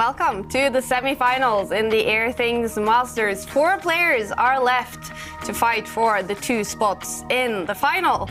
welcome to the semi-finals in the Airthings Masters. 4 players are left to fight for the 2 spots in the final.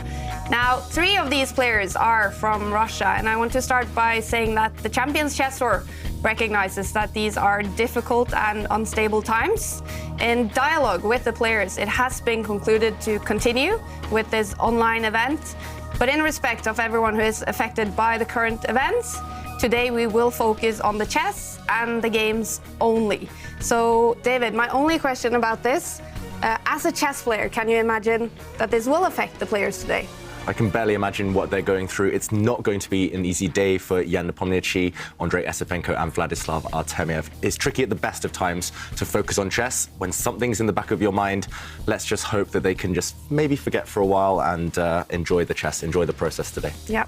Now, 3 of these players are from Russia, and I want to start by saying that the Champions Chess Tour recognizes that these are difficult and unstable times. In dialogue with the players, it has been concluded to continue with this online event, but in respect of everyone who is affected by the current events, today we will focus on the chess and the games only. So, David, my only question about this, as a chess player, can you imagine that this will affect the players today? I can barely imagine what they're going through. It's not going to be an easy day for Jan-Krzysztof, Andrei Esipenko and Vladislav Artemyev. It's tricky at the best of times to focus on chess. When something's in the back of your mind, let's just hope that they can just maybe forget for a while and enjoy the chess, enjoy the process today. Yeah.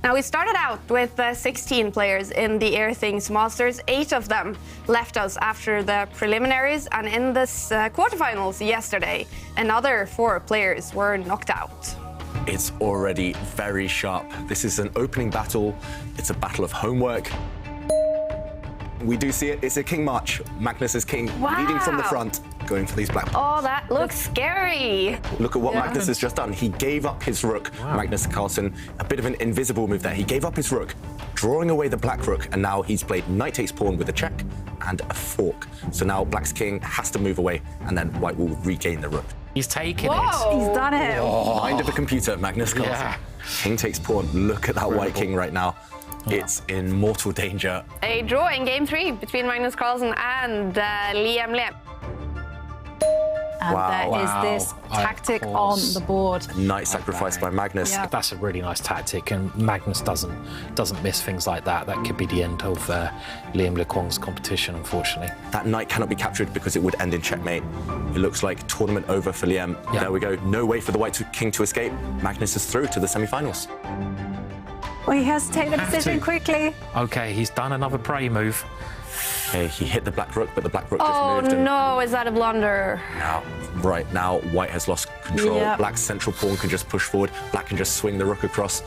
Now, we started out with 16 players in the Airthings Masters. 8 of them left us after the preliminaries, and in this quarterfinals yesterday, another 4 players were knocked out. It's already very sharp. This is an opening battle. It's a battle of homework. We do see it. It's a king march. Magnus is king, leading from the front, going for these black. Oh, that looks scary. Look at what Magnus has just done. He gave up his rook, Magnus Carlsen. A bit of an invisible move there. He gave up his rook, drawing away the black rook, and now he's played knight takes pawn with a check and a fork. So now black's king has to move away, and then white will regain the rook. He's taken it. He's done it. Oh. Mind of a computer, Magnus Carlsen. Yeah. King takes pawn. Look at that white king right now. It's in mortal danger. A draw in game 3 between Magnus Carlsen and Liam Le. And there is this tactic on the board. Knight sacrificed by Magnus. Yeah. That's a really nice tactic, and Magnus doesn't miss things like that. That could be the end of Liam Le Quang's competition, unfortunately. That knight cannot be captured because it would end in checkmate. It looks like tournament over for Liam. Yeah. There we go. No way for the white king to escape. Magnus is through to the semi-finals. Well, he has to take the decision quickly. OK, he's done another prey move. Okay, he hit the black rook, but the black rook just moved. Oh, no, is that a blunder? Now, white has lost control. Yep. Black's central pawn can just push forward. Black can just swing the rook across.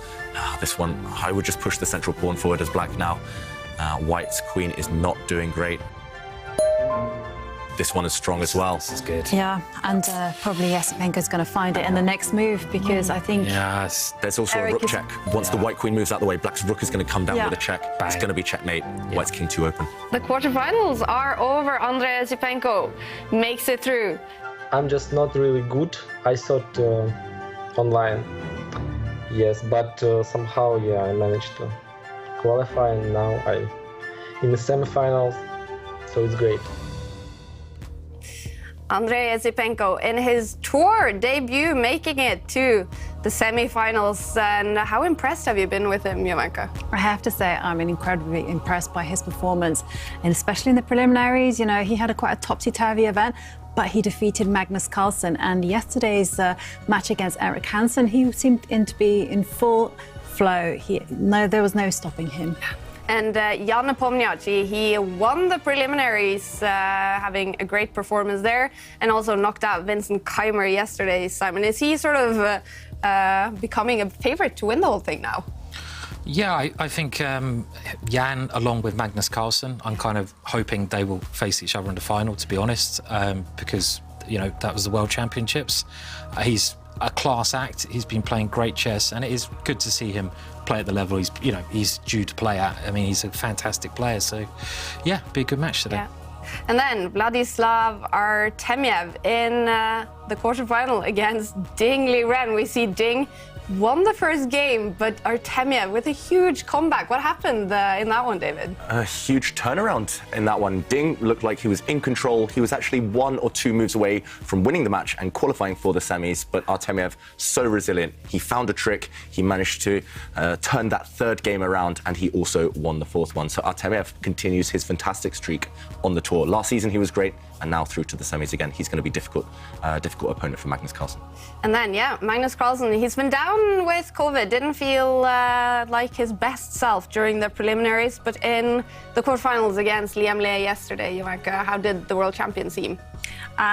This one, I would just push the central pawn forward as black now. White's queen is not doing great. This one is strong as well. This is good. Yeah, and probably Esipenko's going to find it in the next move, because I think... Yes. There's also a rook check. Once the white queen moves out the way, black's rook is going to come down with a check. Bang. It's going to be checkmate. White's king 2 open. The quarterfinals are over. Andrei Esipenko makes it through. I'm just not really good. I thought online, yes, but somehow, I managed to qualify, and now I'm in the semifinals, so it's great. Andrei Esipenko in his tour debut, making it to the semi-finals. And how impressed have you been with him, Jovanka? I have to say I'm incredibly impressed by his performance, and especially in the preliminaries. You know, he had quite a topsy-turvy event, but he defeated Magnus Carlsen. And yesterday's match against Erik Hansen, he seemed to be in full flow. There was no stopping him. And Jan Nepomniachtchi, he won the preliminaries, having a great performance there, and also knocked out Vincent Keimer yesterday. Simon, is he sort of becoming a favorite to win the whole thing now? Yeah, I think Jan, along with Magnus Carlsen, I'm kind of hoping they will face each other in the final, to be honest, because, that was the World Championships. He's a class act. He's been playing great chess, and it is good to see him play at the level he's due to play at. I mean, he's a fantastic player, so yeah, be a good match today. Yeah. And then Vladislav Artemyev in the quarterfinal against Ding Liren. We see Ding won the first game, but Artemyev with a huge comeback. What happened in that one, David? A huge turnaround in that one. Ding looked like he was in control. He was actually 1 or 2 moves away from winning the match and qualifying for the semis, but Artemyev, so resilient. He found a trick. He managed to turn that 3rd game around, and he also won the 4th one. So Artemyev continues his fantastic streak on the tour. Last season, he was great, and now through to the semis again. He's going to be difficult opponent for Magnus Carlsen. And then, Magnus Carlsen, he's been down with COVID, didn't feel like his best self during the preliminaries, but in the quarterfinals against Liam Le yesterday, Jovanka, how did the world champion seem?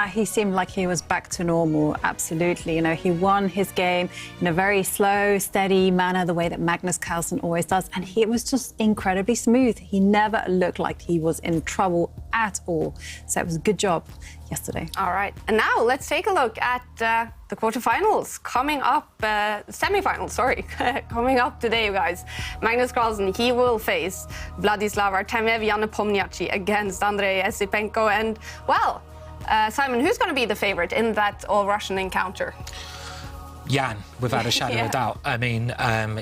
He seemed like he was back to normal, absolutely. You know, he won his game in a very slow, steady manner, the way that Magnus Carlsen always does. And he was just incredibly smooth. He never looked like he was in trouble at all. So it was a good job yesterday. All right. And now let's take a look at the quarterfinals coming up, semifinals, sorry, coming up today, you guys. Magnus Carlsen, he will face Vladislav Artemyev, Jan Nepomniachtchi against Andrei Esipenko. And, well, Simon, who's going to be the favorite in that all-Russian encounter? Jan, without a shadow Yeah. of a doubt. I mean,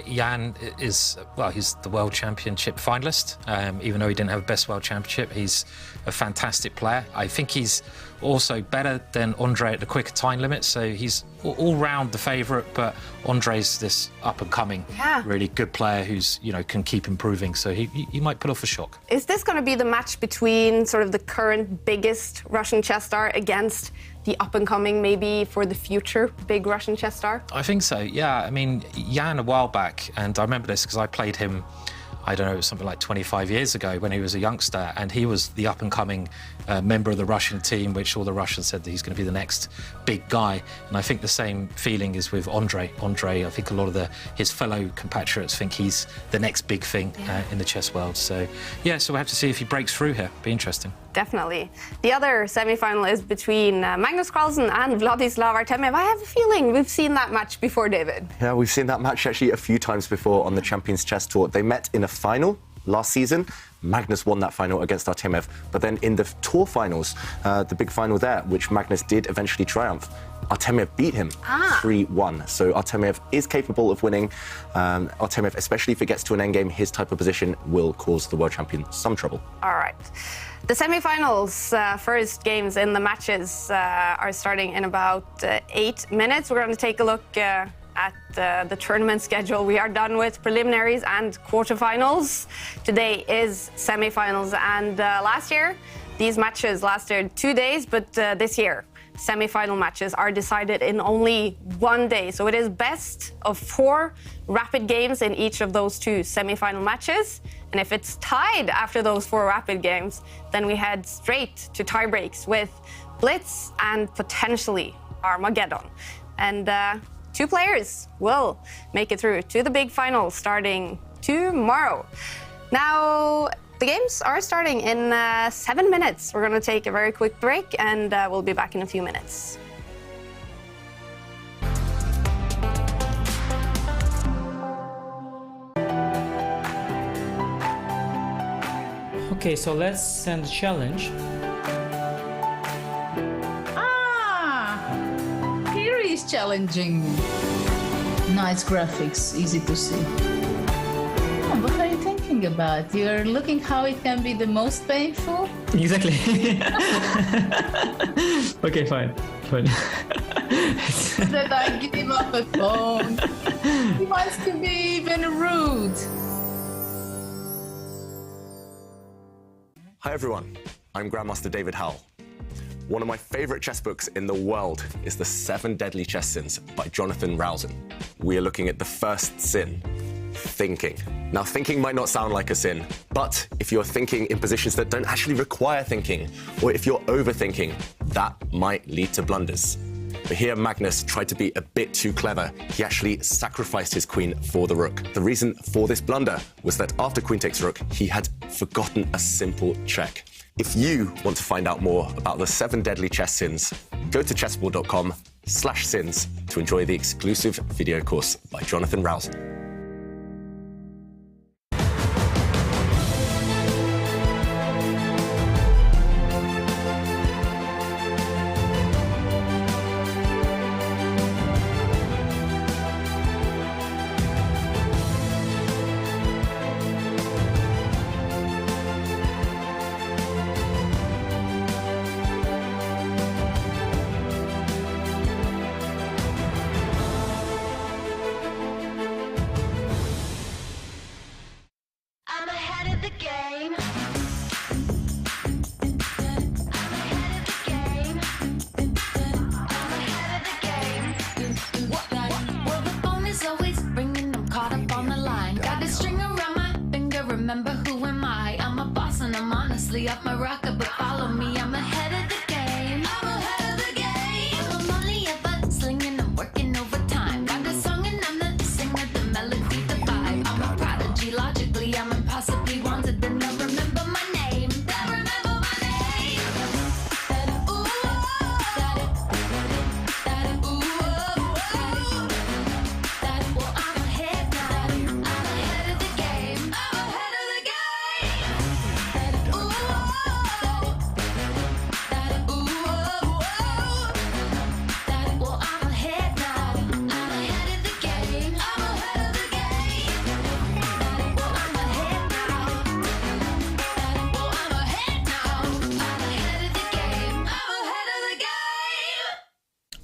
Jan is, well, he's the World Championship finalist. Even though he didn't have a best World Championship, he's a fantastic player. I think he's also better than Andre at the quicker time limit, so he's all round the favourite, but Andre's this up-and-coming, really good player who's, you know, can keep improving, so he might put off a shock. Is this going to be the match between sort of the current biggest Russian chess star against the up-and-coming, maybe for the future, big Russian chess star? I think so, yeah. I mean, Jan a while back, and I remember this because I played him, I don't know, something like 25 years ago when he was a youngster, and he was the up-and-coming member of the Russian team, which all the Russians said that he's going to be the next big guy. And I think the same feeling is with Andre. I think a lot of his fellow compatriots think he's the next big thing in the chess world. So, yeah, so we'll have to see if he breaks through here. Be interesting. Definitely. The other semi-final is between Magnus Carlsen and Vladislav Artemyev. I have a feeling we've seen that match before, David. Yeah, we've seen that match actually a few times before on the Champions Chess Tour. They met in a final last season. Magnus won that final against Artemyev. But then in the tour finals, the big final there, which Magnus did eventually triumph, Artemyev beat him 3-1. So Artemyev is capable of winning. Artemyev, especially if it gets to an endgame, his type of position will cause the world champion some trouble. All right. The semi-finals, first games in the matches are starting in about 8 minutes. We're going to take a look at the tournament schedule. We are done with preliminaries and quarterfinals. Today is semi-finals, and last year these matches lasted 2 days, but this year semi-final matches are decided in only 1 day. So it is best of 4 rapid games in each of those 2 semi-final matches. And if it's tied after those 4 rapid games, then we head straight to tie breaks with Blitz and potentially Armageddon. And 2 players will make it through to the big final starting tomorrow. Now, the games are starting in 7 minutes. We're going to take a very quick break, and we'll be back in a few minutes. Okay, so let's send a challenge. Here is challenging. Nice graphics, easy to see. What are you thinking about? You're looking how it can be the most painful? Exactly. Okay, fine. That I give up a phone. He wants to be even rude. Hi everyone, I'm Grandmaster David Howell. One of my favorite chess books in the world is The 7 Deadly Chess Sins by Jonathan Rousen. We are looking at the first sin, thinking. Now, thinking might not sound like a sin, but if you're thinking in positions that don't actually require thinking, or if you're overthinking, that might lead to blunders. But here Magnus tried to be a bit too clever. He actually sacrificed his queen for the rook. The reason for this blunder was that after queen takes rook, he had forgotten a simple check. If you want to find out more about the 7 deadly chess sins, go to chessboard.com/sins to enjoy the exclusive video course by Jonathan Rousen. I'm ahead of the game. Well, the phone is always ringing. I'm caught up on the line. Got this string around my finger. Remember who am I? I'm a boss and I'm honestly off my rocker, but follow me. I'm ahead of the game.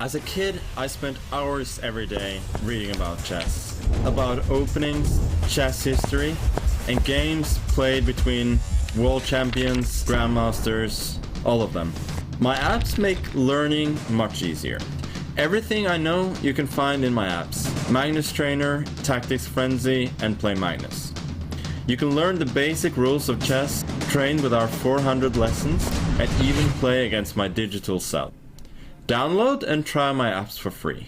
As a kid, I spent hours every day reading about chess, about openings, chess history, and games played between world champions, grandmasters, all of them. My apps make learning much easier. Everything I know you can find in my apps: Magnus Trainer, Tactics Frenzy, and Play Magnus. You can learn the basic rules of chess, train with our 400 lessons, and even play against my digital self. Download and try my apps for free.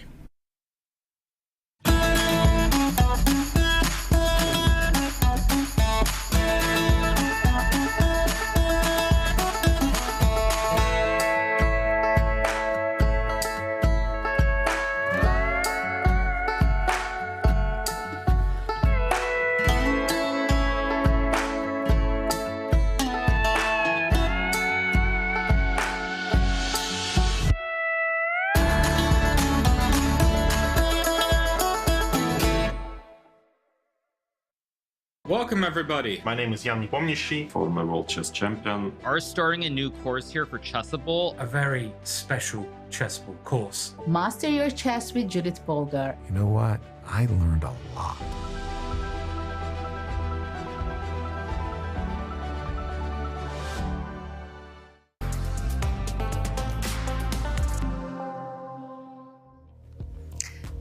Welcome everybody! My name is Jan-Krzysztof, former world chess champion. Are starting a new course here for Chessable. A very special Chessable course. Master your chess with Judith Bolgar. You know what? I learned a lot.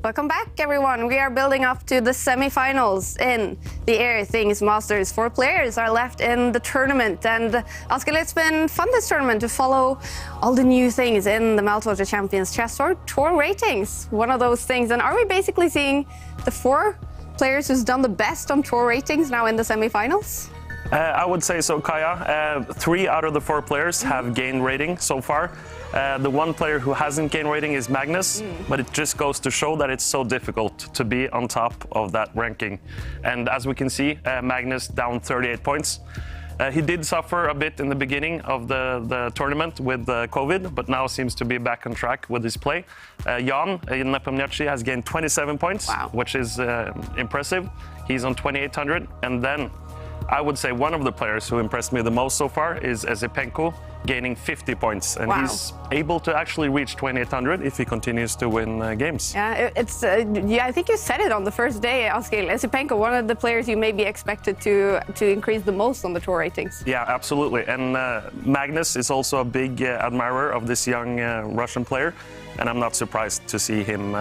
Welcome back, everyone. We are building up to the semifinals in the Airthings Masters. 4 players are left in the tournament. And Askild, it's been fun this tournament to follow all the new things in the Meltwater Champions Chess Tour ratings. One of those things. And are we basically seeing the 4 players who's done the best on tour ratings now in the semifinals? I would say so, Kaja. 3 out of the 4 players have gained rating so far. The one player who hasn't gained rating is Magnus, but it just goes to show that it's so difficult to be on top of that ranking. And as we can see, Magnus down 38 points. He did suffer a bit in the beginning of the tournament with COVID, but now seems to be back on track with his play. Jan-Krzysztof has gained 27 points, which is impressive. He's on 2,800. And then I would say one of the players who impressed me the most so far is Esipenko, gaining 50 points. And he's able to actually reach 2,800 if he continues to win games. Yeah, I think you said it on the first day, Askild. Esipenko, one of the players you may be expected to increase the most on the tour ratings. Yeah, absolutely. And Magnus is also a big admirer of this young Russian player. And I'm not surprised to see him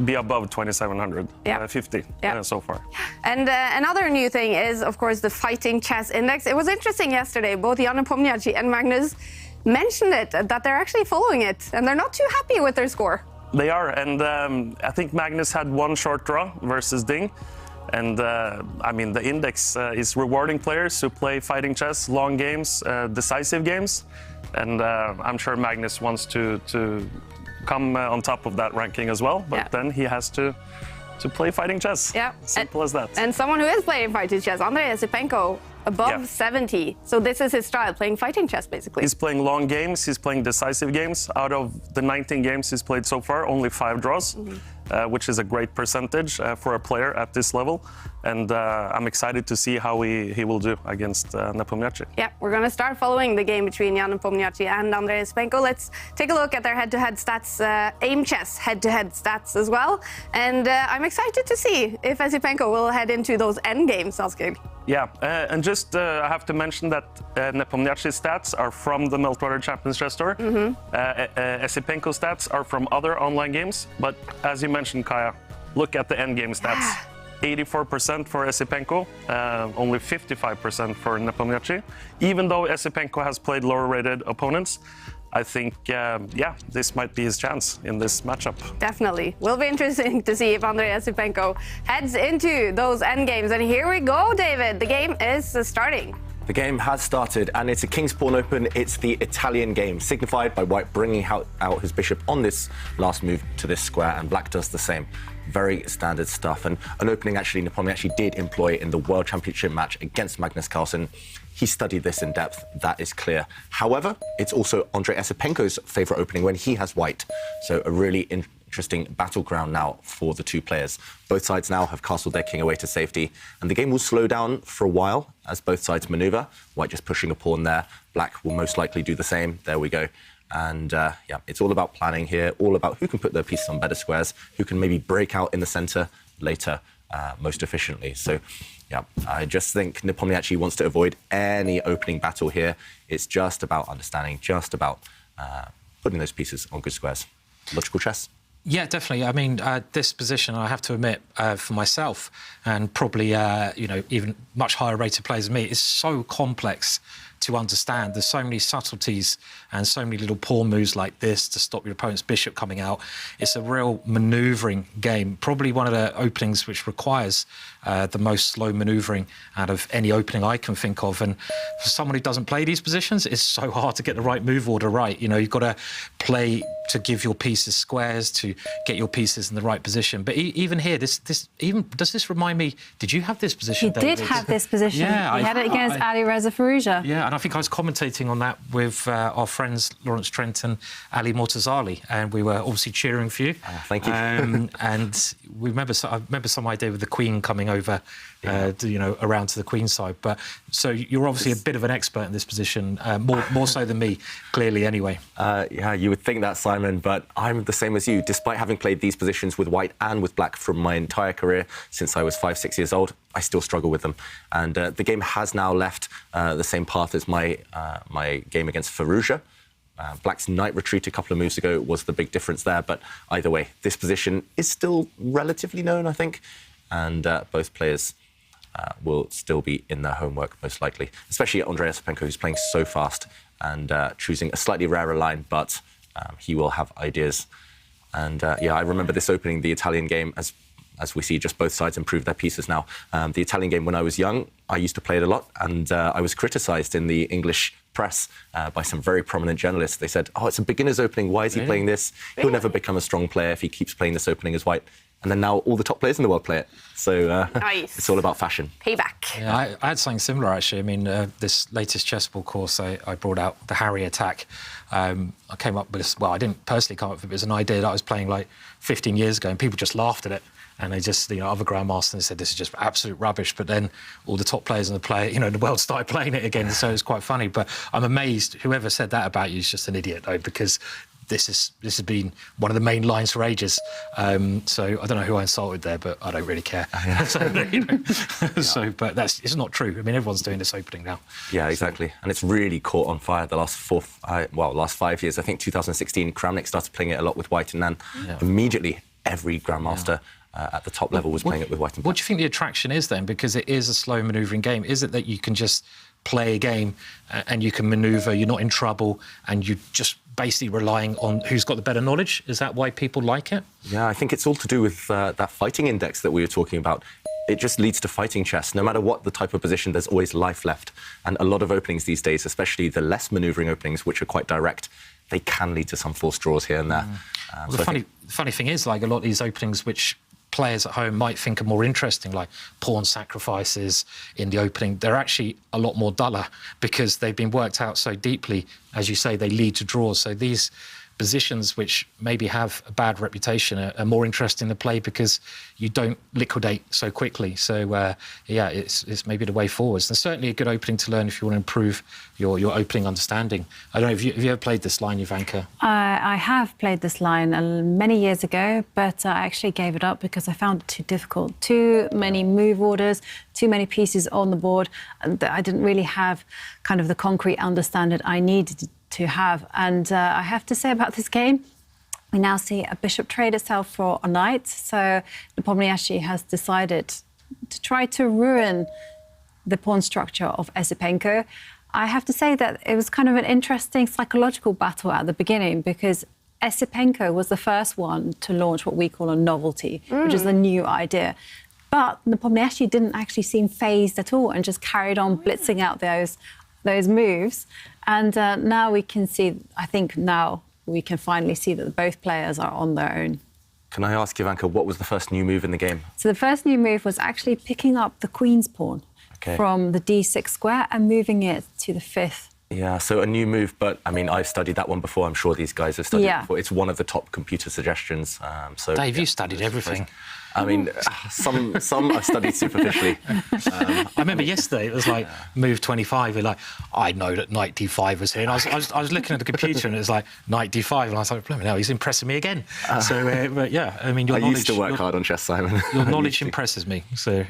be above 2,750 so far. And another new thing is, of course, the Fighting Chess Index. It was interesting yesterday. Both Jan-Krzysztof and Magnus mentioned it, that they're actually following it, and they're not too happy with their score. They are, and I think Magnus had 1 short draw versus Ding. And I mean, the index is rewarding players who play fighting chess, long games, decisive games. And I'm sure Magnus wants to come on top of that ranking as well, but then he has to play fighting chess. Yeah, simple as that. And someone who is playing fighting chess, Andrei Esipenko, above 70. So this is his style, playing fighting chess, basically. He's playing long games. He's playing decisive games. Out of the 19 games he's played so far, only 5 draws, which is a great percentage for a player at this level. And I'm excited to see how he will do against Nepomniachtchi. Yeah, we're going to start following the game between Jan Nepomniachtchi and Andrei Esipenko. Let's take a look at their head-to-head stats, aim chess head-to-head stats as well. And I'm excited to see if Esipenko will head into those end games, Askild. Yeah, and just I have to mention that Nepomniachtchi's stats are from the Meltwater Champions Chess Tour. Esipenko's stats are from other online games. But as you mentioned, Kaja, look at the endgame stats. 84% for Esipenko, only 55% for Nepomniachtchi. Even though Esipenko has played lower-rated opponents, I think, this might be his chance in this matchup. Definitely. Will be interesting to see if Andrei Esipenko heads into those endgames. And here we go, David. The game is starting. The game has started, and it's a King's Pawn Open. It's the Italian game, signified by White bringing out his bishop on this last move to this square, and Black does the same. Very standard stuff, and an opening actually Nepomniachtchi did employ in the World Championship match against Magnus Carlsen. He studied this in depth, that is clear. However, it's also Andrei Esipenko's favourite opening when he has White, so a really interesting battleground now for the 2 players. Both sides now have castled their king away to safety, and the game will slow down for a while as both sides manoeuvre. White just pushing a pawn there. Black will most likely do the same. There we go. And yeah, it's all about planning here, all about who can put their pieces on better squares, who can maybe break out in the center later most efficiently. So yeah, I just think Nepomniachtchi wants to avoid any opening battle here. It's just about understanding, just about putting those pieces on good squares. Logical chess. Yeah, definitely. I mean, this position, I have to admit, for myself, and probably, even much higher rated players than me, is so complex to understand. There's so many subtleties and so many little pawn moves like this to stop your opponent's bishop coming out. It's a real manoeuvring game. Probably one of the openings which requires the most slow manoeuvring out of any opening I can think of. And for someone who doesn't play these positions, it's so hard to get the right move order right. You know, you've got to play to give your pieces squares, to get your pieces in the right position. But even here, does this remind me? Did you have this position? He did have this position. Yeah, he had it against Ali Reza Firouzja. Yeah, and I think I was commentating on that with our friends Lawrence Trent and Ali Mortazali, and we were obviously cheering for you. Thank you. And I remember some idea with the Queen coming over, around to the Queen side. But so you're obviously a bit of an expert in this position, more so than me, clearly. Anyway. Yeah, you would think that, Simon, but I'm the same as you. Despite having played these positions with white and with black from my entire career since I was 5-6 years old, I still struggle with them. And the game has now left the same path as my game against Firouzja. Black's knight retreat a couple of moves ago was the big difference there, but either way, this position is still relatively known, I think, and both players will still be in their homework, most likely, especially Andrei Osipenko, who's playing so fast and choosing a slightly rarer line, but he will have ideas. And yeah, I remember this opening, the Italian game, as we see, just both sides improve their pieces now. The Italian game, when I was young, I used to play it a lot, and I was criticised in the English press by some very prominent journalists. They said, oh, it's a beginner's opening, why is he playing this? He'll never become a strong player if he keeps playing this opening as white. And then now all the top players in the world play it. So nice. It's all about fashion. Payback. Yeah, I had something similar, actually. I mean, this latest chessball course, I brought out the Harry attack. I came up with this, well, I didn't personally come up with it, but it was an idea that I was playing like 15 years ago, and people just laughed at it. And they just, other grandmasters said this is just absolute rubbish. But then all the top players in the world started playing it again. So it's quite funny. But I'm amazed whoever said that about you is just an idiot, though, because this has been one of the main lines for ages. So I don't know who I insulted there, but I don't really care. Yeah. But it's not true. I mean, everyone's doing this opening now. Yeah, exactly. And it's really caught on fire the last 5 years. I think 2016, Kramnik started playing it a lot with white, and then immediately every grandmaster at the top level was playing it with white and black. What do you think the attraction is then? Because it is a slow manoeuvring game. Is it that you can just play a game and you can manoeuvre, you're not in trouble, and you just basically relying on who's got the better knowledge? Is that why people like it? Yeah, I think it's all to do with that fighting index that we were talking about. It just leads to fighting chess. No matter what the type of position, there's always life left. And a lot of openings these days, especially the less manoeuvring openings, which are quite direct, they can lead to some forced draws here and there. Well, the funny thing is, like, a lot of these openings which players at home might think are more interesting, like pawn sacrifices in the opening, they're actually a lot more duller because they've been worked out so deeply. As you say, they lead to draws. So these positions which maybe have a bad reputation are more interesting to play because you don't liquidate so quickly. So yeah, it's maybe the way forwards. And certainly a good opening to learn if you want to improve your opening understanding. I don't know, have you ever played this line, Ivanka? I have played this line many years ago, but I actually gave it up because I found it too difficult. Too many move orders, too many pieces on the board. And I didn't really have kind of the concrete understanding I needed to have. And I have to say about this game, we now see a bishop trade itself for a knight. So Nepomniachtchi has decided to try to ruin the pawn structure of Osipenko. I have to say that it was kind of an interesting psychological battle at the beginning because Osipenko was the first one to launch what we call a novelty, which is a new idea. But Nepomniachtchi didn't actually seem phased at all and just carried on blitzing out those moves. And now we can see, I think now we can finally see that both players are on their own. Can I ask, Ivanka, what was the first new move in the game? So the first new move was actually picking up the queen's pawn from the d6 square and moving it to the 5th Yeah, so a new move, but I mean, I've studied that one before. I'm sure these guys have studied it before. It's one of the top computer suggestions. So Dave, you studied everything. I mean, some I've studied superficially. I remember yesterday it was like move 25. You're like, I know that knight d5 was here, and I was looking at the computer and it was like knight d5, and I was like, blooming hell, he's impressing me again. So but yeah, I mean, your knowledge. I used to work hard on chess, Simon. Your knowledge impresses me. So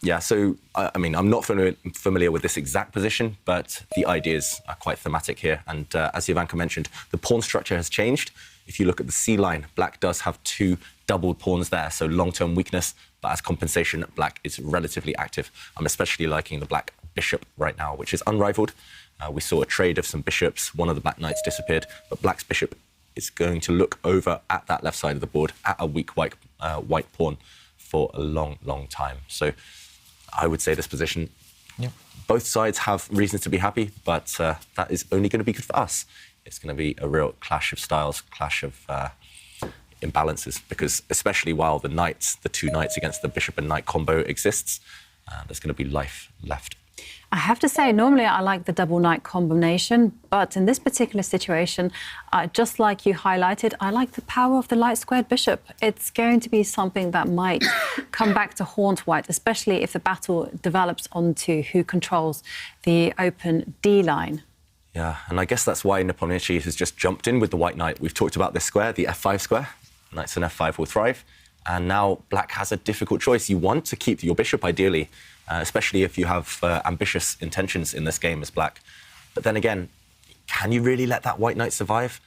yeah. So I mean, I'm not familiar with this exact position, but the ideas are quite thematic here. And as Ivanka mentioned, the pawn structure has changed. If you look at the C line, black does have 2 doubled pawns there, so long-term weakness, but as compensation, black is relatively active. I'm especially liking the black bishop right now, which is unrivaled. We saw a trade of some bishops, one of the black knights disappeared, but black's bishop is going to look over at that left side of the board at a weak white pawn for a long, long time. So I would say this position, both sides have reasons to be happy, but that is only going to be good for us. It's going to be a real clash of styles, clash of imbalances, because especially while the 2 knights against the bishop and knight combo exists, there's going to be life left. I have to say, normally I like the double knight combination, but in this particular situation, just like you highlighted, I like the power of the light squared bishop. It's going to be something that might come back to haunt white, especially if the battle develops onto who controls the open D line. Yeah, and I guess that's why Nepomniachtchi has just jumped in with the white knight. We've talked about this square, the f5 square. Knights on f5 will thrive. And now black has a difficult choice. You want to keep your bishop, ideally, especially if you have ambitious intentions in this game as black. But then again, can you really let that white knight survive?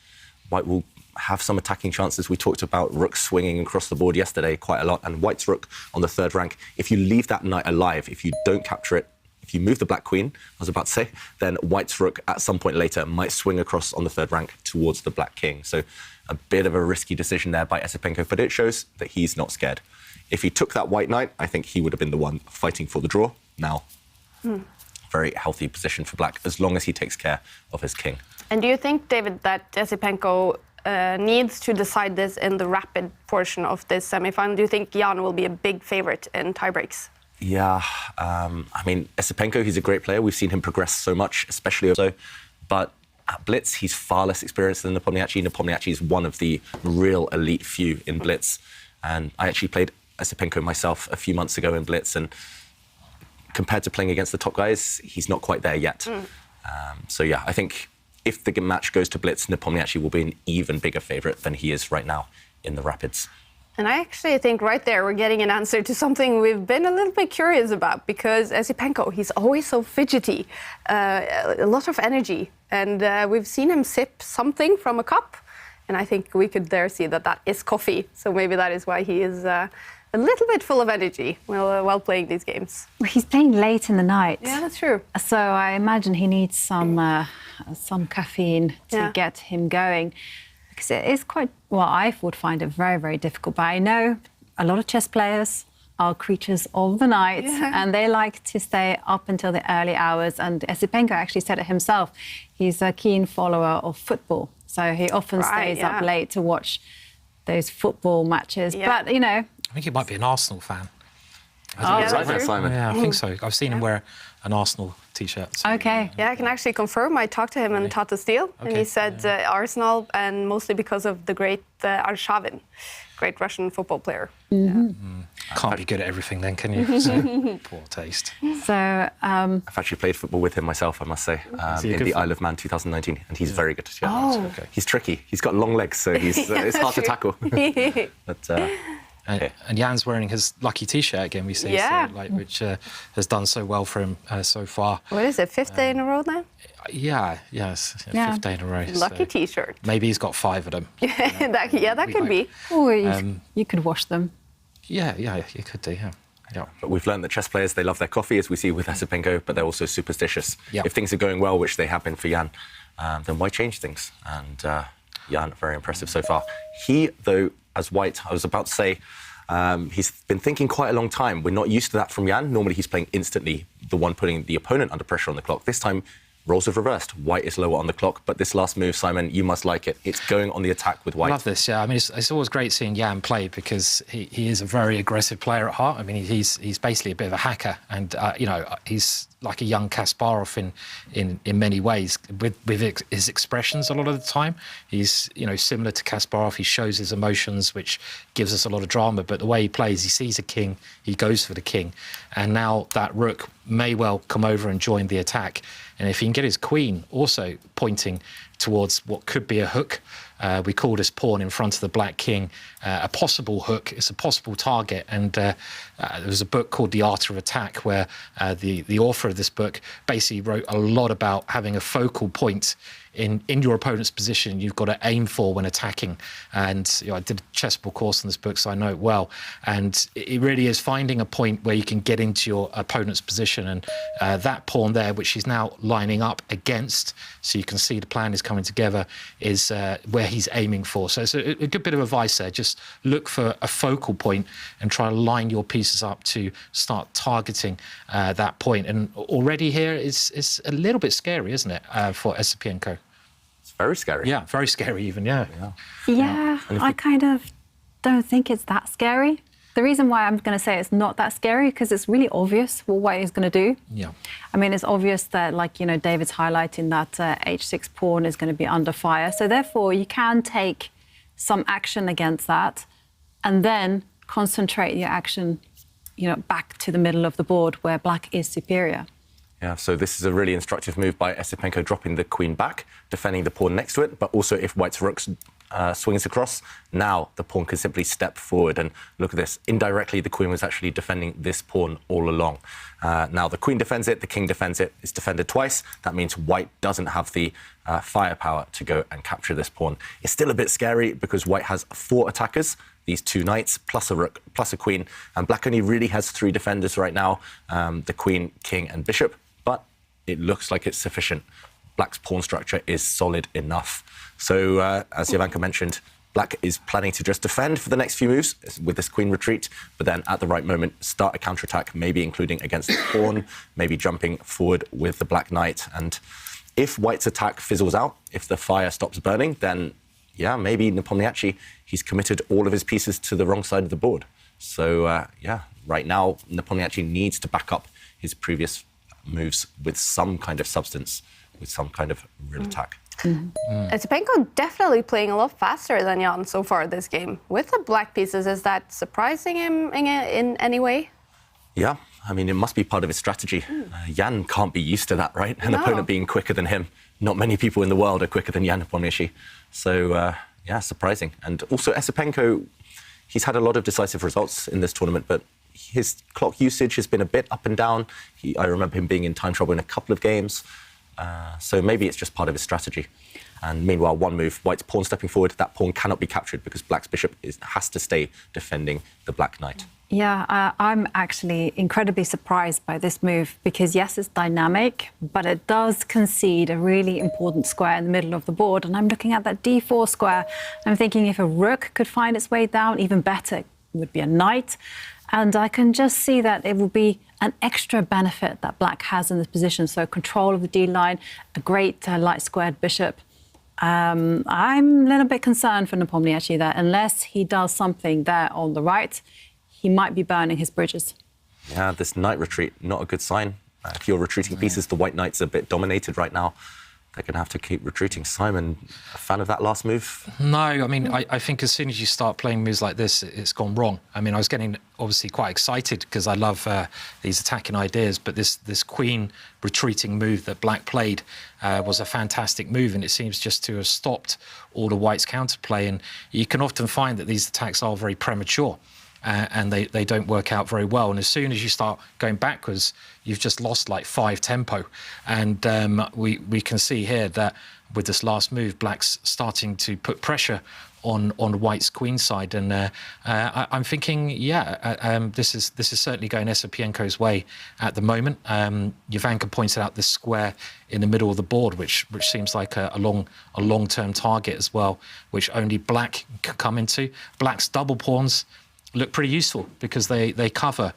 White will have some attacking chances. We talked about rook swinging across the board yesterday quite a lot, and white's rook on the 3rd rank. If you leave that knight alive, if you don't capture it, if you move the black queen, I was about to say, then white's rook at some point later might swing across on the 3rd rank towards the black king. So a bit of a risky decision there by Esipenko, but it shows that he's not scared. If he took that white knight, I think he would have been the one fighting for the draw. Now, very healthy position for black, as long as he takes care of his king. And do you think, David, that Esipenko needs to decide this in the rapid portion of this semi-final? Do you think Jan will be a big favorite in tiebreaks? Yeah, I mean, Esipenko, he's a great player. We've seen him progress so much, especially so. But at Blitz, he's far less experienced than Nepomniachtchi. Nepomniachtchi is one of the real elite few in Blitz. And I actually played Esipenko myself a few months ago in Blitz. And compared to playing against the top guys, he's not quite there yet. So yeah, I think if the match goes to Blitz, Nepomniachtchi will be an even bigger favorite than he is right now in the Rapids. And I actually think right there we're getting an answer to something we've been a little bit curious about, because Esipenko, he's always so fidgety, a lot of energy, and we've seen him sip something from a cup, and I think we could there see that that is coffee. So maybe that is why he is a little bit full of energy while playing these games. Well, he's playing late in the night. Yeah, that's true. So I imagine he needs some caffeine to get him going. Because it is quite, well, I would find it very, very difficult. But I know a lot of chess players are creatures of the night, and they like to stay up until the early hours. And Esipenko actually said it himself. He's a keen follower of football. So he often stays up late to watch those football matches. But, you know... I think he might be an Arsenal fan. Simon. Yeah, I think so. I've seen him wear an Arsenal T-shirt. So, okay. Yeah, I can actually confirm. I talked to him in Tata Steel, and he said Arsenal, and mostly because of the great Arshavin, great Russian football player. Can't be good at everything then, can you? So, poor taste. So I've actually played football with him myself, I must say, in the Isle of Man 2019, and he's very good. Yeah. He's tricky. He's got long legs, so he's it's hard to tackle. But. And Jan's wearing his lucky T-shirt again, we see, so, which has done so well for him so far. What is it, 5th day in a row now? Yes, 5th day in a row. Lucky T-shirt. Maybe he's got 5 of them. that could be. Or you could wash them. Yeah, you could do, yeah. But we've learned that chess players, they love their coffee, as we see with Esipenko, but they're also superstitious. Yep. If things are going well, which they have been for Jan, then why change things? And Jan, very impressive so far. He, though, as white, I was about to say, he's been thinking quite a long time. We're not used to that from Jan. Normally he's playing instantly, the one putting the opponent under pressure on the clock. This time, roles have reversed. White is lower on the clock, but this last move, Simon, you must like it. It's going on the attack with white. I love this, yeah. I mean, it's always great seeing Jan play, because he is a very aggressive player at heart. I mean, he's basically a bit of a hacker, and, you know, he's like a young Kasparov in many ways with his expressions a lot of the time. He's, you know, similar to Kasparov. He shows his emotions, which gives us a lot of drama. But the way he plays, he sees a king, he goes for the king. And now that rook may well come over and join the attack. And if he can get his queen also pointing towards what could be a hook, we call this pawn in front of the black king a possible hook. It's a possible target. And there was a book called The Art of Attack where the author of this book basically wrote a lot about having a focal point in your opponent's position you've got to aim for when attacking. And you know, I did a chessboard course on this book, so I know it well. And it really is finding a point where you can get into your opponent's position. And that pawn there, which he's now lining up against, so you can see the plan is coming together, is where he's aiming for. So it's a good bit of advice there. Just look for a focal point and try to line your pieces up to start targeting that point. And already here it's a little bit scary, isn't it, for Esipenko? Very scary. Yeah, very scary even, yeah. Yeah, I kind of don't think it's that scary. The reason why I'm going to say it's not that scary because it's really obvious what White is going to do. Yeah. I mean, it's obvious that, like, you know, David's highlighting that h6 pawn is going to be under fire. So therefore, you can take some action against that and then concentrate your action, you know, back to the middle of the board where black is superior. Yeah, so this is a really instructive move by Esipenko, dropping the queen back, defending the pawn next to it, but also if White's rook swings across, now the pawn can simply step forward. And look at this, indirectly the queen was actually defending this pawn all along. Now the queen defends it, the king defends it, it's defended twice. That means White doesn't have the firepower to go and capture this pawn. It's still a bit scary because White has 4 attackers, these 2 knights, plus a rook, plus a queen, and black only really has 3 defenders right now, the queen, king and bishop. But it looks like it's sufficient. Black's pawn structure is solid enough. So, as Jovanka mentioned, Black is planning to just defend for the next few moves with this queen retreat, but then at the right moment, start a counterattack, maybe including against the pawn, maybe jumping forward with the black knight. And if White's attack fizzles out, if the fire stops burning, then, yeah, maybe Nepomniachtchi, he's committed all of his pieces to the wrong side of the board. So, yeah, right now, Nepomniachtchi needs to back up his previous moves with some kind of substance, with some kind of real attack. Esipenko definitely playing a lot faster than Jan so far this game. With the black pieces, is that surprising him in any way? Yeah, I mean, it must be part of his strategy. Jan can't be used to that, right? An opponent being quicker than him. Not many people in the world are quicker than Jan Nepomniachtchi. So, yeah, surprising. And also Esipenko, he's had a lot of decisive results in this tournament, but his clock usage has been a bit up and down. I remember him being in time trouble in a couple of games. So maybe it's just part of his strategy. And meanwhile, one move, White's pawn stepping forward, that pawn cannot be captured because Black's bishop has to stay defending the black knight. Yeah, I'm actually incredibly surprised by this move because, yes, it's dynamic, but it does concede a really important square in the middle of the board. And I'm looking at that d4 square. I'm thinking if a rook could find its way down, even better, it would be a knight. And I can just see that it will be an extra benefit that Black has in this position. So control of the D-line, a great light-squared bishop. I'm a little bit concerned for Nepomniachtchi that unless he does something there on the right, he might be burning his bridges. Yeah, this knight retreat, not a good sign. If you're retreating pieces, the white knight's a bit dominated right now. They're going to have to keep retreating. Simon, a fan of that last move? No, I mean, I think as soon as you start playing moves like this, it's gone wrong. I mean, I was getting obviously quite excited because I love these attacking ideas, but this queen retreating move that Black played was a fantastic move, and it seems just to have stopped all the White's counterplay. And you can often find that these attacks are very premature. And they don't work out very well. And as soon as you start going backwards, you've just lost like 5 tempo. And we can see here that with this last move, Black's starting to put pressure on White's queen side. And I'm thinking, this is certainly going Esipenko's way at the moment. Jovanka pointed out this square in the middle of the board, which seems like a long-term target as well, which only Black can come into. Black's double pawns look pretty useful because they cover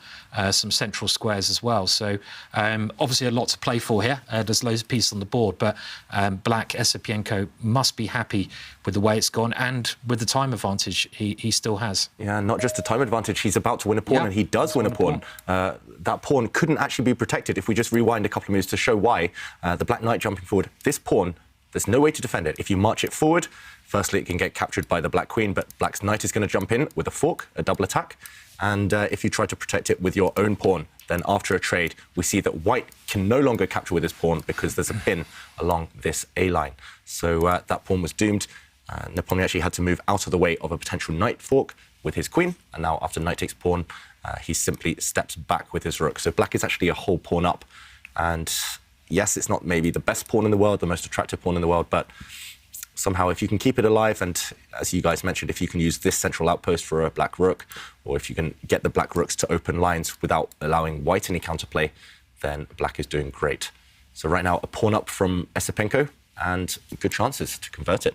some central squares as well. So obviously a lot to play for here. There's loads of pieces on the board, but Black Esipenko must be happy with the way it's gone and with the time advantage he still has. Yeah, not just the time advantage. He's about to win a pawn, and he does win a pawn. That pawn couldn't actually be protected. If we just rewind a couple of moves to show why, the Black Knight jumping forward, this pawn, there's no way to defend it. If you march it forward, firstly, it can get captured by the Black Queen, but Black's Knight is going to jump in with a fork, a double attack. And if you try to protect it with your own pawn, then after a trade, we see that White can no longer capture with his pawn because there's a pin along this A-line. So that pawn was doomed. Nepomniachtchi actually had to move out of the way of a potential knight fork with his queen. And now after knight takes pawn, he simply steps back with his rook. So Black is actually a whole pawn up. And yes, it's not maybe the best pawn in the world, the most attractive pawn in the world, but somehow, if you can keep it alive, and as you guys mentioned, if you can use this central outpost for a black rook, or if you can get the black rooks to open lines without allowing White any counterplay, then Black is doing great. So right now, a pawn up from Esipenko, and good chances to convert it.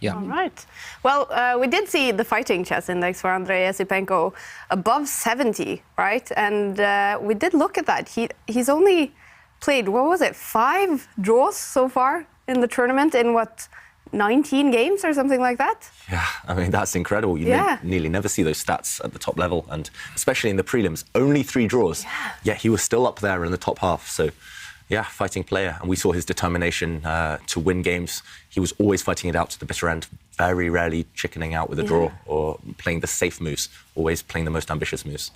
Yeah. All right. Well, we did see the fighting chess index for Andrei Esipenko above 70, right? And we did look at that. He's only played, what was it, 5 draws so far in the tournament in what, 19 games or something like that? Yeah, I mean, that's incredible. You nearly never see those stats at the top level, and especially in the prelims, only 3 draws. Yeah. Yet he was still up there in the top half. So, yeah, fighting player. And we saw his determination to win games. He was always fighting it out to the bitter end, very rarely chickening out with a draw or playing the safe moves, always playing the most ambitious moves.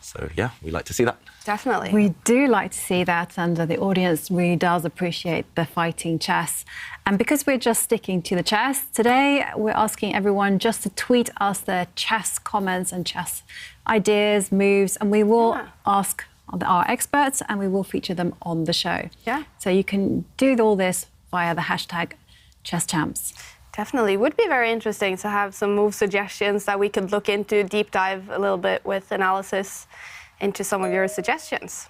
So, yeah, we like to see that. Definitely. We do like to see that, and the audience really does appreciate the fighting chess. And because we're just sticking to the chess, today we're asking everyone just to tweet us their chess comments and chess ideas, moves, and we will ask our experts and we will feature them on the show. Yeah. So you can do all this via the hashtag #ChessChamps. Definitely. Would be very interesting to have some move suggestions that we could look into, deep dive a little bit with analysis into some of your suggestions.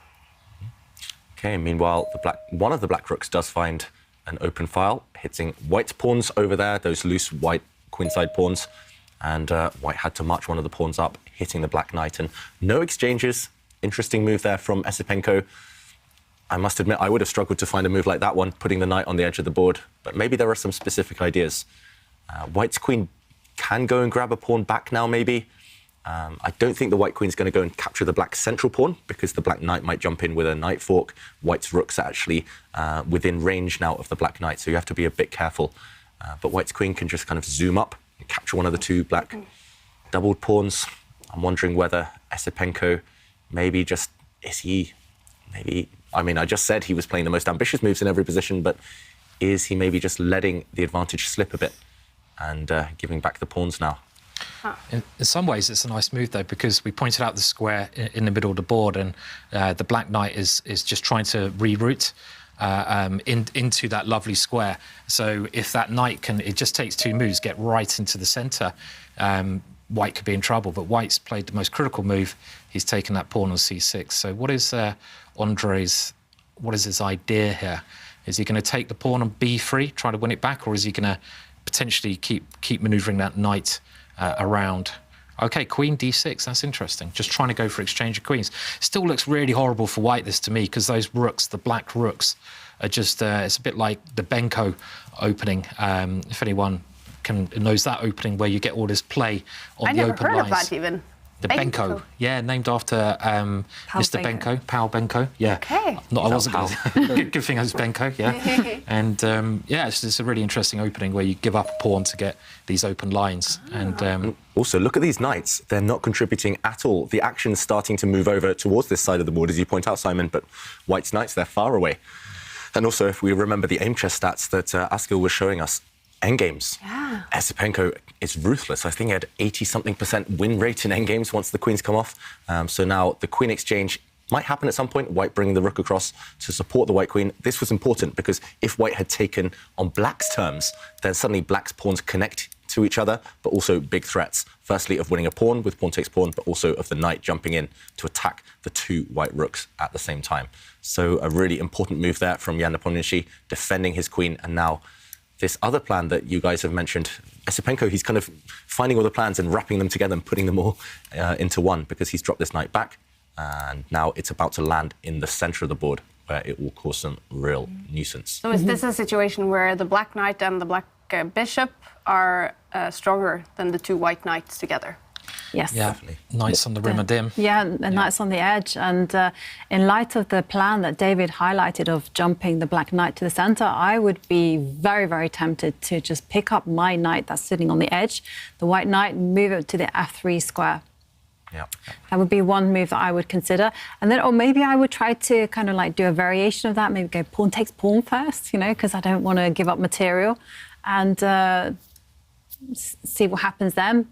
Okay, meanwhile, one of the black rooks does find an open file, hitting White's pawns over there, those loose White queenside pawns. And White had to march one of the pawns up, hitting the Black Knight. And no exchanges. Interesting move there from Esipenko. I must admit, I would have struggled to find a move like that one, putting the knight on the edge of the board. But maybe there are some specific ideas. White's queen can go and grab a pawn back now, maybe. I don't think the White queen's going to go and capture the Black central pawn because the Black knight might jump in with a knight fork. White's rook's actually within range now of the Black knight, so you have to be a bit careful. But White's queen can just kind of zoom up and capture one of the 2 black doubled pawns. I'm wondering whether Esipenko maybe just, I mean, I just said he was playing the most ambitious moves in every position, but is he maybe just letting the advantage slip a bit and giving back the pawns now? In some ways, it's a nice move, though, because we pointed out the square in the middle of the board, and the Black Knight is just trying to reroute into that lovely square. So if that knight can, it just takes 2 moves, get right into the centre, White could be in trouble. But White's played the most critical move. He's taken that pawn on c6. So what is his idea here? Is he going to take the pawn on b3, try to win it back, or is he going to potentially keep manoeuvring that knight around? OK, queen d6, that's interesting. Just trying to go for exchange of queens. Still looks really horrible for White, this, to me, because those rooks, the black rooks, are just, it's a bit like the Benko opening, if anyone knows that opening where you get all this play on the open lines. I never heard of that, even. The Benko, yeah, named after Mr. Benko, Powell Benko, yeah. Okay. I wasn't good thing I was Benko, yeah. And yeah, it's a really interesting opening where you give up a pawn to get these open lines. And also, look at these knights. They're not contributing at all. The action's starting to move over towards this side of the board, as you point out, Simon, but White's knights, they're far away. And also, if we remember the aim chess stats that Askil was showing us, endgames. Yeah. Esipenko is ruthless. I think he had 80-something% win rate in endgames once the queens come off. So now the queen exchange might happen at some point, White bringing the rook across to support the White queen. This was important because if White had taken on Black's terms, then suddenly Black's pawns connect to each other, but also big threats. Firstly, of winning a pawn with pawn takes pawn, but also of the knight jumping in to attack the 2 White rooks at the same time. So a really important move there from Jan Nepomniachtchi, defending his queen, and now this other plan that you guys have mentioned, Esipenko, he's kind of finding all the plans and wrapping them together and putting them all into one, because he's dropped this knight back, and now it's about to land in the center of the board, where it will cause some real nuisance. So is this a situation where the black knight and the black bishop are stronger than the two white knights together? Yes. Yeah, knights on the rim are dim. Yeah, and knights on the edge. And in light of the plan that David highlighted of jumping the black knight to the centre, I would be very, very tempted to just pick up my knight that's sitting on the edge, the white knight, move it to the f3 square. Yeah. That would be one move that I would consider. And then, or maybe I would try to kind of like do a variation of that, maybe go pawn takes pawn first, you know, because I don't want to give up material, and see what happens then.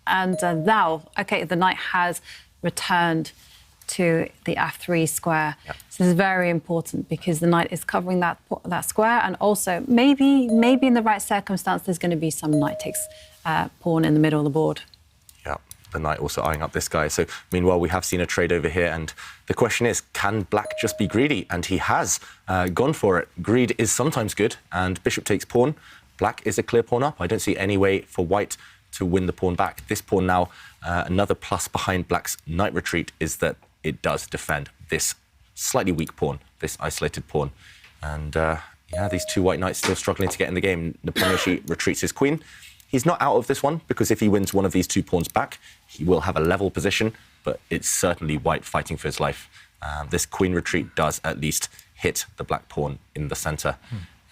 And now, OK, the knight has returned to the f3 square. Yep. So this is very important, because the knight is covering that square, and also maybe in the right circumstance, there's going to be some knight takes pawn in the middle of the board. Yeah, the knight also eyeing up this guy. So meanwhile, we have seen a trade over here, and the question is, can black just be greedy? And he has gone for it. Greed is sometimes good, and bishop takes pawn. Black is a clear pawn up. I don't see any way for white to win the pawn back. This pawn now, another plus behind black's knight retreat is that it does defend this slightly weak pawn, this isolated pawn. And yeah, these two white knights still struggling to get in the game. Nepomniachtchi retreats his queen. He's not out of this one, because if he wins one of these two pawns back, he will have a level position, but it's certainly white fighting for his life. This queen retreat does at least hit the black pawn in the center.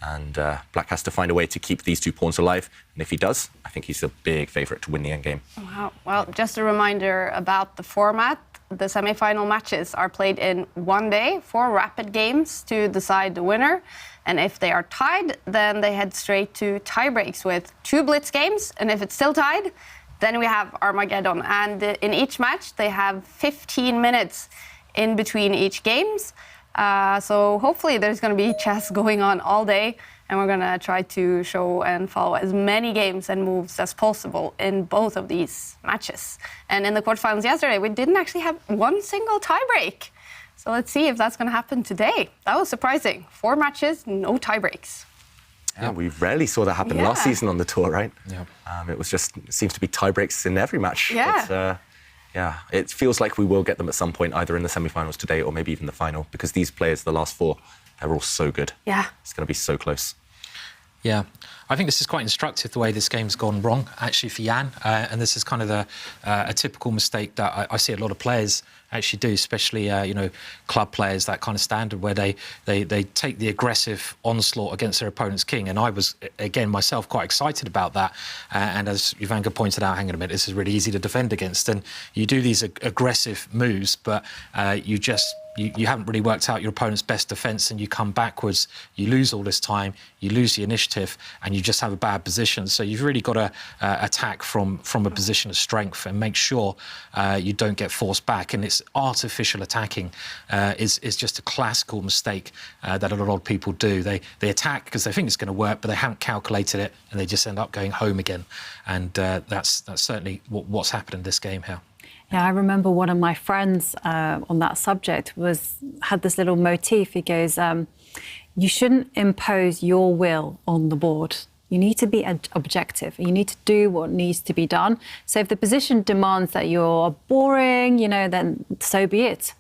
And black has to find a way to keep these two pawns alive. And if he does, I think he's a big favourite to win the endgame. Wow. Well, just a reminder about the format. The semi-final matches are played in one day, 4 rapid games to decide the winner. And if they are tied, then they head straight to tie breaks with 2 blitz games. And if it's still tied, then we have Armageddon. And in each match, they have 15 minutes in between each games. So hopefully there's going to be chess going on all day, and we're going to try to show and follow as many games and moves as possible in both of these matches. And in the quarterfinals yesterday, we didn't actually have one single tiebreak. So let's see if that's going to happen today. That was surprising. 4 matches, no tiebreaks. Yeah, we rarely saw that happen last season on the tour, right? Yeah. It seems to be tiebreaks in every match. Yeah. But, yeah, it feels like we will get them at some point, either in the semi-finals today or maybe even the final, because these players, the last 4, they're all so good. Yeah. It's going to be so close. Yeah, I think this is quite instructive, the way this game's gone wrong, actually, for Jan. And this is kind of a typical mistake that I see a lot of players actually do, especially, you know, club players, that kind of standard, where they take the aggressive onslaught against their opponent's king. And I was, again, myself, quite excited about that. And as Ivanka pointed out, hang on a minute, this is really easy to defend against. And you do these aggressive moves, but you haven't really worked out your opponent's best defence, and you come backwards, you lose all this time, you lose the initiative, and you just have a bad position. So you've really got to attack from a position of strength and make sure you don't get forced back. And it's artificial attacking is just a classical mistake that a lot of people do. They attack because they think it's going to work, but they haven't calculated it, and they just end up going home again. And that's certainly what's happened in this game here. Yeah, I remember one of my friends on that subject had this little motif. He goes, you shouldn't impose your will on the board. You need to be objective. You need to do what needs to be done. So if the position demands that you're boring, you know, then so be it.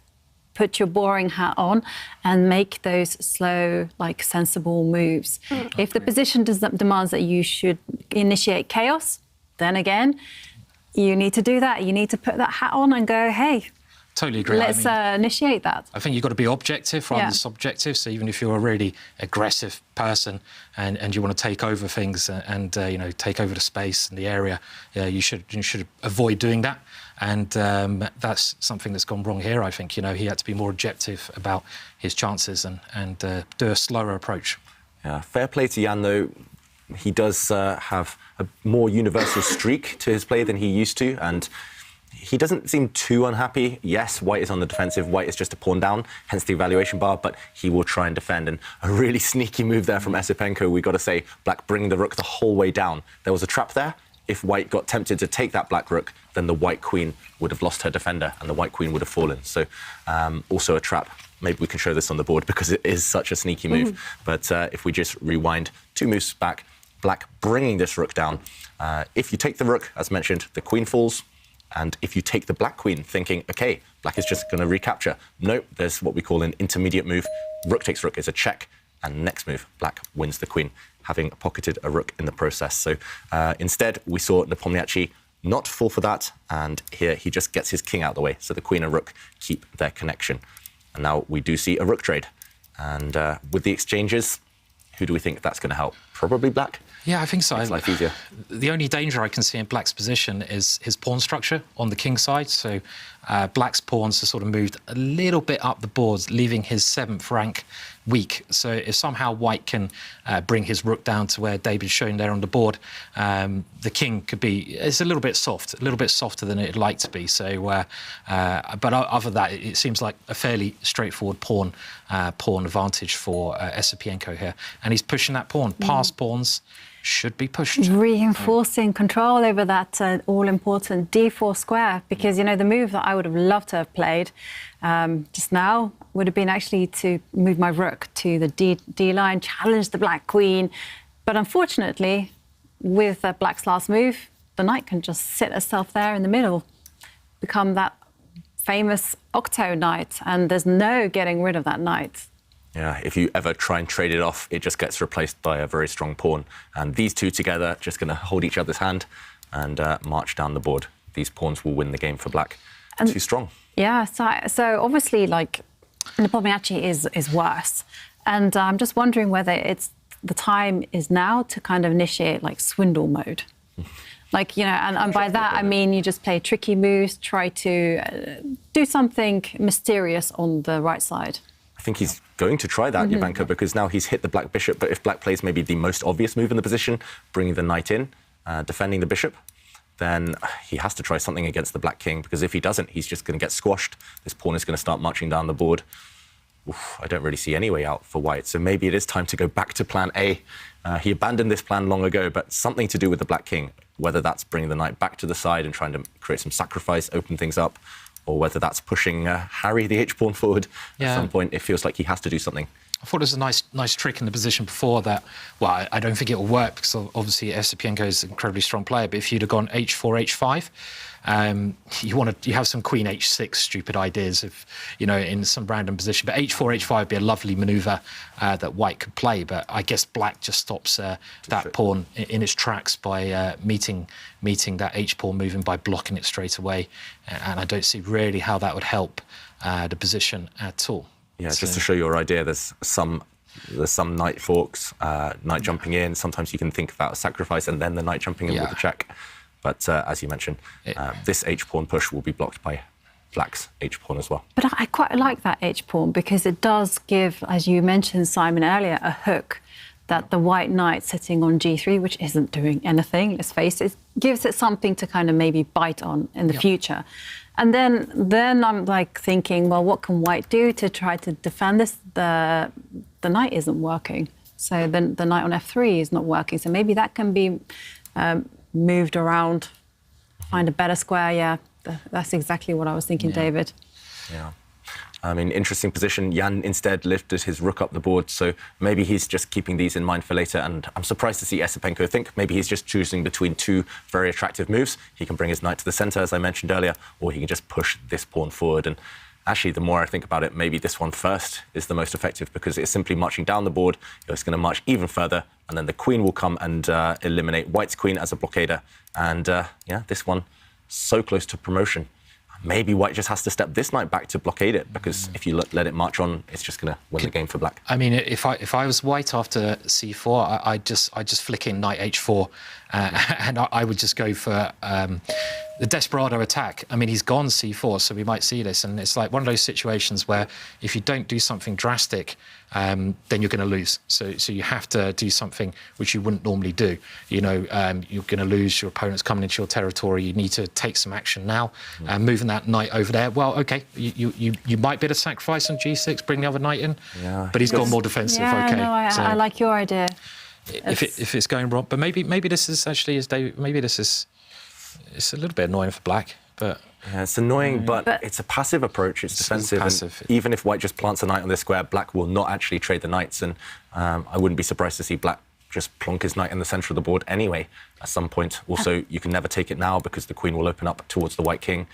Put your boring hat on and make those slow, like, sensible moves. If the position demands that you should initiate chaos, then again, you need to do that. You need to put that hat on and go, hey, totally agree. Let's initiate that. I think you've got to be objective rather than subjective. So even if you're a really aggressive person and you want to take over things and you know, take over the space and the area, you should avoid doing that. And that's something that's gone wrong here. I think, you know, he had to be more objective about his chances and do a slower approach. Yeah, fair play to Jan, though. He does have a more universal streak to his play than he used to, and he doesn't seem too unhappy. Yes, white is on the defensive. White is just a pawn down, hence the evaluation bar, but he will try and defend. And a really sneaky move there from Esipenko, we got to say. Black bringing the rook the whole way down. There was a trap there. If white got tempted to take that black rook, then the white queen would have lost her defender and the white queen would have fallen. So also a trap. Maybe we can show this on the board because it is such a sneaky move. But if we just rewind 2 moves back, black bringing this rook down. If you take the rook, as mentioned, the queen falls. And if you take the black queen, thinking, OK, black is just going to recapture. Nope, there's what we call an intermediate move. Rook takes rook is a check. And next move, black wins the queen, having pocketed a rook in the process. So instead, we saw Nepomniachtchi not fall for that. And here he just gets his king out of the way. So the queen and rook keep their connection. And now we do see a rook trade. And with the exchanges, who do we think that's going to help? Probably black. Yeah, I think so. Makes life easier. The only danger I can see in black's position is his pawn structure on the king side. So black's pawns are sort of moved a little bit up the board, leaving his 7th rank weak. So if somehow white can bring his rook down to where David's shown there on the board, the king could be, it's a little bit soft, a little bit softer than it'd like to be. So, but other than that, it seems like a fairly straightforward pawn advantage for Esipienko here. And he's pushing that pawn. Past pawns should be pushed. Reinforcing control over that all-important d4 square, because, you know, the move that I would have loved to have played just now would have been actually to move my rook to the D line, challenge the black queen. But unfortunately, with black's last move, the knight can just sit herself there in the middle, become that famous octo knight, and there's no getting rid of that knight. Yeah, if you ever try and trade it off, it just gets replaced by a very strong pawn. And these two together just going to hold each other's hand and march down the board. These pawns will win the game for black. Too strong. Yeah, so obviously, like, Nepomniachtchi is worse. And I'm just wondering whether it's the time is now to kind of initiate, like, swindle mode. Like, you know, and by that, I mean you just play tricky moves, try to do something mysterious on the right side. I think he's going to try that, Jovanka, because now he's hit the black bishop. But if black plays maybe the most obvious move in the position, bringing the knight in, defending the bishop, then he has to try something against the black king, because if he doesn't, he's just going to get squashed. This pawn is going to start marching down the board. Oof, I don't really see any way out for white. So maybe it is time to go back to plan A. He abandoned this plan long ago, but something to do with the black king, whether that's bringing the knight back to the side and trying to create some sacrifice, open things up, or whether that's pushing Harry, the h-pawn, forward. At some point, it feels like he has to do something. I thought it was a nice trick in the position before that. Well, I don't think it will work because obviously Esipienko is an incredibly strong player. But if you'd have gone h4, h5, you have some queen h6 stupid ideas of, you know, in some random position. But h4, h5 would be a lovely manoeuvre that white could play. But I guess black just stops that pawn in its tracks by meeting that h-pawn moving by blocking it straight away. And I don't see really how that would help the position at all. Yeah, just to show your idea, there's some knight forks, knight jumping in. Sometimes you can think about a sacrifice and then the knight jumping in with a check. But as you mentioned, this h-pawn push will be blocked by black's h-pawn as well. But I quite like that h-pawn because it does give, as you mentioned, Simon, earlier, a hook that the white knight sitting on g3, which isn't doing anything, let's face it, gives it something to kind of maybe bite on in the future. And then I'm like thinking, well, what can white do to try to defend this? The knight isn't working. So then the knight on f3 is not working. So maybe that can be moved around, find a better square. Yeah, that's exactly what I was thinking, David. Yeah. I mean, interesting position. Jan instead lifted his rook up the board, so maybe he's just keeping these in mind for later. And I'm surprised to see Esipienko think maybe he's just choosing between two very attractive moves. He can bring his knight to the centre, as I mentioned earlier, or he can just push this pawn forward. And actually, the more I think about it, maybe this one first is the most effective because it's simply marching down the board. It's going to march even further, and then the queen will come and eliminate white's queen as a blockader. And yeah, this one so close to promotion. Maybe white just has to step this knight back to blockade it, because if you let it march on, it's just going to win the game for black. I mean, if I was white after c4, I'd just flick in knight h4, and I would just go for the desperado attack. I mean, he's gone c4, so we might see this, and it's like one of those situations where if you don't do something drastic, then you're going to lose. So you have to do something which you wouldn't normally do. You know, you're going to lose. Your opponent's coming into your territory. You need to take some action now. Moving that knight over there. Well, okay, you might be able to sacrifice on g6, bring the other knight in, but he's gone more defensive. Yeah, okay, no, I like your idea. If it's going wrong, but maybe this is actually, as David, maybe this is. It's a little bit annoying for black, but... Yeah, it's annoying, but it's a passive approach. It's defensive. And even if white just plants a knight on this square, black will not actually trade the knights. And I wouldn't be surprised to see black just plonk his knight in the center of the board anyway at some point. Also, you can never take it now because the queen will open up towards the white king.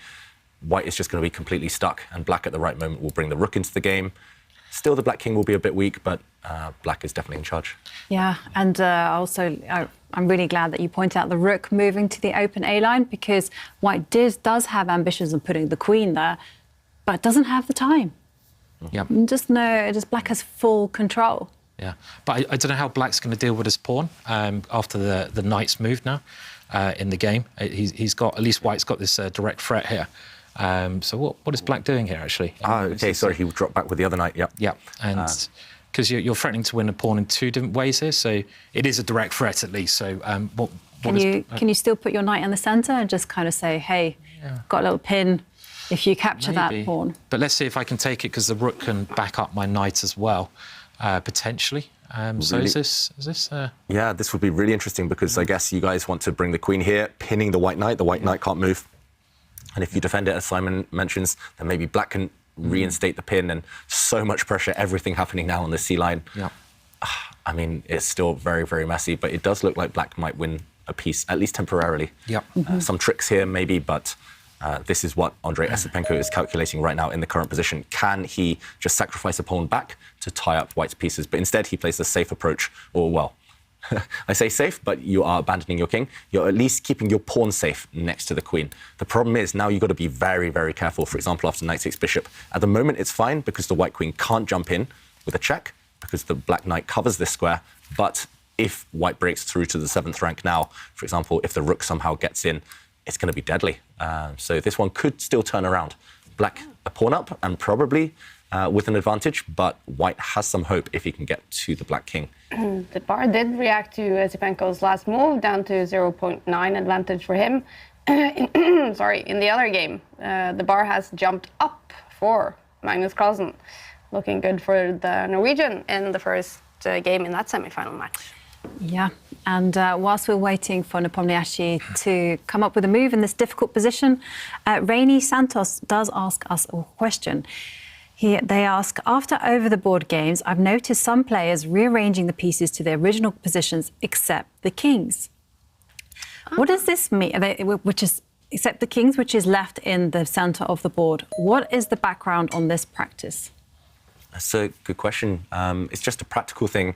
White is just going to be completely stuck, and black at the right moment will bring the rook into the game. Still, the black king will be a bit weak, but black is definitely in charge. Yeah, and I'm really glad that you point out the rook moving to the open A line, because white does have ambitions of putting the queen there, but doesn't have the time. Yeah. Just black has full control. Yeah, but I don't know how black's going to deal with his pawn after the knight's moved now in the game. He's got, at least white's got this direct threat here. So what is black doing here, actually? Okay, sorry, he dropped back with the other knight, yeah. Yeah, and because you're threatening to win a pawn in two different ways here, so it is a direct threat at least. So Can you still put your knight in the centre and just kind of say, hey, got a little pin if you capture that pawn? But let's see if I can take it, because the rook can back up my knight as well, potentially. So is this? Yeah, this would be really interesting, because I guess you guys want to bring the queen here, pinning the white knight. The white knight can't move. And if you defend it, as Simon mentions, then maybe black can reinstate the pin, and so much pressure, everything happening now on the C line. Yeah. I mean, it's still very, very messy, but it does look like black might win a piece, at least temporarily. Yeah. Some tricks here, maybe, but this is what Andrei Esipenko is calculating right now in the current position. Can he just sacrifice a pawn back to tie up white's pieces? But instead, he plays the safe approach, or, well, I say safe, but you are abandoning your king. You're at least keeping your pawn safe next to the queen. The problem is now you've got to be very, very careful. For example, after knight takes bishop. At the moment, it's fine because the white queen can't jump in with a check because the black knight covers this square. But if white breaks through to the 7th rank now, for example, if the rook somehow gets in, it's going to be deadly. So this one could still turn around. Black a pawn up and probably with an advantage, but white has some hope if he can get to the black king. The bar did react to Esipenko's last move, down to 0.9 advantage for him. In the other game, the bar has jumped up for Magnus Carlsen, looking good for the Norwegian in the first game in that semi-final match. Yeah, and whilst we're waiting for Nepomniachtchi to come up with a move in this difficult position, Rainy Santos does ask us a question. They ask, after over-the-board games, I've noticed some players rearranging the pieces to their original positions except the kings. What does this mean? Except the kings, which is left in the centre of the board. What is the background on this practice? That's a good question. It's just a practical thing.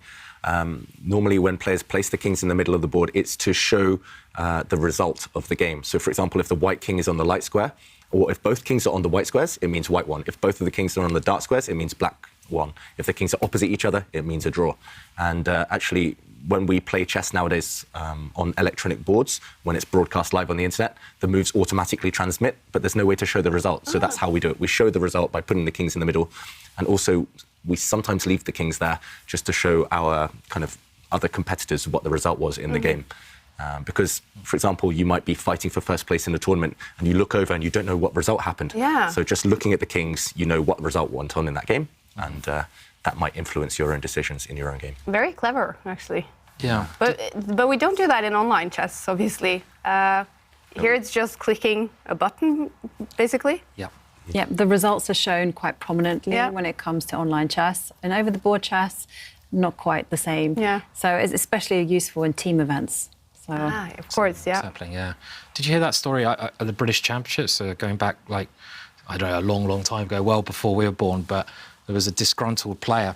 Normally, when players place the kings in the middle of the board, it's to show the result of the game. So, for example, if the white king is on the light square, or if both kings are on the white squares, it means white won. If both of the kings are on the dark squares, it means black won. If the kings are opposite each other, it means a draw. And actually, when we play chess nowadays on electronic boards, when it's broadcast live on the internet, the moves automatically transmit, but there's no way to show the result. So that's how we do it. We show the result by putting the kings in the middle. And also, we sometimes leave the kings there just to show our kind of other competitors what the result was in the game. Because, for example, you might be fighting for first place in a tournament and you look over and you don't know what result happened. Yeah. So just looking at the kings, you know what result went on in that game, and that might influence your own decisions in your own game. Very clever, actually. Yeah. But we don't do that in online chess, obviously. Here it's just clicking a button, basically. Yeah. Yeah, the results are shown quite prominently when it comes to online chess. And over-the-board chess, not quite the same. Yeah. So it's especially useful in team events. So. Of course, yeah. Exactly, yeah. Did you hear that story at the British Championships going back, like, I don't know, a long, long time ago, well before we were born, but there was a disgruntled player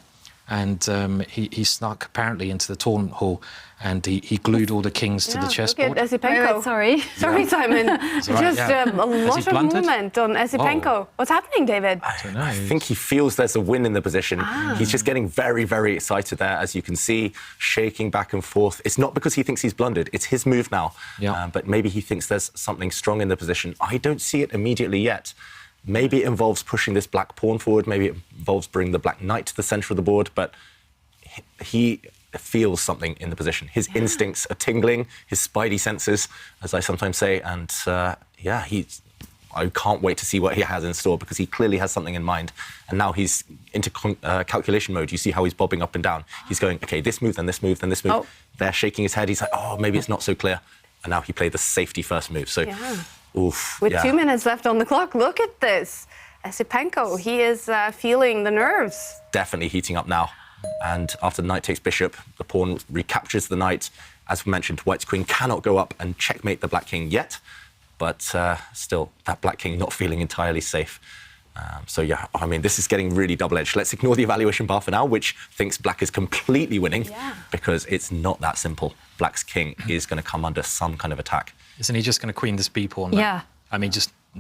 and he snuck apparently into the tournament hall and he glued all the kings to the chessboard. Look at Esipenko. Sorry, Simon. Right, Just a lot of movement on Esipenko. Oh. What's happening, David? I don't know. I think he feels there's a win in the position. He's just getting very, very excited there, as you can see, shaking back and forth. It's not because he thinks he's blundered. It's his move now. Yeah. But maybe he thinks there's something strong in the position. I don't see it immediately yet. Maybe it involves pushing this black pawn forward. Maybe it involves bringing the black knight to the centre of the board. But he feels something in the position. His instincts are tingling, his spidey senses, as I sometimes say. And I can't wait to see what he has in store, because he clearly has something in mind. And now he's into calculation mode. You see how he's bobbing up and down. He's going, OK, this move, then this move, then this move. Oh. They're shaking his head. He's like, oh, maybe it's not so clear. And now he played the safety first move. So, oof. With 2 minutes left on the clock, look at this. Esipenko, he is feeling the nerves. Definitely heating up now. And after the knight takes bishop, the pawn recaptures the knight. As we mentioned, white's queen cannot go up and checkmate the black king yet. But still, that black king not feeling entirely safe. So yeah, I mean, this is getting really double-edged. Let's ignore the evaluation bar for now, which thinks black is completely winning, because it's not that simple. Black's king is going to come under some kind of attack. Isn't he just going to queen this b pawn? Yeah. I mean,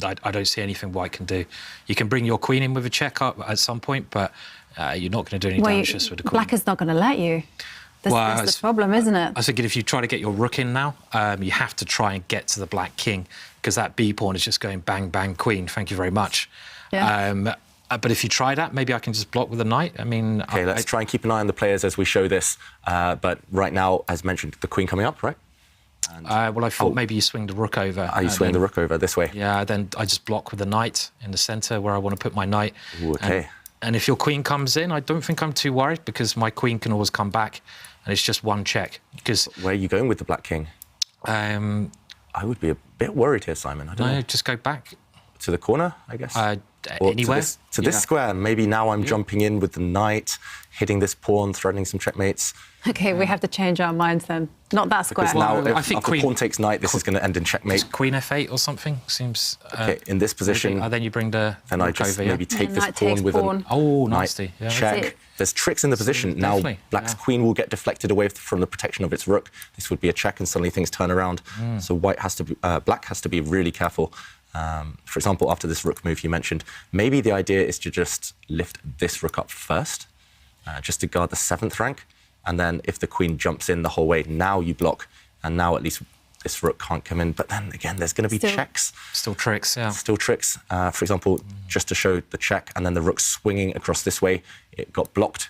I don't see anything white can do. You can bring your queen in with a check up at some point, but you're not going to do any damage just with the queen. Black is not going to let you. That's the problem, isn't it? I was thinking if you try to get your rook in now, you have to try and get to the black king, because that b pawn is just going bang, bang, queen. Thank you very much. Yeah. But if you try that, maybe I can just block with a knight. I mean... OK, let's try and keep an eye on the players as we show this. But right now, as mentioned, the queen coming up, right? And, well, I thought maybe you swing the rook over. You swing the rook over this way? Yeah, then I just block with the knight in the centre where I want to put my knight. Ooh, OK. And if your queen comes in, I don't think I'm too worried, because my queen can always come back, and it's just one check. Because where are you going with the black king? I would be a bit worried here, Simon. I don't know. Just go back. To the corner, I guess? Anywhere. To this square. Maybe now I'm jumping in with the knight, hitting this pawn, threatening some checkmates. OK, we have to change our minds then. Not that square. Because now, if after pawn takes knight, this is going to end in checkmate. Queen f8 or something seems... OK, in this position... then you bring the Then I just over, maybe take this pawn with a nasty. Yeah. Check. There's tricks in the position. Now, black's queen will get deflected away from the protection of its rook. This would be a check, and suddenly things turn around. So black has to be really careful. For example, after this rook move you mentioned, maybe the idea is to just lift this rook up first, just to guard the 7th rank. And then if the queen jumps in the whole way, now you block. And now at least this rook can't come in. But then again, there's going to be checks. Still tricks, yeah. Still tricks. For example, just to show the check, and then the rook swinging across this way, it got blocked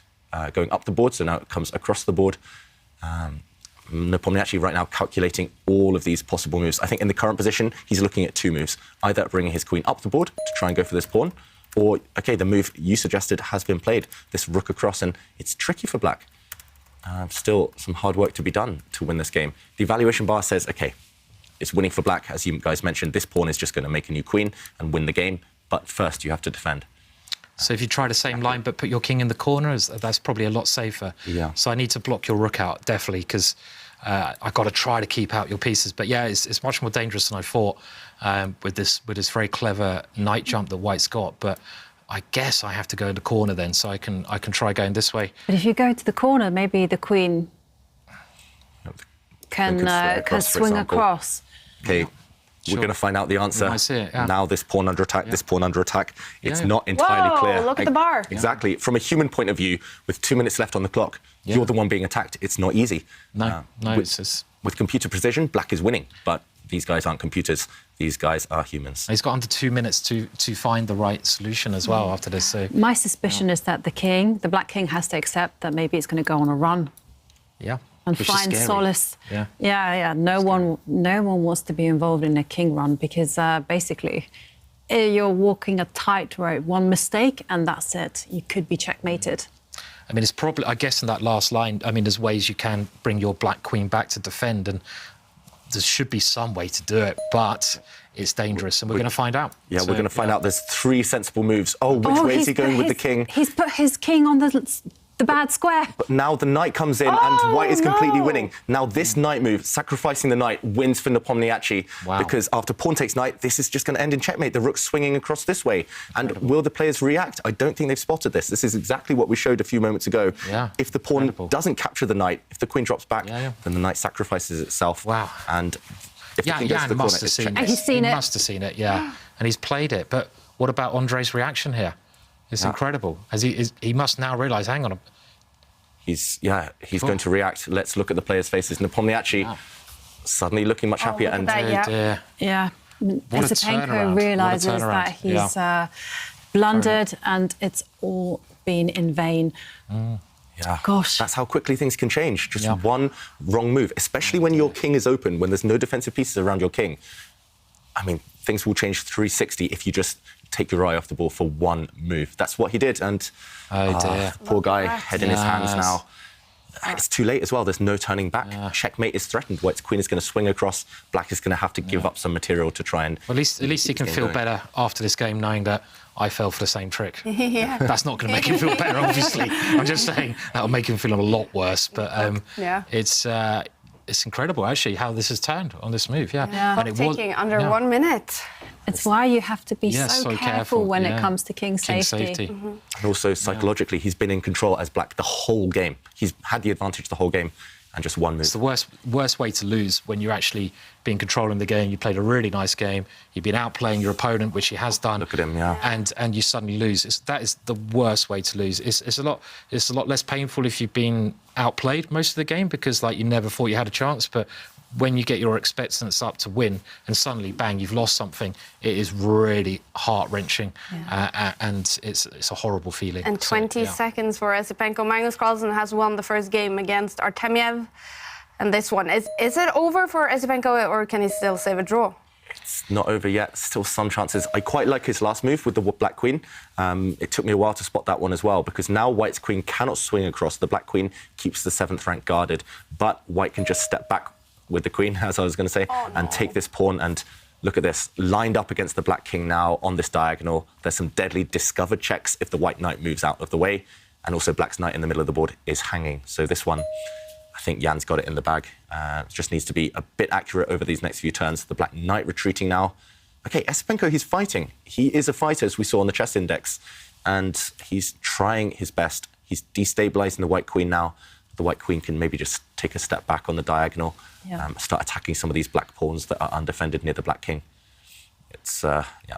going up the board. So now it comes across the board. Nepomniachtchi right now calculating all of these possible moves. I think in the current position, he's looking at 2 moves. Either bringing his queen up the board to try and go for this pawn, or, OK, the move you suggested has been played, this rook across, and it's tricky for black. Still some hard work to be done to win this game. The evaluation bar says, OK, it's winning for black. As you guys mentioned, this pawn is just going to make a new queen and win the game. But first, you have to defend. So if you try the same line but put your king in the corner, that's probably a lot safer. Yeah. So I need to block your rook out, definitely, because I've got to try to keep out your pieces. But yeah, it's much more dangerous than I thought with this very clever knight jump that white's got. But I guess I have to go in the corner then, so I can try going this way. But if you go to the corner, maybe the queen can swing across. OK. We're going to find out the answer. I see it, yeah. Now this pawn under attack, this pawn under attack. It's not entirely clear. Look at the bar. Exactly. From a human point of view, with 2 minutes left on the clock, you're the one being attacked. It's not easy. With computer precision, black is winning. But these guys aren't computers. These guys are humans. He's got under 2 minutes to find the right solution as well after this. So my suspicion is that the black king, has to accept that maybe it's going to go on a run. Yeah. And find solace. Yeah. No one wants to be involved in a king run, because basically you're walking a tightrope. One mistake and that's it. You could be checkmated. I mean, it's probably, I guess, in that last line, I mean, there's ways you can bring your black queen back to defend, and there should be some way to do it, but it's dangerous, and we're going to find out. Yeah, we're going to find out. There's 3 sensible moves. Oh, which way is he going with the king? He's put his king on the bad square. But now the knight comes in, and white is completely winning. Now this knight move, sacrificing the knight, wins for Nepomniachtchi. Wow. Because after pawn takes knight, this is just going to end in checkmate. The rook's swinging across this way. And will the players react? I don't think they've spotted this. This is exactly what we showed a few moments ago. Yeah. If the pawn doesn't capture the knight, if the queen drops back, then the knight sacrifices itself. Wow. And if the king goes to the corner, it's checkmate. And he's seen it. He must have seen it, yeah. And he's played it. But what about Andrei's reaction here? It's incredible. He must now realise, hang on, he's going to react. Let's look at the players' faces. Nepomniachtchi suddenly looking much happier. And yeah. Esipenko realises that he's blundered and it's all been in vain. Yeah. Gosh. That's how quickly things can change. Just one wrong move, especially when your king is open, when there's no defensive pieces around your king. I mean, things will change 360 if you just take your eye off the ball for one move. That's what he did, and poor guy, head in his hands now. It's too late as well. There's no turning back. Checkmate is threatened. White's queen is going to swing across. Black is going to have to give up some material to try and... Well, at least he can feel better after this game knowing that I fell for the same trick. Yeah. That's not going to make him feel better, obviously. I'm just saying that'll make him feel a lot worse. But it's incredible, actually, how this has turned on this move. Yeah. And it taking under 1 minute. It's why you have to be so careful when it comes to king safety. And also, psychologically, he's been in control as Black the whole game. He's had the advantage the whole game, and just one move. It's the worst way to lose when you're actually being controlling the game. You played a really nice game. You've been outplaying your opponent, which he has done. Look at him, and you suddenly lose. That is the worst way to lose. It's a lot less painful if you've been outplayed most of the game because you never thought you had a chance, but when you get your expectance up to win and suddenly, bang, you've lost something, it is really heart-wrenching and it's a horrible feeling. And 20 seconds for Esipenko. Magnus Carlsen has won the first game against Artemyev. And this one, is it over for Esipenko or can he still save a draw? It's not over yet. Still some chances. I quite like his last move with the Black Queen. It took me a while to spot that one as well because now White's queen cannot swing across. The Black Queen keeps the 7th rank guarded, but White can just step back with the queen, as I was going to say, and take this pawn. And look at this, lined up against the Black King now on this diagonal. There's some deadly discovered checks if the White knight moves out of the way, and also Black's knight in the middle of the board is hanging. So this one, I think Jan's got it in the bag. Just needs to be a bit accurate over these next few turns. The Black knight retreating now. OK, Esipenko, he's fighting. He is a fighter, as we saw on the chess index, and he's trying his best. He's destabilizing the White Queen now. The White Queen can maybe just take a step back on the diagonal, start attacking some of these black pawns that are undefended near the Black King. It's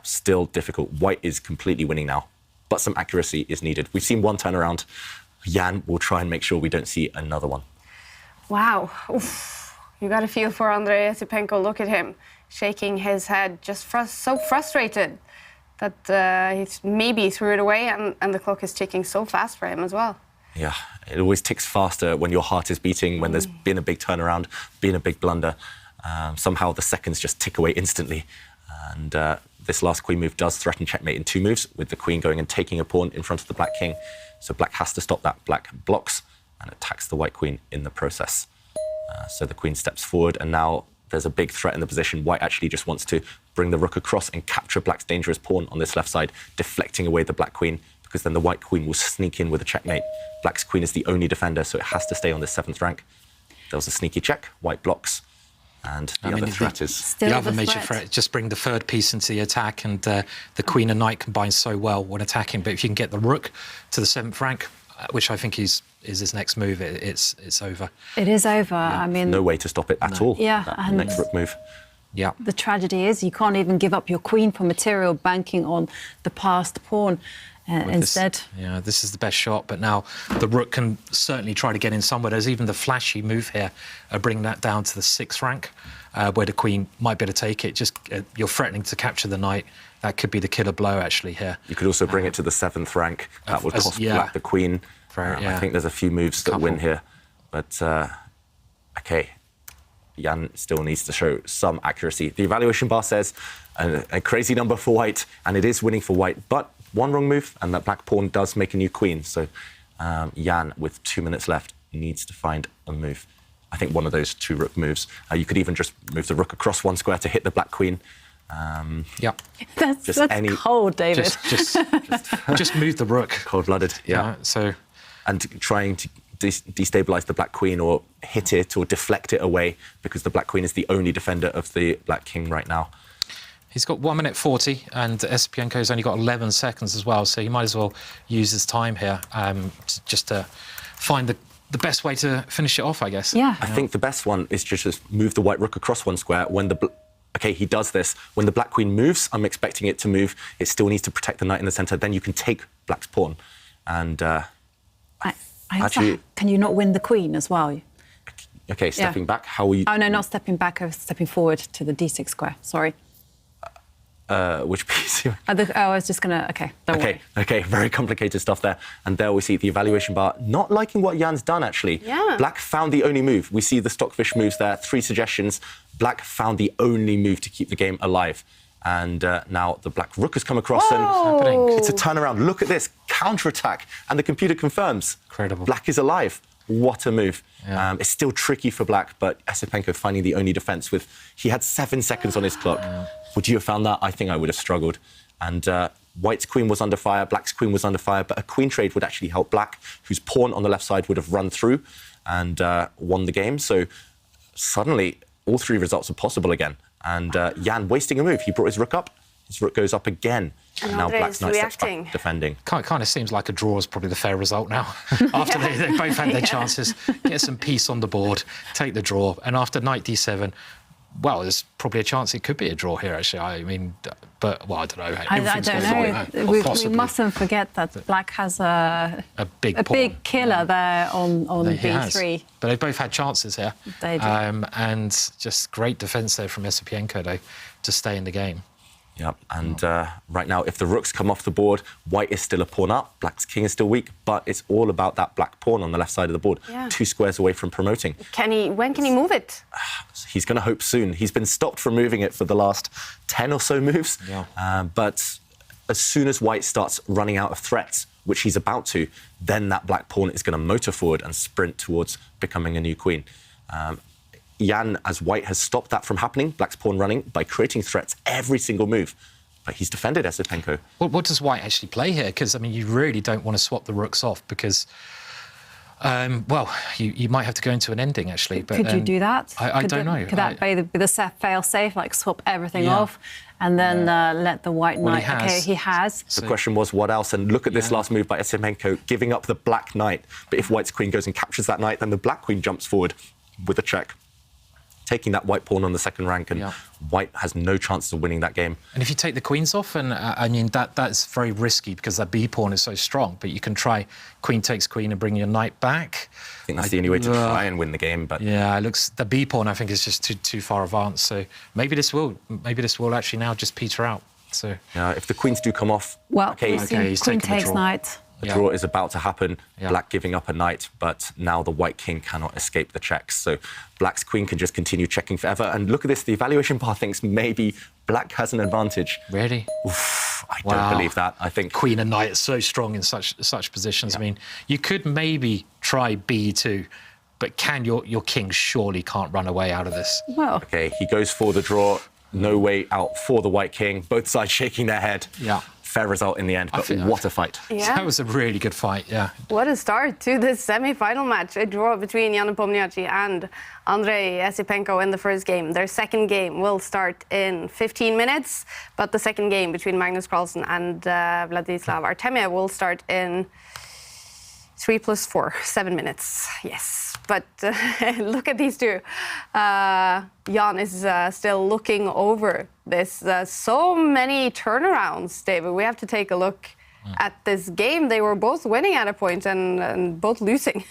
still difficult. White is completely winning now, but some accuracy is needed. We've seen one turnaround. Jan will try and make sure we don't see another one. Wow. Oof. You got a feel for Andrei Esipenko. Look at him, shaking his head, just so frustrated that he's maybe threw it away, and the clock is ticking so fast for him as well. Yeah, it always ticks faster when your heart is beating, when there's been a big turnaround, been a big blunder. Somehow the seconds just tick away instantly. And this last queen move does threaten checkmate in 2 moves, with the queen going and taking a pawn in front of the Black King. So Black has to stop that. Black blocks and attacks the White Queen in the process. So the queen steps forward, and now there's a big threat in the position. White actually just wants to bring the rook across and capture Black's dangerous pawn on this left side, deflecting away the Black Queen, because then the White Queen will sneak in with a checkmate. Black's queen is the only defender, so it has to stay on this 7th rank. There was a sneaky check. White blocks. And the other threat is... The other major threat, just bring the 3rd piece into the attack, and the queen and knight combine so well when attacking. But if you can get the rook to the 7th rank, which I think is his next move, it's over. It is over. I mean... No way to stop it at all. Yeah. That next rook move. Yeah. The tragedy is you can't even give up your queen for material banking on the passed pawn. Instead. This is the best shot, but now the rook can certainly try to get in somewhere. There's even the flashy move here, bringing that down to the 6th rank, where the queen might be able to take it. Just you're threatening to capture the knight. That could be the killer blow, actually, here. You could also bring it to the 7th rank. That would cost Black the queen. I think there's a few moves that win here. But, OK, Jan still needs to show some accuracy. The evaluation bar says a crazy number for White, and it is winning for White, but one wrong move, and that Black pawn does make a new queen. So Jan, with 2 minutes left, needs to find a move. I think one of those 2 rook moves. You could even just move the rook across 1 square to hit the Black Queen. That's cold, David. Just move the rook. Cold-blooded, and trying to destabilize the Black Queen or hit it or deflect it away, because the Black Queen is the only defender of the Black King right now. He's got 1 minute 40, and Esipenko's only got 11 seconds as well, so he might as well use his time here just to find the best way to finish it off, I guess. Yeah. I think the best one is just move the White rook across 1 square. When OK, he does this. When the Black Queen moves, I'm expecting it to move. It still needs to protect the knight in the centre. Then you can take Black's pawn. And actually, can you not win the queen as well? OK, stepping back. How will you... Oh, no, not stepping back. I was stepping forward to the d6 square. Sorry. Which piece? I was just going to... OK, don't worry. OK, very complicated stuff there. And there we see the evaluation bar not liking what Jan's done, actually. Yeah. Black found the only move. We see the stockfish moves there, 3 suggestions. Black found the only move to keep the game alive. And now the Black rook has come across, and it's a turnaround. Look at this, counterattack, and the computer confirms. Incredible. Black is alive. What a move. It's still tricky for black, but Esipenko finding the only defense with... He had 7 seconds on his clock. Would you have found that? I think I would have struggled. And white's queen was under fire, black's queen was under fire, but a queen trade would actually help black, whose pawn on the left side would have run through and won the game. So suddenly, all 3 results are possible again. And Jan wasting a move. He brought his rook up. His rook goes up again. And now black's knight steps back defending. Kind of seems like a draw is probably the fair result now. After they both had their chances, get some peace on the board, take the draw. And after knight d7, well, there's probably a chance it could be a draw here, actually. I mean, but, well, I don't know. I don't know. We mustn't forget that black has a big killer there on b3. But they both had chances here. They did. And just great defence there from Esipenko, though, to stay in the game. Yep, and right now, if the rooks come off the board, white is still a pawn up, black's king is still weak, but it's all about that black pawn on the left side of the board, 2 squares away from promoting. When can he move it? He's going to hope soon. He's been stopped from moving it for the last 10 or so moves, but as soon as white starts running out of threats, which he's about to, then that black pawn is going to motor forward and sprint towards becoming a new queen. Jan, as white, has stopped that from happening, black's pawn running, by creating threats every single move. But he's defended Esipenko. Well, what does white actually play here? Because, I mean, you really don't want to swap the rooks off because, well, you might have to go into an ending, actually. But, could you do that? I don't know. Could that be the fail-safe, like swap everything off and then let the white knight... He has. The question was, what else? And look at this last move by Esipenko, giving up the black knight. But if white's queen goes and captures that knight, then the black queen jumps forward with a check, taking that white pawn on the second rank, and white has no chance of winning that game. And if you take the queens off, and I mean, that's very risky because that b pawn is so strong, but you can try queen takes queen and bring your knight back. I think that's the only way to try and win the game, but... Yeah, it looks... The b pawn, I think, is just too far advanced, so maybe this will actually now just peter out, so... Yeah, if the queens do come off... Well, he's queen takes knight. The draw is about to happen, black giving up a knight, but now the white king cannot escape the checks. So black's queen can just continue checking forever. And look at this, the evaluation bar thinks maybe black has an advantage. Really? Oof, I don't believe that. I think... Queen and knight are so strong in such positions. I mean, you could maybe try b2, but your king surely can't run away out of this. Well... OK, he goes for the draw. No way out for the white king. Both sides shaking their head. Yeah. Fair result in the end, but what a fight. Yeah. That was a really good fight, yeah. What a start to this semi-final match. A draw between Jan Nepomniachtchi and Andrei Esipenko in the first game. Their second game will start in 15 minutes, but the second game between Magnus Carlsen and Vladislav Artemyev will start in 3 + 4, 7 minutes. Yes. But look at these two. Jan is still looking over this. So many turnarounds, David. We have to take a look at this game. They were both winning at a point and both losing.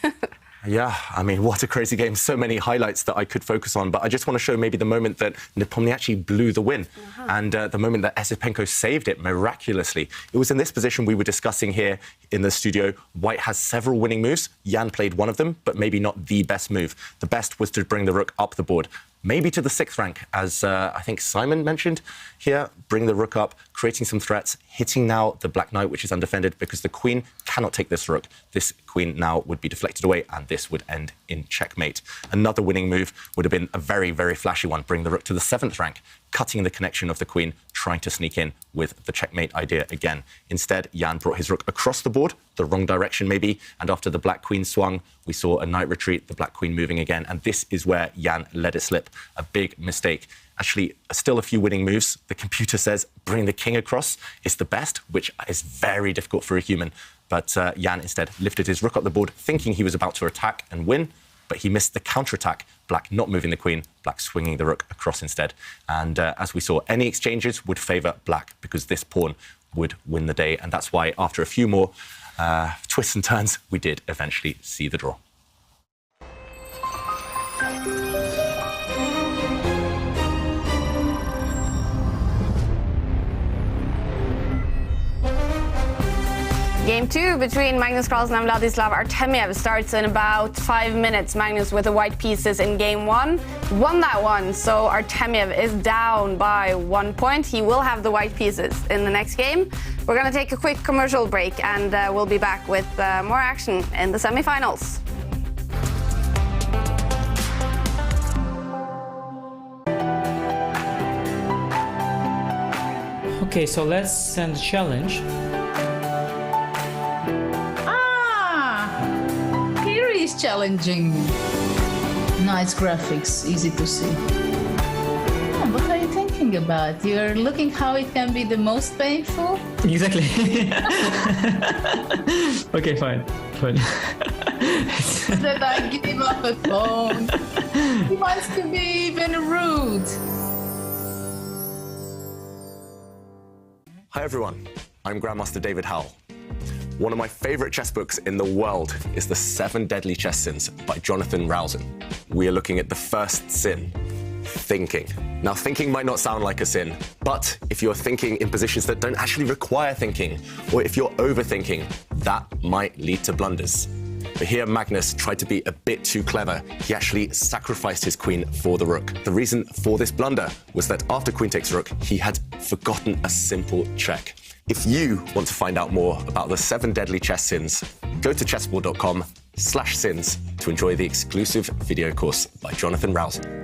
Yeah, I mean, what a crazy game. So many highlights that I could focus on. But I just want to show maybe the moment that Nepomniachtchi blew the win and the moment that Esipenko saved it miraculously. It was in this position we were discussing here in the studio. White has several winning moves. Jan played one of them, but maybe not the best move. The best was to bring the rook up the board, maybe to the 6th rank, as I think Simon mentioned here. Bring the rook up, creating some threats, hitting now the black knight, which is undefended, because the queen cannot take this rook. This queen now would be deflected away, and this would end in checkmate. Another winning move would have been a very, very flashy one. Bring the rook to the 7th rank, cutting the connection of the queen, trying to sneak in with the checkmate idea again. Instead, Jan brought his rook across the board, the wrong direction maybe, and after the black queen swung, we saw a knight retreat, the black queen moving again, and this is where Jan let it slip. A big mistake. Actually, still a few winning moves. The computer says bring the king across is the best, which is very difficult for a human. But Jan instead lifted his rook up the board, thinking he was about to attack and win, but he missed the counterattack. Black not moving the queen, black swinging the rook across instead. And as we saw, any exchanges would favour black because this pawn would win the day. And that's why after a few more twists and turns, we did eventually see the draw. Game 2 between Magnus Carlsen and Vladislav Artemyev starts in about 5 minutes. Magnus with the white pieces in game 1 won that one, so Artemyev is down by 1 point. He will have the white pieces in the next game. We're going to take a quick commercial break and we'll be back with more action in the semifinals. Okay, so let's send a challenge. Here is challenging. Nice graphics, easy to see. What are you thinking about? You're looking how it can be the most painful? Exactly. Okay, fine. That I give up a phone. He wants to be even rude. Hi everyone, I'm Grandmaster David Howell. One of my favorite chess books in the world is The 7 Deadly Chess Sins by Jonathan Rousen. We are looking at the first sin, thinking. Now, thinking might not sound like a sin, but if you're thinking in positions that don't actually require thinking, or if you're overthinking, that might lead to blunders. But here Magnus tried to be a bit too clever. He actually sacrificed his queen for the rook. The reason for this blunder was that after queen takes rook, he had forgotten a simple check. If you want to find out more about the 7 deadly chess sins, go to chessboard.com/sins to enjoy the exclusive video course by Jonathan Rousen.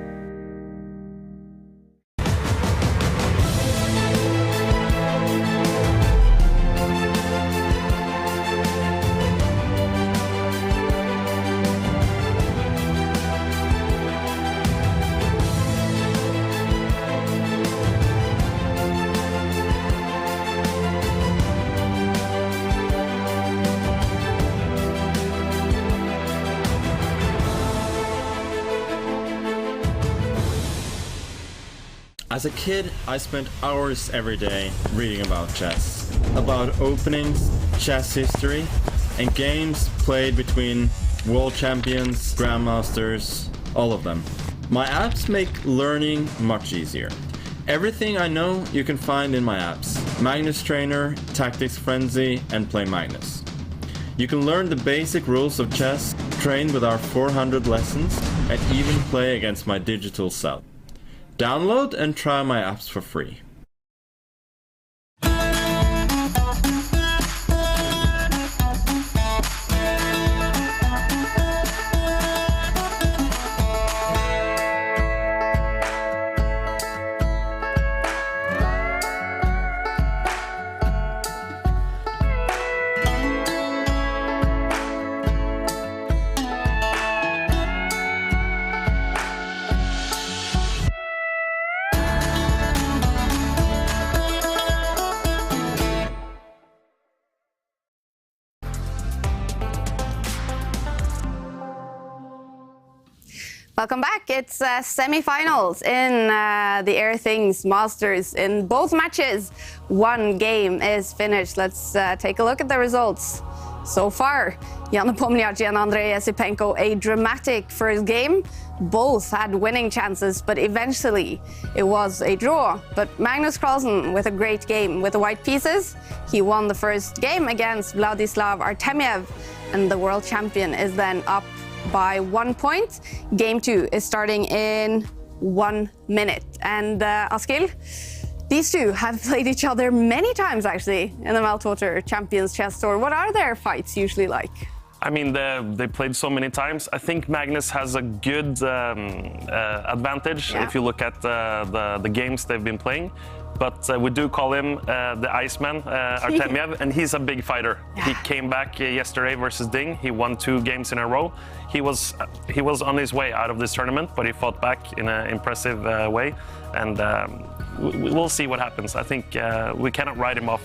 As a kid, I spent hours every day reading about chess, about openings, chess history, and games played between world champions, grandmasters, all of them. My apps make learning much easier. Everything I know you can find in my apps: Magnus Trainer, Tactics Frenzy, and Play Magnus. You can learn the basic rules of chess, train with our 400 lessons, and even play against my digital self. Download and try my apps for free. Welcome back. It's semi-finals in the Airthings Masters. In both matches, one game is finished. Let's take a look at the results so far. Jan Nepomniachtchi and Andrei Esipenko, a dramatic first game. Both had winning chances, but eventually it was a draw. But Magnus Carlsen with a great game with the white pieces. He won the first game against Vladislav Artemyev, and the world champion is then up by 1 point. Game 2 is starting in 1 minute. And Askil, these two have played each other many times actually in the Meltwater Champions Chess Tour. What are their fights usually like? I mean, they played so many times. I think Magnus has a good advantage if you look at the games they've been playing. But we do call him the Iceman, Artemyev, and he's a big fighter. Yeah. He came back yesterday versus Ding. He won 2 games in a row. He was on his way out of this tournament, but he fought back in an impressive way. And we'll see what happens. I think we cannot write him off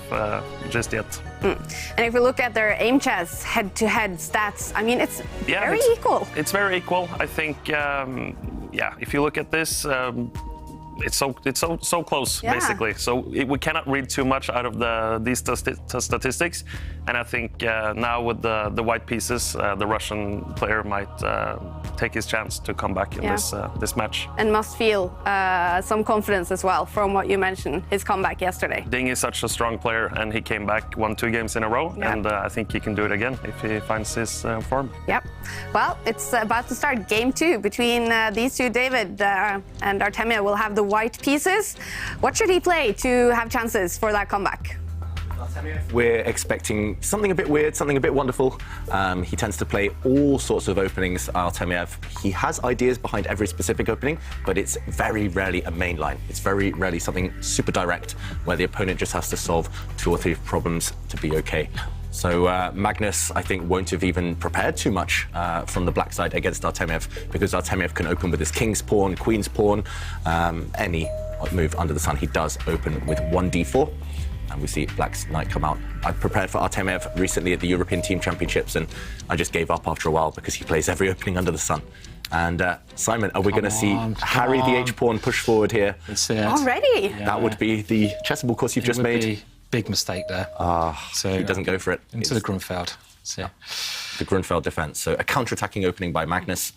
just yet. And if we look at their aim chess head-to-head stats, I mean, it's very equal. It's very equal. I think, if you look at this, it's so close, basically. So we cannot read too much out of these statistics. And I think now with the white pieces, the Russian player might take his chance to come back in this match. And must feel some confidence as well from what you mentioned, his comeback yesterday. Ding is such a strong player, and he came back, won 2 games in a row, and I think he can do it again if he finds his form. Yep. Well, it's about to start game 2 between these two. David and Artemyev will have the white pieces. What should he play to have chances for that comeback? We're expecting something a bit weird, something a bit wonderful. He tends to play all sorts of openings, Artemyev. He has ideas behind every specific opening, but it's very rarely a main line. It's very rarely something super direct where the opponent just has to solve 2 or 3 problems to be okay. So Magnus, I think, won't have even prepared too much from the black side against Artemyev, because Artemyev can open with his king's pawn, queen's pawn, any move under the sun. He does open with 1d4. And we see Black's knight come out. I prepared for Artemyev recently at the European Team Championships, and I just gave up after a while because he plays every opening under the sun. And Simon, are we going to see Harry the H-pawn push forward here? That's it. Already? Yeah. That would be the chessable course you've just made. Big mistake there. So he doesn't go for it. Into the Grunfeld. So. The Grunfeld defense. So a counter-attacking opening by Magnus,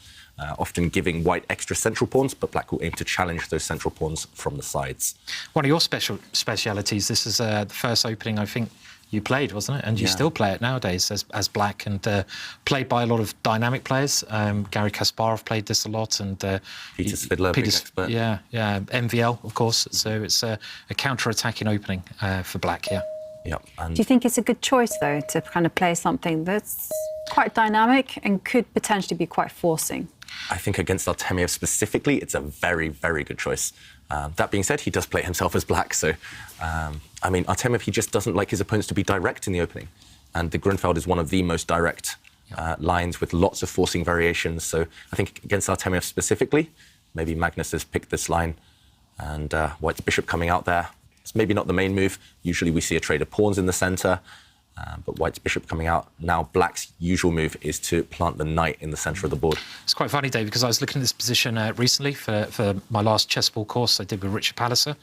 often giving white extra central pawns, but Black will aim to challenge those central pawns from the sides. One of your specialities. This is the first opening I think you played, wasn't it? And you still play it nowadays as Black, and played by a lot of dynamic players. Garry Kasparov played this a lot, and Peter Svidler, big expert. Yeah, MVL, of course. So it's a counter-attacking opening for Black here. Yep. And Do you think it's a good choice, though, to kind of play something that's quite dynamic and could potentially be quite forcing? I think against Artemyev specifically, it's a very, very good choice. That being said, he does play himself as Black, so I mean, Artemyev, he just doesn't like his opponents to be direct in the opening, and the Grunfeld is one of the most direct lines with lots of forcing variations. So I think against Artemyev specifically, maybe Magnus has picked this line, and White's bishop coming out there. It's maybe not the main move. Usually we see a trade of pawns in the centre. But White's bishop coming out. Now Black's usual move is to plant the knight in the centre of the board. It's quite funny, Dave, because I was looking at this position recently for my last chessball course I did with Richard Palliser,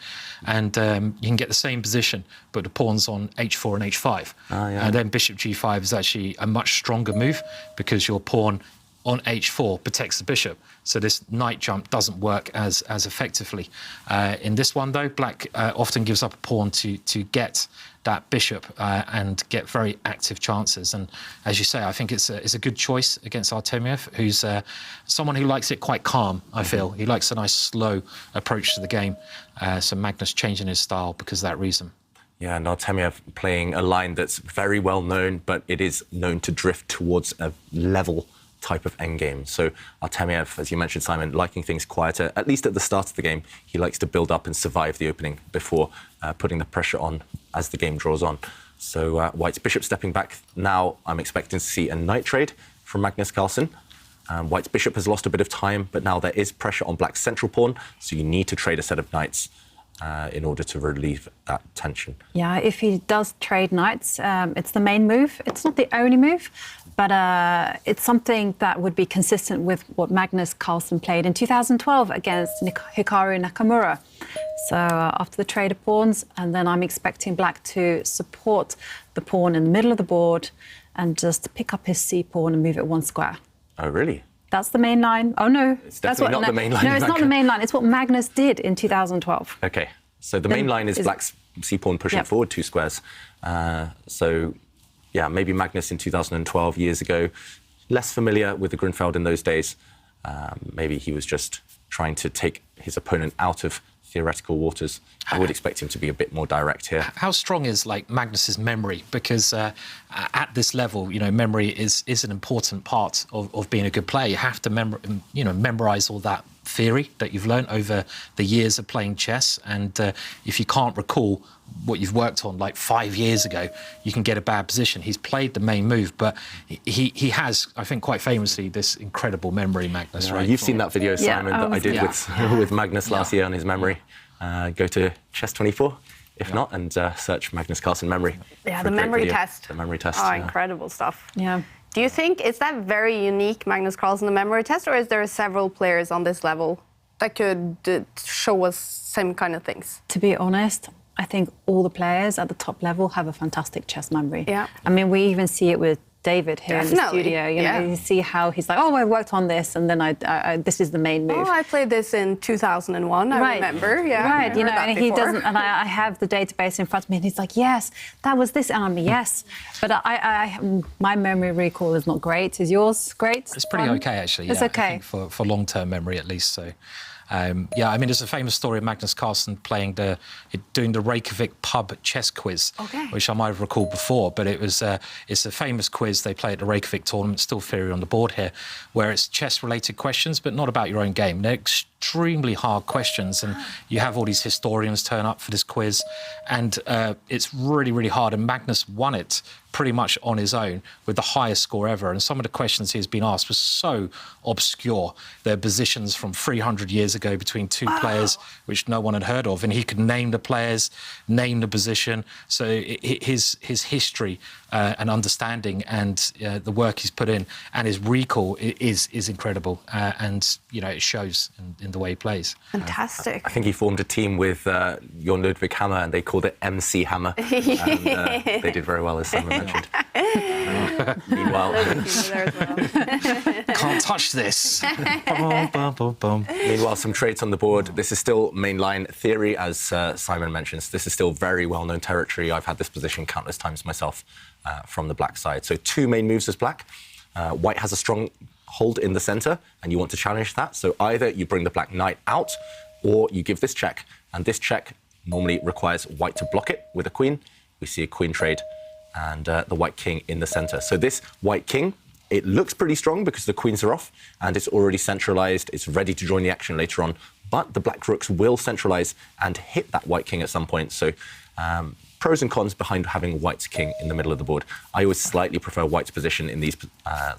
and you can get the same position, but the pawns on h4 and h5. And then bishop g5 is actually a much stronger move because your pawn on h4 protects the bishop. So this knight jump doesn't work as effectively. In this one, though, Black often gives up a pawn to get that bishop and get very active chances. And as you say, I think it's a good choice against Artemyev, who's someone who likes it quite calm, I feel. He likes a nice, slow approach to the game. So Magnus changing his style because of that reason. Yeah, and Artemyev playing a line that's very well known, but it is known to drift towards a level type of endgame. So Artemyev, as you mentioned, Simon, liking things quieter, at least at the start of the game. He likes to build up and survive the opening before putting the pressure on as the game draws on. So White's bishop stepping back. Now I'm expecting to see a knight trade from Magnus Carlsen. White's bishop has lost a bit of time, but now there is pressure on Black's central pawn, so you need to trade a set of knights in order to relieve that tension. Yeah, if he does trade knights, it's the main move. It's not the only move, but it's something that would be consistent with what Magnus Carlsen played in 2012 against Hikaru Nakamura. So after the trade of pawns, and then I'm expecting Black to support the pawn in the middle of the board and just pick up his c-pawn and move it 1 square. Oh, really? That's the main line. Oh, no. It's definitely not the main line. No, it's not the main line. It's what Magnus did in 2012. OK, so the main line is Black's c-pawn pushing forward 2 squares. So, yeah, maybe Magnus in 2012, years ago, less familiar with the Grunfeld in those days. Maybe he was just trying to take his opponent out of theoretical waters. I would expect him to be a bit more direct here. How strong is Magnus's memory? Because at this level, memory is an important part of being a good player. You have to memorize all that theory that you've learned over the years of playing chess. And if you can't recall what you've worked on 5 years ago, you can get a bad position. He's played the main move, but he has, I think, quite famously, this incredible memory, Magnus, right? You've seen that video, Simon, that I did with Magnus last year on his memory. Go to Chess24, if not, and search Magnus Carlsen memory. Yeah, the memory test. The memory test. Oh, incredible stuff. Yeah. Do you think, is that very unique, Magnus Carlsen, the memory test, or is there several players on this level that could show us same kind of things? To be honest, I think all the players at the top level have a fantastic chess memory. Yeah. I mean, we even see it with David here in the studio. You see how he's like, oh, I worked on this, and then this is the main move. Oh, I played this in 2001. I remember. Yeah. Right. And he doesn't. And I have the database in front of me, and he's like, yes, that was this, and I'm yes. But my memory recall is not great. Is yours great? It's pretty okay, actually. It's okay I think for long-term memory, at least. So. Yeah, I mean, there's a famous story of Magnus Carlsen doing the Reykjavik pub chess quiz, which I might have recalled before, but it's a famous quiz they play at the Reykjavik tournament, still theory on the board here, where it's chess-related questions, but not about your own game. They're extremely hard questions, and you have all these historians turn up for this quiz, and it's really, really hard, and Magnus won it pretty much on his own with the highest score ever. And some of the questions he's been asked were so obscure. They're positions from 300 years ago between two players, which no one had heard of. And he could name the players, name the position. So his history and understanding and the work he's put in and his recall is incredible. And, you know, it shows in the way he plays. Fantastic. I think he formed a team with Jon Ludvig Hammer, and they called it MC Hammer. And they did very well, as Simon mentioned. Meanwhile, can't touch this. Meanwhile, some trades on the board. This is still mainline theory, as Simon mentions. This is still very well-known territory. I've had this position countless times myself from the black side. So 2 main moves as black. White has a strong hold in the center, and you want to challenge that. So either you bring the black knight out, or you give this check. And this check normally requires white to block it with a queen. We see a queen trade and the white king in the center. So this white king, it looks pretty strong because the queens are off and it's already centralized. It's ready to join the action later on. But the black rooks will centralize and hit that white king at some point. So pros and cons behind having white's king in the middle of the board. I always slightly prefer white's position in these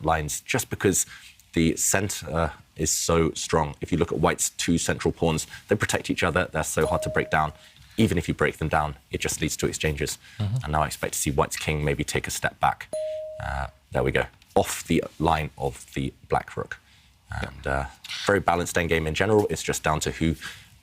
lines just because the center is so strong. If you look at white's 2 central pawns, they protect each other. They're so hard to break down. Even if you break them down, it just leads to exchanges. And now I expect to see white's king maybe take a step back. There we go, off the line of the black rook. And very balanced endgame in general. It's just down to who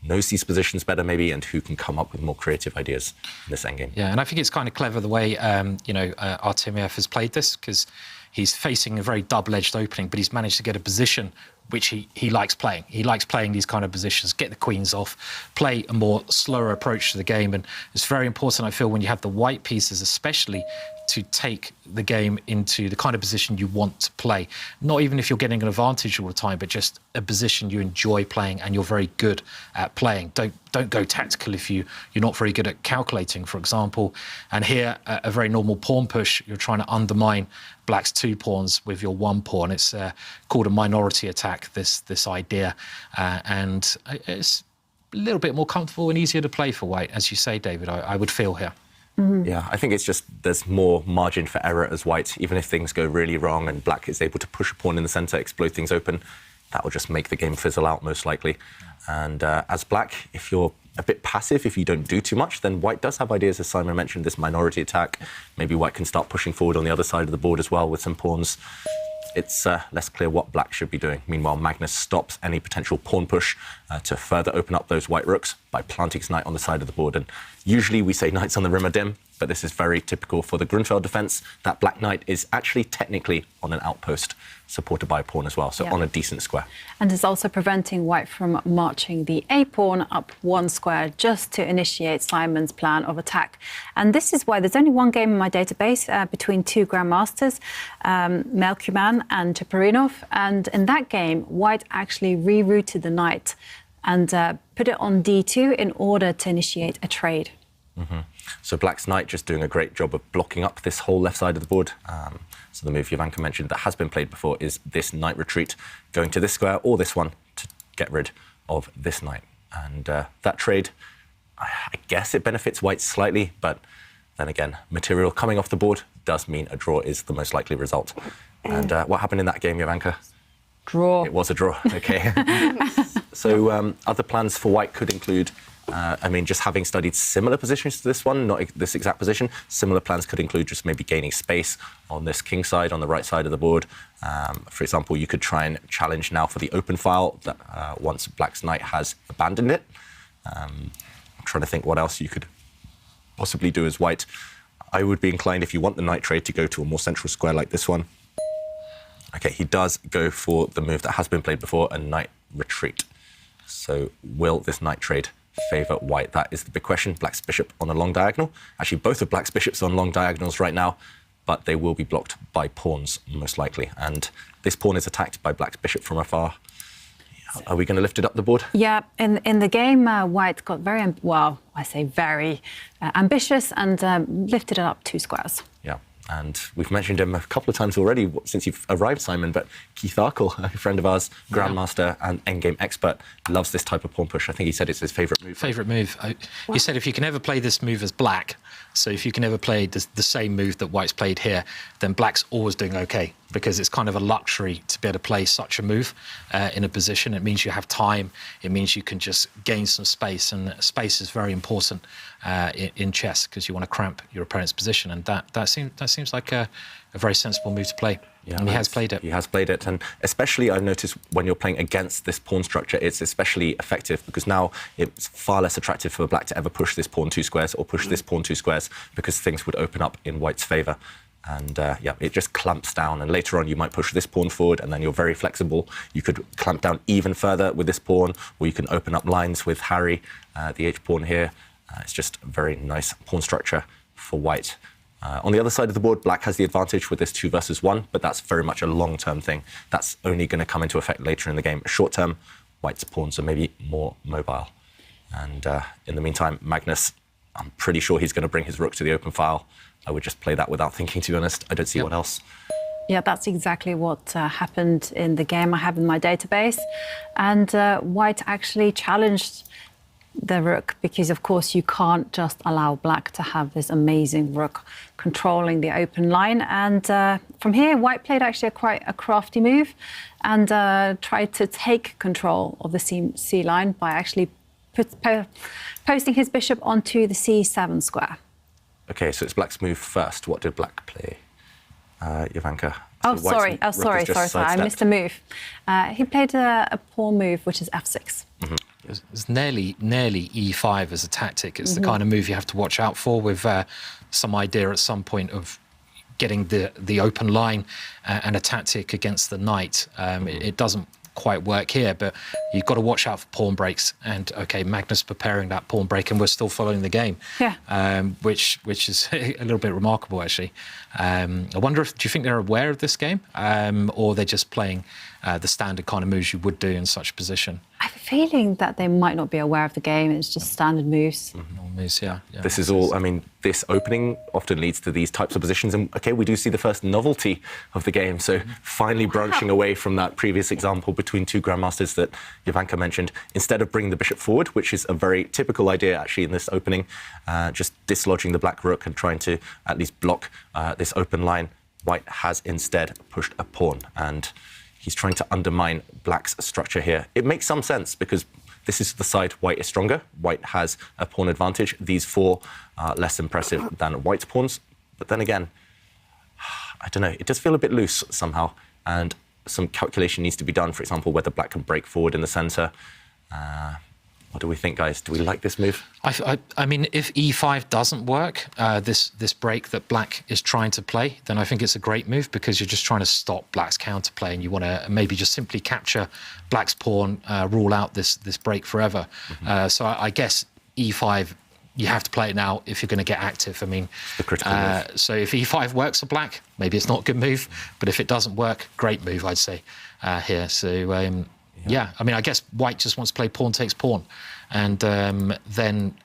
knows these positions better maybe and who can come up with more creative ideas in this endgame. Yeah, and I think it's kind of clever the way, Artemyev has played this, because he's facing a very double-edged opening, but he's managed to get a position which he likes playing. He likes playing these kind of positions, get the queens off, play a more slower approach to the game. And it's very important, I feel, when you have the white pieces especially, to take the game into the kind of position you want to play. Not even if you're getting an advantage all the time, but just a position you enjoy playing and you're very good at playing. Don't go tactical if you're not very good at calculating, for example. And here, a very normal pawn push, you're trying to undermine black's 2 pawns with your 1 pawn. It's called a minority attack, this idea. And it's a little bit more comfortable and easier to play for white, as you say, David, I would feel here. Yeah, I think it's just there's more margin for error as white. Even if things go really wrong and black is able to push a pawn in the center, explode things open, that will just make the game fizzle out most likely. And as black, if you're a bit passive, if you don't do too much, then white does have ideas, as Simon mentioned, this minority attack. Maybe white can start pushing forward on the other side of the board as well with some pawns. It's less clear what black should be doing. Meanwhile, Magnus stops any potential pawn push to further open up those white rooks by planting his knight on the side of the board. And usually we say knights on the rim are dim, but this is very typical for the Grunfeld defense. That black knight is actually technically on an outpost, supported by a pawn as well, so on a decent square. And it's also preventing white from marching the A-pawn up 1 square just to initiate Simon's plan of attack. And this is why there's only 1 game in my database between 2 grandmasters, Melkuman and Chaparinov. And in that game, white actually rerouted the knight and put it on D2 in order to initiate a trade. So black's knight just doing a great job of blocking up this whole left side of the board. So the move Jovanka mentioned that has been played before is this knight retreat, going to this square or this one to get rid of this knight. And that trade, I guess it benefits white slightly, but then again, material coming off the board does mean a draw is the most likely result. And what happened in that game, Jovanka? Draw. It was a draw, okay. So other plans for white could include just having studied similar positions to this one, not this exact position, similar plans could include just maybe gaining space on this king side, on the right side of the board. For example, you could try and challenge now for the open file that once black's knight has abandoned it. I'm trying to think what else you could possibly do as white. I would be inclined, if you want the knight trade, to go to a more central square like this one. Okay, he does go for the move that has been played before, a knight retreat. So will this knight trade favour white? That is the big question. Black's bishop on a long diagonal. Actually, both of black's bishops on long diagonals right now, but they will be blocked by pawns, most likely. And this pawn is attacked by black's bishop from afar. Are we going to lift it up the board? Yeah, in the game, White got very ambitious and lifted it up 2 squares. Yeah. And we've mentioned him a couple of times already since you've arrived, Simon, but Keith Arkle, a friend of ours, grandmaster and endgame expert, loves this type of pawn push. I think he said it's his favourite move. Favourite move. He said if you can ever play this move as black, so if you can ever play the same move that White's played here, then black's always doing OK, because it's kind of a luxury to be able to play such a move in a position. It means you have time. It means you can just gain some space, and space is very important in chess because you want to cramp your opponent's position, and that seems like a very sensible move to play. Yeah, and he has played it. He has played it, and especially I've noticed when you're playing against this pawn structure, it's especially effective because now it's far less attractive for black to ever push this pawn 2 squares or push this pawn 2 squares because things would open up in White's favour. And yeah, it just clamps down, and later on you might push this pawn forward, and then you're very flexible. You could clamp down even further with this pawn, or you can open up lines with Harry, the H-pawn here. It's just a very nice pawn structure for White. On the other side of the board, black has the advantage with this 2 versus 1, but that's very much a long-term thing. That's only going to come into effect later in the game. Short-term, White's pawns are maybe more mobile. And in the meantime, Magnus, I'm pretty sure he's going to bring his rook to the open file. I would just play that without thinking, to be honest. I don't see what else. Yeah, that's exactly what happened in the game I have in my database. And White actually challenged the rook because, of course, you can't just allow black to have this amazing rook controlling the open line. And from here, White played actually quite a crafty move and tried to take control of the C line by actually posting his bishop onto the C7 square. OK, so it's black's move first. What did black play? Jovanka. Oh, sorry. I missed a move. He played a pawn move, which is F6. Mm-hmm. It's nearly E5 as a tactic. It's the kind of move you have to watch out for, with some idea at some point of getting the open line and a tactic against the knight. It doesn't quite work here, but you've got to watch out for pawn breaks. And OK, Magnus preparing that pawn break, and we're still following the game. Yeah. Which is a little bit remarkable, actually. I wonder do you think they're aware of this game, or they're just playing the standard kind of moves you would do in such a position? I have a feeling that they might not be aware of the game. It's just standard moves. Normal moves, yeah. This is all, I mean, this opening often leads to these types of positions. And OK, we do see the first novelty of the game. So finally branching away from that previous example between 2 grandmasters that Jovanka mentioned, instead of bringing the bishop forward, which is a very typical idea actually in this opening, just dislodging the black rook and trying to at least block this open line, White has instead pushed a pawn. And he's trying to undermine black's structure here. It makes some sense because this is the side White is stronger. White has a pawn advantage. These 4 are less impressive than White's pawns. But then again, I don't know, it does feel a bit loose somehow. And some calculation needs to be done, for example, whether black can break forward in the centre. What do we think, guys? Do we like this move? I mean, if E5 doesn't work, this break that black is trying to play, then I think it's a great move because you're just trying to stop black's counterplay, and you want to maybe just simply capture black's pawn, rule out this break forever. So I guess E5, you have to play it now if you're going to get active. I mean, the critical move. So if E5 works for black, maybe it's not a good move, but if it doesn't work, great move, I'd say, here. So yeah, I mean, I guess White just wants to play pawn takes pawn, and then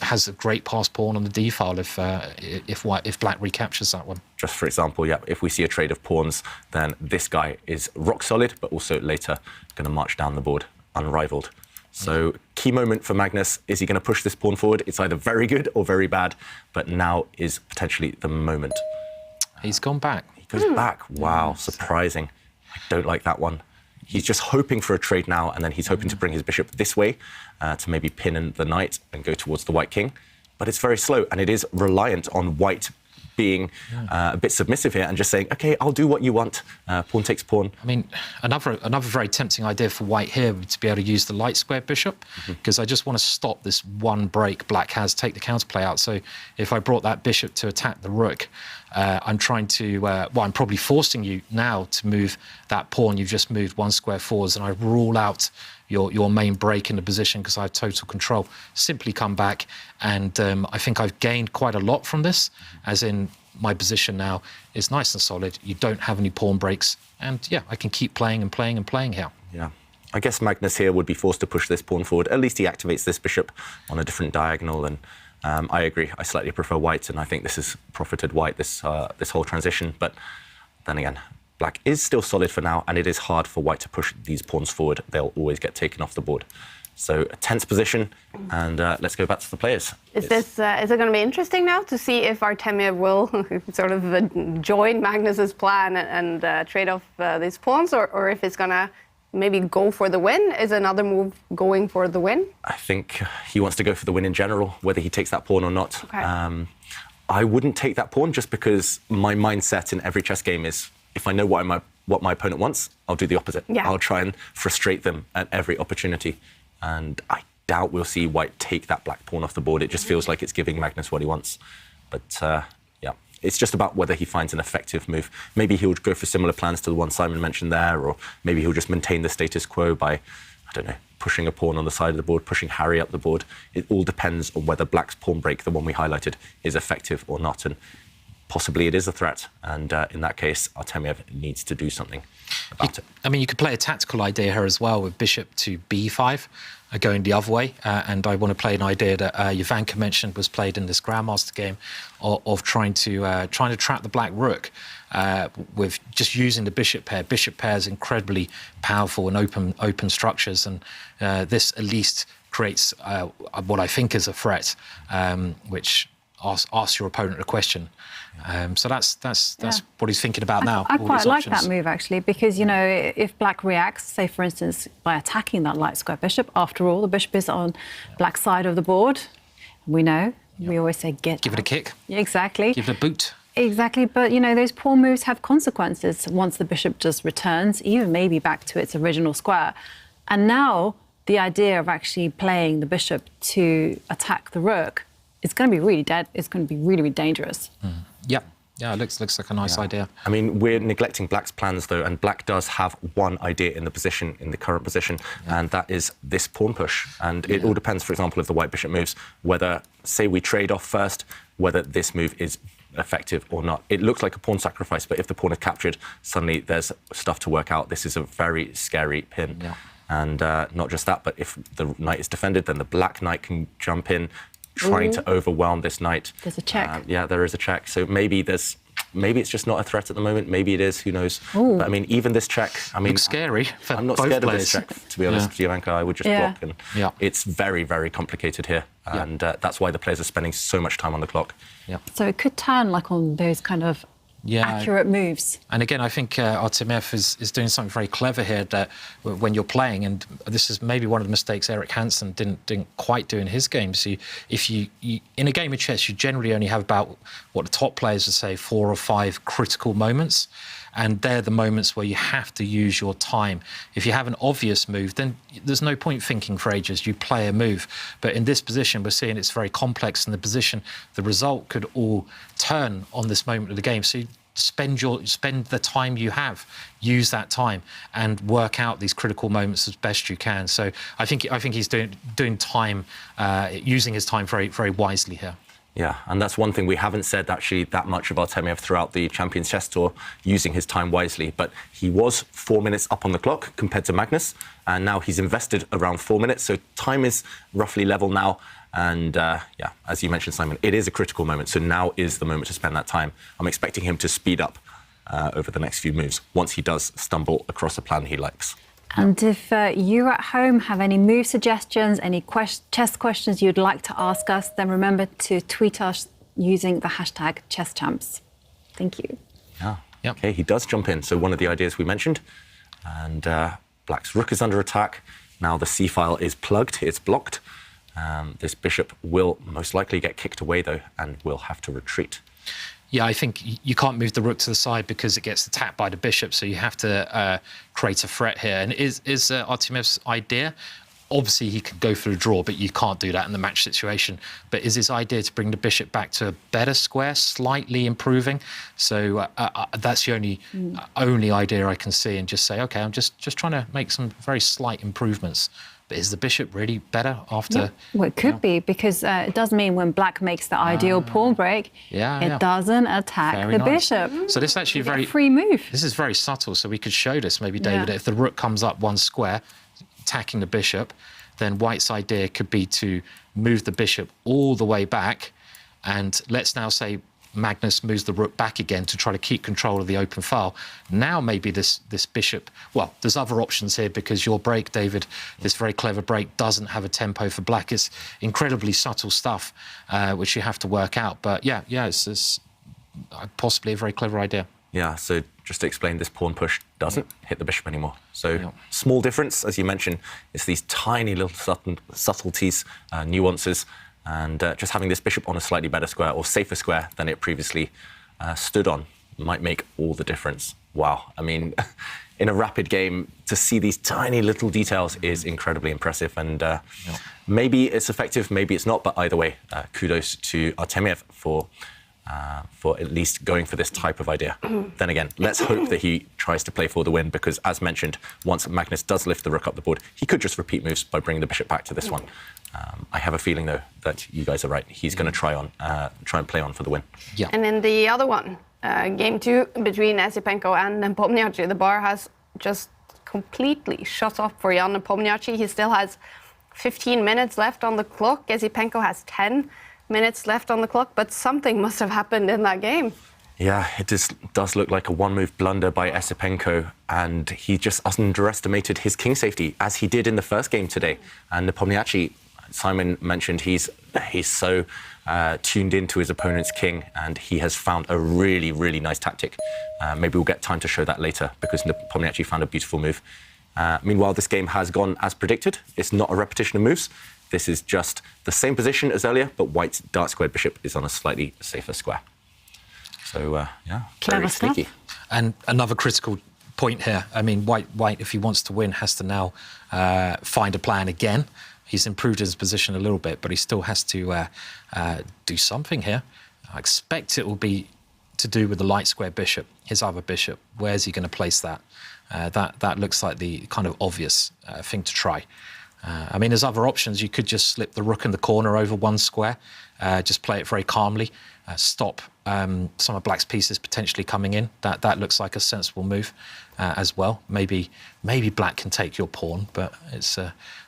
has a great pass pawn on the D file if black recaptures that one. Just for example, yeah, if we see a trade of pawns, then this guy is rock solid, but also later going to march down the board unrivaled. So key moment for Magnus. Is he going to push this pawn forward? It's either very good or very bad, but now is potentially the moment. He's gone back. He goes back. Wow, surprising. I don't like that one. He's just hoping for a trade now, and then he's hoping to bring his bishop this way to maybe pin in the knight and go towards the white king. But it's very slow, and it is reliant on White being a bit submissive here and just saying, OK, I'll do what you want. Pawn takes pawn. I mean, another very tempting idea for White here would to be able to use the light square bishop, because I just want to stop this one break black has, take the counterplay out. So if I brought that bishop to attack the rook, I'm trying to, well, I'm probably forcing you now to move that pawn. You've just moved 1 square forwards, and I rule out your main break in the position because I have total control. Simply come back, and I think I've gained quite a lot from this, as in my position now is nice and solid. You don't have any pawn breaks, and yeah, I can keep playing and playing and playing here. Yeah. I guess Magnus here would be forced to push this pawn forward. At least he activates this bishop on a different diagonal. And I agree. I slightly prefer white, and I think this has profited white, this whole transition. But then again, black is still solid for now, and it is hard for white to push these pawns forward. They'll always get taken off the board. So a tense position, and let's go back to the players. Is it going to be interesting now to see if Artemyev will sort of join Magnus's plan and trade off these pawns, or if it's going to maybe go for the win? Is another move going for the win? I think he wants to go for the win in general, whether he takes that pawn or not. Okay. I wouldn't take that pawn just because my mindset in every chess game is if I know what my opponent wants, I'll do the opposite. Yeah. I'll try and frustrate them at every opportunity. And I doubt we'll see white take that black pawn off the board. It just feels like it's giving Magnus what he wants. But yeah, it's just about whether he finds an effective move. Maybe he'll go for similar plans to the one Simon mentioned there, or maybe he'll just maintain the status quo by, I don't know, pushing a pawn on the side of the board, pushing Harry up the board. It all depends on whether black's pawn break, the one we highlighted, is effective or not. And possibly it is a threat. And in that case, Artemyev needs to do something about it. I mean, you could play a tactical idea here as well with bishop to b5, going the other way. And I want to play an idea that Jovanka mentioned was played in this Grandmaster game of trying to trap the black rook with just using the bishop pair. Bishop pair is incredibly powerful and open structures, and this at least creates what I think is a threat, which asks your opponent a question. So that's what he's thinking about now. I quite like that move, actually, because, you know, if black reacts, say, for instance, by attacking that light square bishop, after all, the bishop is on black's side of the board. We know. We always say give it a kick. Exactly. Give it a boot. Exactly, but, you know, those pawn moves have consequences once the bishop just returns, even maybe back to its original square. And now the idea of actually playing the bishop to attack the rook, it's going to be really dead. It's going to be really, really dangerous. Yeah, it looks like a nice idea. I mean, we're neglecting black's plans, though, and black does have one idea in the current position, and that is this pawn push. And it all depends, for example, if the white bishop moves, whether, say, we trade off first, whether this move is effective or not. It looks like a pawn sacrifice, but if the pawn is captured, suddenly there's stuff to work out. This is a very scary pin. Yeah. And not just that, but if the knight is defended, then the black knight can jump in, trying to overwhelm this knight. There's a check. Yeah, there is a check. So maybe it's just not a threat at the moment. Maybe it is. Who knows? Ooh. But I mean, even this check. I mean, looks scary. I'm not scared of this check, to be honest, Jovanka. I would just block, and it's very, very complicated here, and that's why the players are spending so much time on the clock. Yeah. So it could turn like on those kind of accurate moves. And again, I think Artemyev is doing something very clever here that when you're playing, and this is maybe one of the mistakes Erik Hansen didn't quite do in his game. So if you in a game of chess, you generally only have about what the top players would say 4 or 5 critical moments. And they're the moments where you have to use your time. If you have an obvious move, then there's no point thinking for ages. You play a move. But in this position, we're seeing it's very complex in the position. The result could all turn on this moment of the game. So you spend the time you have, use that time, and work out these critical moments as best you can. So I think he's doing time, using his time very, very wisely here. Yeah, and that's one thing we haven't said actually that much of Artemyev throughout the Champions Chess Tour, using his time wisely. But he was 4 minutes up on the clock compared to Magnus, and now he's invested around 4 minutes. So time is roughly level now. And yeah, as you mentioned, Simon, it is a critical moment. So now is the moment to spend that time. I'm expecting him to speed up over the next few moves once he does stumble across a plan he likes. And if you at home have any move suggestions, any chess questions you'd like to ask us, then remember to tweet us using the hashtag #ChessChamps. Thank you. Yeah. Yep. Okay, he does jump in. So one of the ideas we mentioned, and black's rook is under attack. Now the c-file is plugged, it's blocked. This bishop will most likely get kicked away, though, and will have to retreat. Yeah, I think you can't move the rook to the side because it gets attacked by the bishop, so you have to create a threat here. And is Artemyev's idea, obviously he can go for a draw, but you can't do that in the match situation. But is his idea to bring the bishop back to a better square, slightly improving? So that's the only idea I can see, and just say, OK, I'm just trying to make some very slight improvements. But is the bishop really better after? Yeah. Well, it could be, because it does mean when black makes the ideal pawn break, it doesn't attack the bishop. So this is actually a free move. This is very subtle. So we could show this, maybe, David, if the rook comes up one square, attacking the bishop, then white's idea could be to move the bishop all the way back, and let's now say Magnus moves the rook back again to try to keep control of the open file. Now maybe this bishop... Well, there's other options here because your break, David, this very clever break, doesn't have a tempo for black. It's incredibly subtle stuff, which you have to work out. But yeah, it's possibly a very clever idea. Yeah, so just to explain, this pawn push doesn't hit the bishop anymore. So small difference, as you mentioned, it's these tiny little subtleties, nuances, and just having this bishop on a slightly better square or safer square than it previously stood on might make all the difference. Wow, I mean, in a rapid game, to see these tiny little details is incredibly impressive, and maybe it's effective, maybe it's not, but either way, kudos to Artemyev for at least going for this type of idea. Then again, let's hope that he tries to play for the win, because as mentioned, once Magnus does lift the rook up the board, he could just repeat moves by bringing the bishop back to this one. I have a feeling, though, that you guys are right. He's going to try and play on for the win. Yeah. And in the other one, game 2 between Esipenko and Nepomniachtchi, the bar has just completely shut off for Jan Nepomniachtchi. He still has 15 minutes left on the clock. Esipenko has 10 minutes left on the clock, but something must have happened in that game. Yeah, it just does look like a one-move blunder by Esipenko, and he just underestimated his king safety, as he did in the first game today. And Nepomniachtchi, Simon mentioned, he's so tuned into his opponent's king, and he has found a really, really nice tactic. Maybe we'll get time to show that later, because Nepomniachtchi found a beautiful move. Meanwhile, this game has gone as predicted. It's not a repetition of moves. This is just the same position as earlier, but white's dark squared bishop is on a slightly safer square. So, yeah, very sneaky. And another critical point here. I mean, white, if he wants to win, has to now find a plan again. He's improved his position a little bit, but he still has to do something here. I expect it will be to do with the light square bishop, his other bishop. Where's he going to place that? That looks like the kind of obvious thing to try. I mean, there's other options. You could just slip the rook in the corner over one square, just play it very calmly, stop some of black's pieces potentially coming in. That looks like a sensible move as well. Maybe black can take your pawn, but it's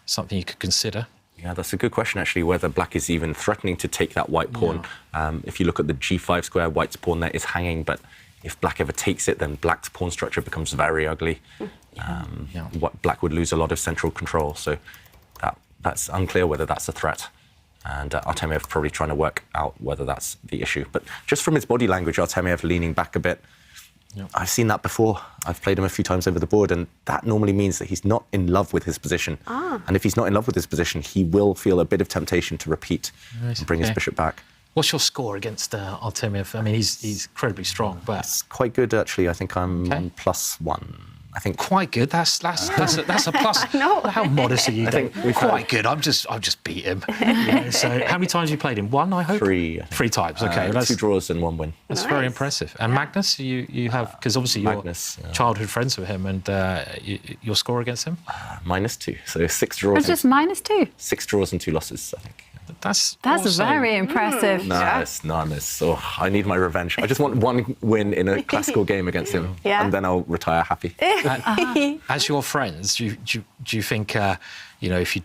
something you could consider. Yeah, that's a good question, actually, whether black is even threatening to take that white pawn. Yeah. If you look at the g5 square, white's pawn there is hanging, but if black ever takes it, then black's pawn structure becomes very ugly. Black would lose a lot of central control, so that's unclear whether that's a threat. And Artemyev probably trying to work out whether that's the issue. But just from his body language, Artemyev leaning back a bit, I've seen that before. I've played him a few times over the board, and that normally means that he's not in love with his position. And if he's not in love with his position, he will feel a bit of temptation to repeat and bring his bishop back. What's your score against Artemyev? I mean, he's incredibly strong, but it's quite good, actually. I think I'm +1. I think quite good. That's a plus. No. How modest are you? I think quite good. I've just beat him. So how many times have you played him? One, I hope. 3. 3 times. Okay, that's 2 draws and 1 win. That's very impressive. And Magnus, you have, because obviously Magnus, you're childhood friends with him, and your score against him? -2. So 6 draws. It's just -2. 6 draws and 2 losses, I think. That's very impressive. Nice. Oh, I need my revenge. I just want 1 win in a classical game against him, and then I'll retire happy. As your friends, do you think, if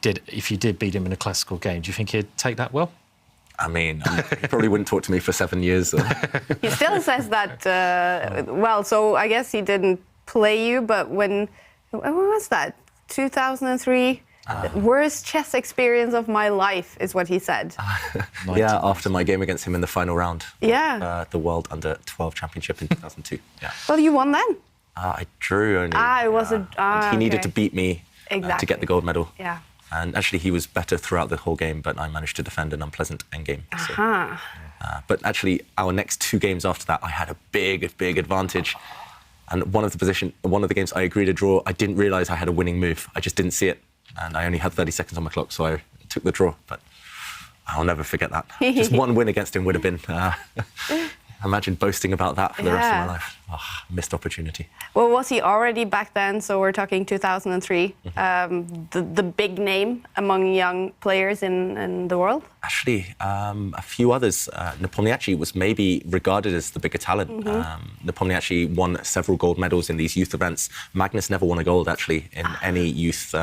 you did beat him in a classical game, do you think he'd take that well? I mean, he probably wouldn't talk to me for 7 years. He still says that. So I guess he didn't play you, but when was that? 2003. Worst chess experience of my life is what he said. Yeah, after my game against him in the final round. Yeah. The World Under-12 Championship in 2002. Yeah. Well, you won then. I drew only. It was he needed to beat me to get the gold medal. Yeah. And actually, he was better throughout the whole game, but I managed to defend an unpleasant endgame. So, but actually, our next 2 games after that, I had a big advantage. And one of the games I agreed to draw, I didn't realise I had a winning move. I just didn't see it. And I only had 30 seconds on my clock, so I took the draw. But I'll never forget that. Just 1 win against him would have been a Imagine boasting about that for the rest of my life. Missed opportunity. Well, was he already back then? So we're talking 2003. The big name among young players in the world? Actually, a few others. Nepomniachtchi was maybe regarded as the bigger talent. Nepomniachtchi won several gold medals in these youth events. Magnus never won a gold, actually, in any youth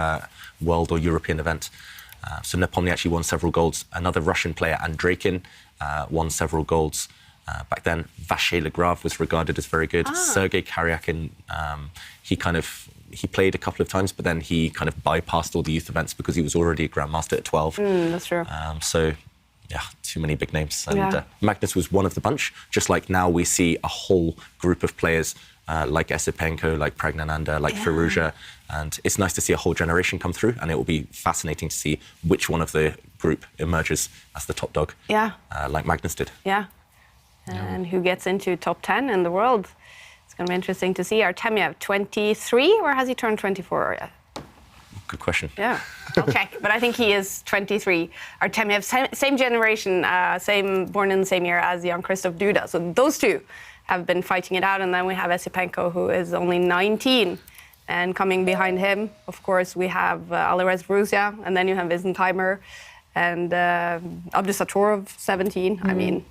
world or European event. So Nepomniachtchi won several golds. Another Russian player, Andreikin, won several golds. Back then, Vache Legrave was regarded as very good. Sergei Karyakin, he played a couple of times, but then he kind of bypassed all the youth events because he was already a grandmaster at 12. That's true. So, yeah, too many big names. And Magnus was one of the bunch, just like now we see a whole group of players like Esipenko, like Pragnananda, like Firouzja. And it's nice to see a whole generation come through, and it will be fascinating to see which one of the group emerges as the top dog, like Magnus did. And who gets into top 10 in the world. It's going to be interesting to see. Artemyev, 23, or has he turned 24 yet? Good question. Yeah, I'll check. But I think he is 23. Artemyev, same generation, born in the same year as Jan-Krzysztof Duda. So those two have been fighting it out. And then we have Esipenko, who is only 19. And coming behind him, of course, we have Alireza Firouzja, and then you have Isenheimer and Abdusatorov, 17. I mean...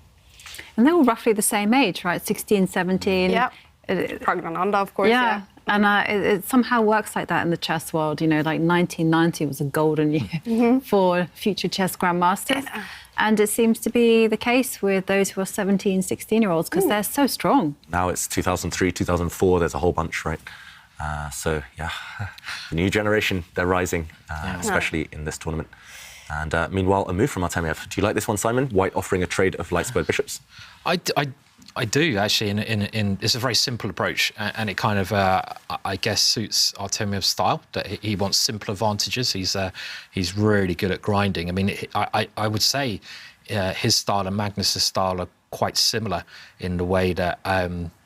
And they're all roughly the same age, right? 16, 17. Yeah. Pragnananda, of course. Yeah. And it somehow works like that in the chess world. You know, like 1990 was a golden year for future chess grandmasters. And it seems to be the case with those who are 17, 16-year-olds because they're so strong. Now it's 2003, 2004, there's a whole bunch, right? So, yeah, the new generation, they're rising, especially in this tournament. And meanwhile, a move from Artemyev. Do you like this one, Simon? White offering a trade of light squared bishops? I do, actually. It's a very simple approach, and it kind of, I guess, suits Artemyev's style. That he wants simple advantages. He's really good at grinding. I mean, I would say his style and Magnus's style are quite similar in the way that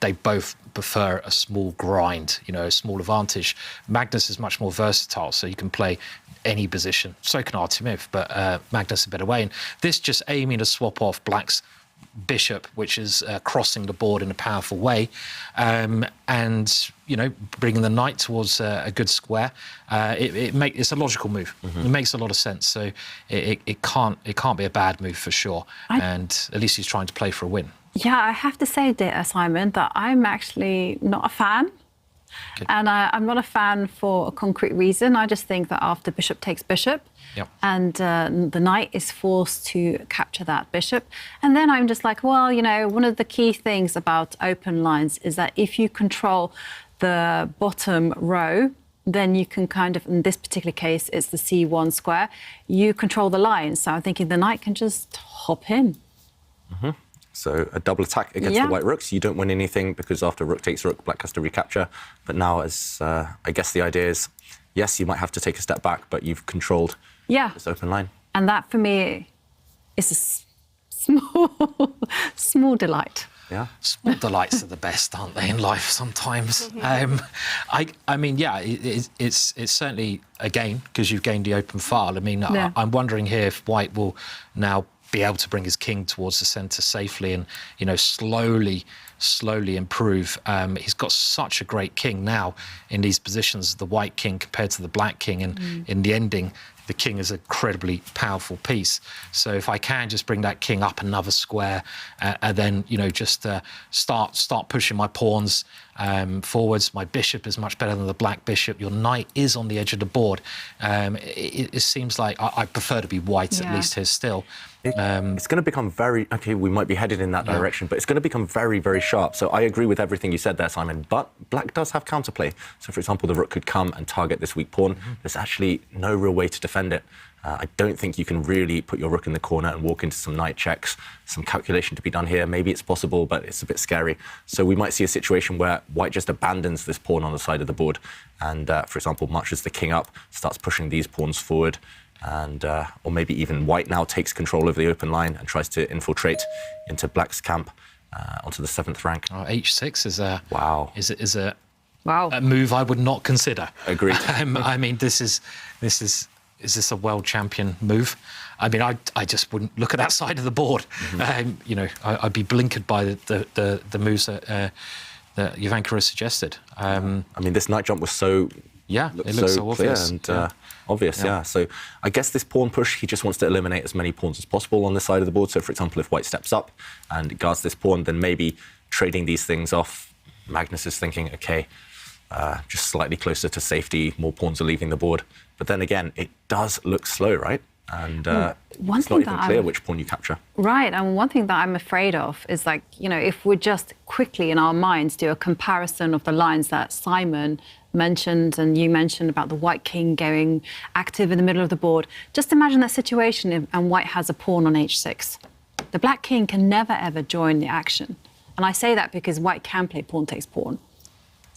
they both prefer a small grind, a small advantage. Magnus is much more versatile, so you can play any position. So can Artemyev, but Magnus a better way. And this just aiming to swap off Black's bishop, which is crossing the board in a powerful way, and bringing the knight towards a good square. It's a logical move. It makes a lot of sense. So it can't be a bad move for sure. And at least he's trying to play for a win. Yeah, I have to say, Simon, that I'm actually not a fan. Okay. And I'm not a fan for a concrete reason. I just think that after bishop takes bishop, and the knight is forced to capture that bishop. And then I'm just like, well, one of the key things about open lines is that if you control the bottom row, then you can kind of, in this particular case, it's the C1 square, you control the line. So I'm thinking the knight can just hop in. So a double attack against the white rooks. You don't win anything because after rook takes rook, black has to recapture. But now, as I guess the idea is, yes, you might have to take a step back, but you've controlled this open line. And that, for me, is a small delight. Yeah. Small delights are the best, aren't they, in life sometimes? I mean, yeah, it's certainly a gain because you've gained the open file. I mean, I'm wondering here if white will now be able to bring his king towards the centre safely and, slowly improve. He's got such a great king now in these positions, the white king compared to the black king, and in the ending, the king is an incredibly powerful piece. So if I can just bring that king up another square and then, just start pushing my pawns forwards. My bishop is much better than the black bishop. Your knight is on the edge of the board. It seems like I prefer to be white, at least here still. It's going to become we might be headed in that direction, but it's going to become very, very sharp. So I agree with everything you said there, Simon, but black does have counterplay. So, for example, the rook could come and target this weak pawn. There's actually no real way to defend it. I don't think you can really put your rook in the corner and walk into some knight checks. Some calculation to be done here. Maybe it's possible, but it's a bit scary. So we might see a situation where white just abandons this pawn on the side of the board and, for example, marches the king up, starts pushing these pawns forward, and or maybe even white now takes control of the open line and tries to infiltrate into black's camp onto the 7th rank. H6 is a wow. A move I would not consider. Agreed. I mean, this is is this a world champion move? I mean, I just wouldn't look at that side of the board. You know, I'd be blinkered by the moves that Jovanka has suggested. I mean, this night jump was so... Yeah, it looks so clear obvious. And obvious, yeah. So I guess this pawn push, he just wants to eliminate as many pawns as possible on this side of the board. So, for example, if white steps up and guards this pawn, then maybe trading these things off, Magnus is thinking, OK, just slightly closer to safety, more pawns are leaving the board. But then again, it does look slow, right? And it's not even clear which pawn you capture. Right, and one thing that I'm afraid of is, like, you know, if we just quickly in our minds do a comparison of the lines that Simon mentioned and you mentioned about the white king going active in the middle of the board, just imagine that situation and white has a pawn on h6. The black king can never, ever join the action. And I say that because white can play pawn takes pawn.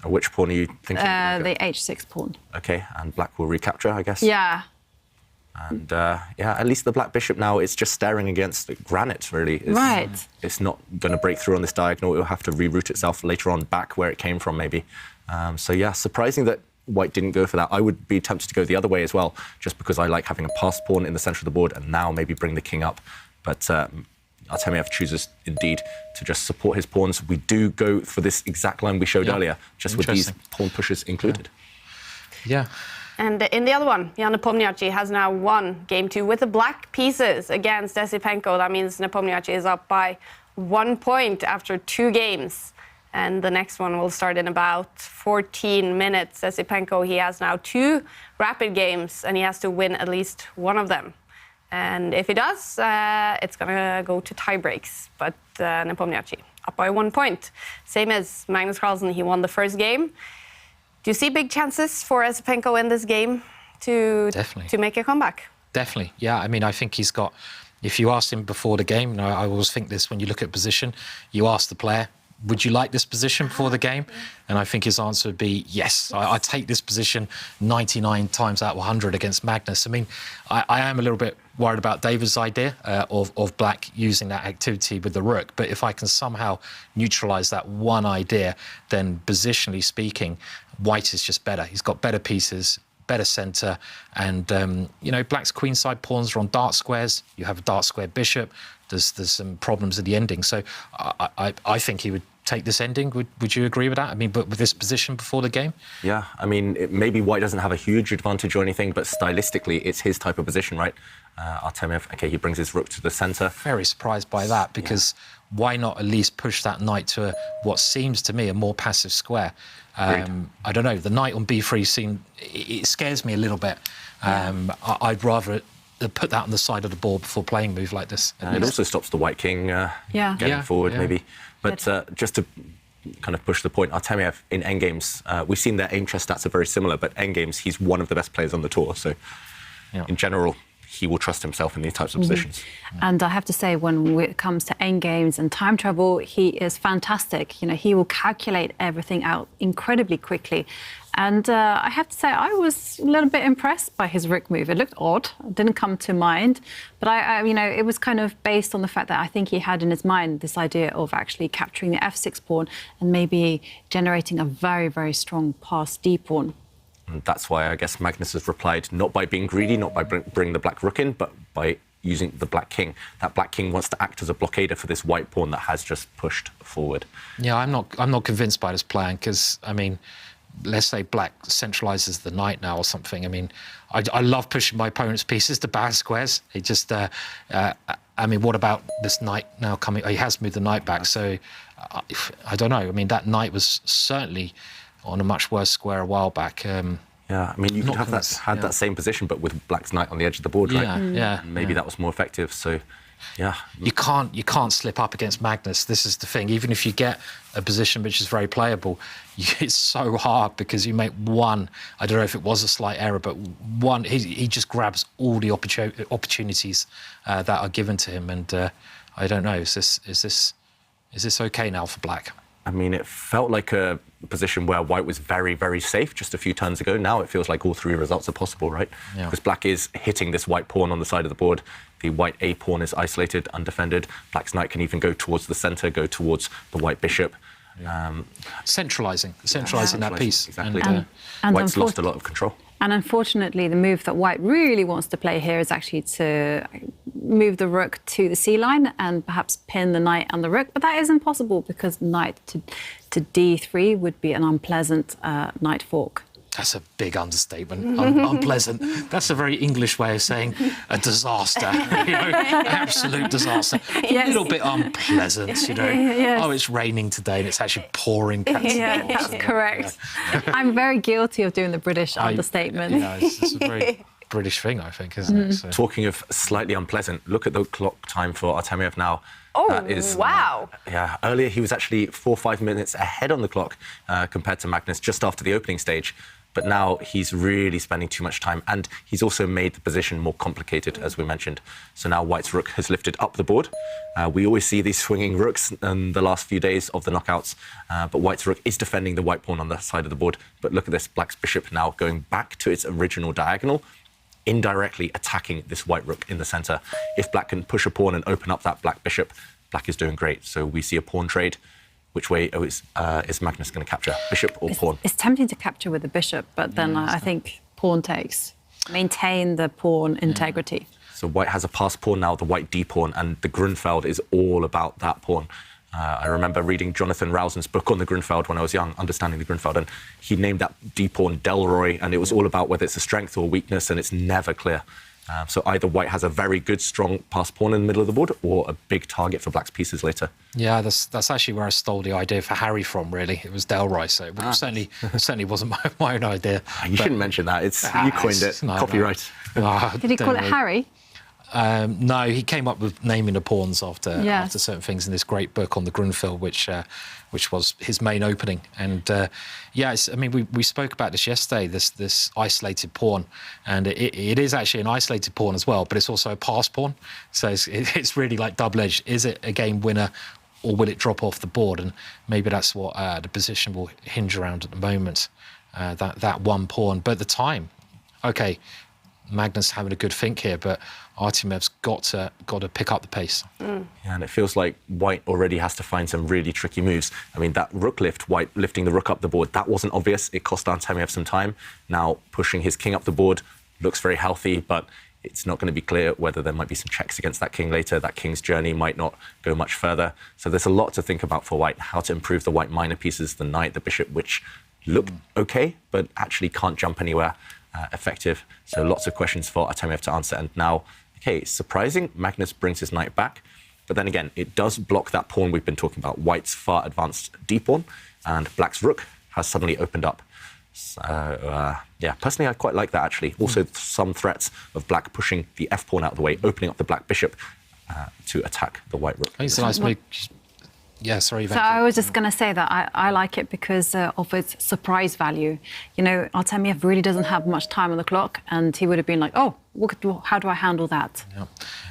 Which pawn are you thinking? The h6 pawn. OK, and black will recapture, I guess? Yeah. And, yeah, at least the black bishop now, it's just staring against granite, really. Right. It's not going to break through on this diagonal. It will have to reroute itself later on back where it came from, maybe. So, yeah, surprising that white didn't go for that. I would be tempted to go the other way as well, just because I like having a passed pawn in the centre of the board and now maybe bring the king up. But Artemyev chooses, indeed, to just support his pawns. We do go for this exact line we showed earlier, just with these pawn pushes included. Yeah. And in the other one, Jan Nepomniachtchi has now won game 2 with the black pieces against Esipenko. That means Nepomniachtchi is up by 1 point after 2 games. And the next one will start in about 14 minutes. Esipenko, he has now 2 rapid games, and he has to win at least one of them. And if he does, it's going to go to tie breaks. But Nepomniachtchi up by 1 point. Same as Magnus Carlsen, he won the first game. Do you see big chances for Esipenko in this game to make a comeback? Definitely, yeah. I mean, I think he's got... If you asked him before the game, and I always think this when you look at position, you ask the player, would you like this position before the game? And I think his answer would be yes. I take this position 99 times out of 100 against Magnus. I mean, I am a little bit worried about David's idea of black using that activity with the rook. But if I can somehow neutralise that one idea, then positionally speaking, white is just better. He's got better pieces, better centre, and you know, black's queenside pawns are on dark squares. You have a dark square bishop. There's some problems at the ending. So I think he would take this ending. Would you agree with that? I mean, but with this position before the game? Yeah, I mean, maybe white doesn't have a huge advantage or anything, but stylistically, it's his type of position, right? Artemyev, OK, he brings his rook to the centre. Very surprised by that, because why not at least push that knight to what seems to me a more passive square? I don't know, the knight on b3 it scares me a little bit. I'd rather put that on the side of the board before playing a move like this. It also stops the white king getting forward, maybe. But just to kind of push the point, Artemyev in endgames, we've seen their aim chess stats are very similar, but endgames, he's one of the best players on the tour. So in general, he will trust himself in these types of positions. And I have to say, when it comes to endgames and time travel, he is fantastic. You know, he will calculate everything out incredibly quickly. And I have to say, I was a little bit impressed by his rook move. It looked odd, it didn't come to mind. But you know, it was kind of based on the fact that I think he had in his mind this idea of actually capturing the f6 pawn and maybe generating a very, very strong passed d pawn. And that's why I guess Magnus has replied, not by being greedy, not by bringing the black rook in, but by using the black king. That black king wants to act as a blockader for this white pawn that has just pushed forward. Yeah, I'm not convinced by this plan, because, I mean, let's say black centralises the knight now or something. I mean, I love pushing my opponent's pieces to bad squares. It just, I mean, what about this knight now coming? He has moved the knight back, so I don't know. I mean, that knight was certainly on a much worse square a while back. Yeah, I mean, you could have that same position, but with black's knight on the edge of the board, right? Yeah. Maybe that was more effective. So, yeah. You can't slip up against Magnus. This is the thing. Even if you get a position which is very playable, it's so hard because you make one. I don't know if it was a slight error, but one. He just grabs all the opportunities that are given to him, and I don't know. Is this okay now for black? I mean, it felt like a position where white was very, very safe just a few turns ago. Now it feels like all 3 results are possible, right? Yeah. Because black is hitting this white pawn on the side of the board. The white A pawn is isolated, undefended. Black's knight can even go towards the centre, go towards the white bishop. Centralising that piece. Exactly. And white's lost a lot of control. And unfortunately, the move that white really wants to play here is actually to move the rook to the c-line and perhaps pin the knight and the rook. But that is impossible because knight to d3 would be an unpleasant knight fork. That's a big understatement. Unpleasant. That's a very English way of saying a disaster. You know, absolute disaster. Yes. A little bit unpleasant, you know. Yes. Oh, it's raining today and it's actually pouring cats. Yeah, that's correct. I'm very guilty of doing the British understatement. Yeah, it's a very British thing, I think, isn't it? So. Talking of slightly unpleasant, look at the clock time for Artemyev now. Oh, that is, wow. Yeah, earlier he was actually 4 or 5 minutes ahead on the clock compared to Magnus just after the opening stage. But now he's really spending too much time, and he's also made the position more complicated, as we mentioned. So now white's rook has lifted up the board. We always see these swinging rooks in the last few days of the knockouts, but white's rook is defending the white pawn on the side of the board. But look at this, black's bishop now going back to its original diagonal, indirectly attacking this white rook in the center. If black can push a pawn and open up that black bishop, black is doing great. So we see a pawn trade. Which way is Magnus going to capture, bishop or pawn? It's tempting to capture with the bishop, but then I think pawn takes. Maintain the pawn integrity. So white has a passed pawn now, the white d-pawn, and the Grunfeld is all about that pawn. I remember reading Jonathan Rousen's book on the Grunfeld when I was young, Understanding the Grunfeld, and he named that d-pawn Delroy, and it was all about whether it's a strength or a weakness, and it's never clear. So either white has a very good, strong passed pawn in the middle of the board or a big target for black's pieces later. Yeah, that's actually where I stole the idea for Harry from, really. It was Delroy, so it certainly wasn't my own idea. You shouldn't mention that. You coined it. No, copyright. No. Did he call it Harry? No, he came up with naming the pawns after certain things in this great book on the Grunfeld, which was his main opening. And I mean, we spoke about this yesterday. This isolated pawn, and it is actually an isolated pawn as well, but it's also a pass pawn. So it's really like double-edged. Is it a game winner, or will it drop off the board? And maybe that's what the position will hinge around at the moment. That one pawn, but the time. Okay, Magnus having a good think here, but Artemyev's got to pick up the pace. Yeah, and it feels like white already has to find some really tricky moves. I mean, that rook lift, white lifting the rook up the board, that wasn't obvious. It cost Artemyev some time. Now pushing his king up the board looks very healthy, but it's not going to be clear whether there might be some checks against that king later. That king's journey might not go much further. So there's a lot to think about for white, how to improve the white minor pieces, the knight, the bishop, which look okay, but actually can't jump anywhere effective. So lots of questions for Artemyev to answer. And now, okay, surprising, Magnus brings his knight back. But then again, it does block that pawn we've been talking about, white's far advanced d-pawn, and black's rook has suddenly opened up. So, yeah, personally, I quite like that, actually. Also, some threats of black pushing the f-pawn out of the way, opening up the black bishop to attack the white rook. I think it's a nice move. Yeah, sorry, So I was just going to say that I like it because of its surprise value. You know, Artemyev really doesn't have much time on the clock, and he would have been like, oh, how do I handle that? Yeah.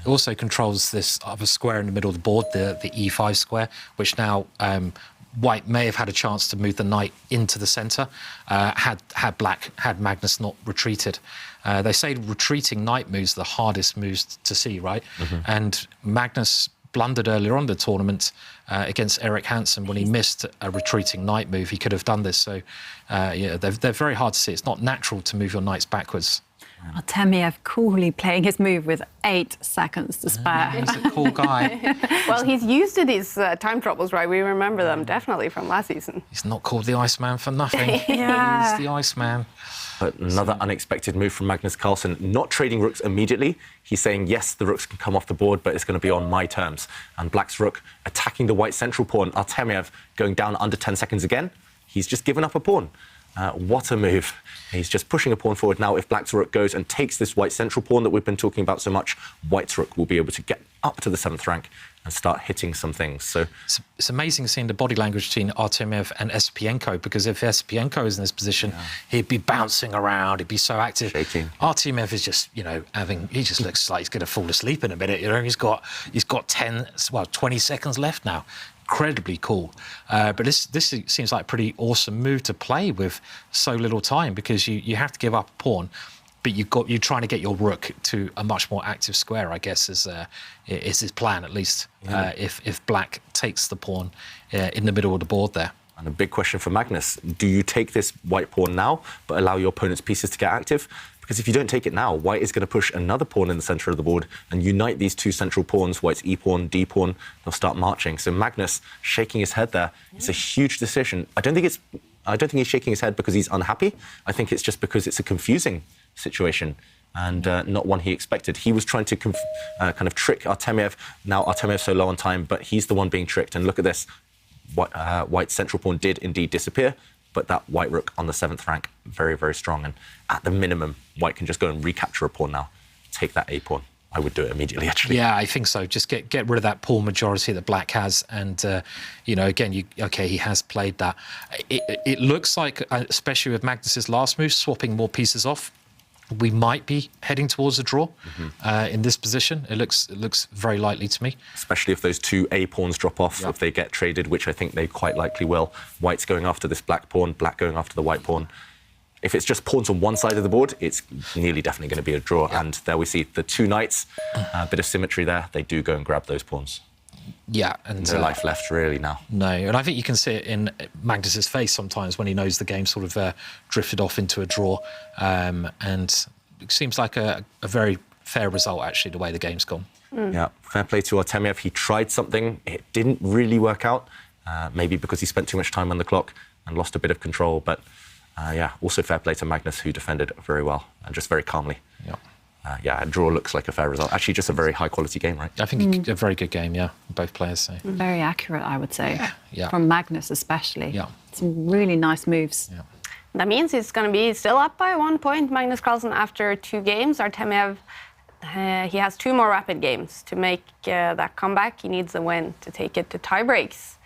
It also controls this other square in the middle of the board, the e5 square, which now white may have had a chance to move the knight into the centre had Magnus not retreated. They say retreating knight moves are the hardest moves to see, right? And Magnus blundered earlier on the tournament against Erik Hansen when he missed a retreating knight move. He could have done this. So, yeah, they're very hard to see. It's not natural to move your knights backwards. Artemyev coolly playing his move with 8 seconds to spare. He's a cool guy. Well, he's used to these time troubles, right? We remember them definitely from last season. He's not called the Iceman for nothing. Yeah. He's the Iceman. But another unexpected move from Magnus Carlsen, not trading rooks immediately. He's saying, yes, the rooks can come off the board, but it's going to be on my terms. And black's rook attacking the white central pawn. Artemyev going down under 10 seconds again. He's just given up a pawn. What a move. He's just pushing a pawn forward. Now, if black's rook goes and takes this white central pawn that we've been talking about so much, white's rook will be able to get up to the 7th rank and start hitting some things. So it's amazing seeing the body language between Artemyev and Esipienko, because if Esipienko is in this position, he'd be bouncing around, he'd be so active. Shaking. Artemyev is just, you know, he just looks like he's going to fall asleep in a minute. You know, he's got 20 seconds left now. Incredibly cool. But this seems like a pretty awesome move to play with so little time, because you have to give up a pawn, but you're trying to get your rook to a much more active square, I guess, is his plan, at least, if black takes the pawn in the middle of the board there. And a big question for Magnus, do you take this white pawn now, but allow your opponent's pieces to get active? Because if you don't take it now, white is going to push another pawn in the centre of the board and unite these two central pawns, white's e-pawn, d-pawn, they'll start marching. So Magnus shaking his head there, it's a huge decision. I don't think he's shaking his head because he's unhappy. I think it's just because it's a confusing situation and not one he expected. He was trying to kind of trick Artemyev. Now Artemyev's so low on time, but he's the one being tricked. And look at this. White's central pawn did indeed disappear, but that white rook on the 7th rank, very, very strong. And at the minimum, white can just go and recapture a pawn now, take that a-pawn. I would do it immediately, actually. Yeah, I think so. Just get rid of that pawn majority that black has. And, you know, again, he has played that. It looks like, especially with Magnus's last move, swapping more pieces off, we might be heading towards a draw in this position. It looks very likely to me. Especially if those two A-pawns drop off, if they get traded, which I think they quite likely will. White's going after this black pawn, black going after the white pawn. If it's just pawns on one side of the board, it's nearly definitely going to be a draw. And there we see the two knights, a bit of symmetry there. They do go and grab those pawns. Yeah, and no life left really now. No, and I think you can see it in Magnus's face sometimes when he knows the game sort of drifted off into a draw, and it seems like a very fair result actually the way the game's gone. Yeah, fair play to Artemyev. He tried something, it didn't really work out, maybe because he spent too much time on the clock and lost a bit of control. But yeah, also fair play to Magnus, who defended very well and just very calmly. Yeah, a draw looks like a fair result. Actually, just a very high-quality game, right? I think a very good game, yeah, both players. So. Very accurate, I would say. Yeah. From Magnus especially. Yeah. Some really nice moves. Yeah. That means he's going to be still up by 1 point, Magnus Carlsen, after 2 games. Artemyev, he has 2 more rapid games to make that comeback. He needs a win to take it to tie breaks.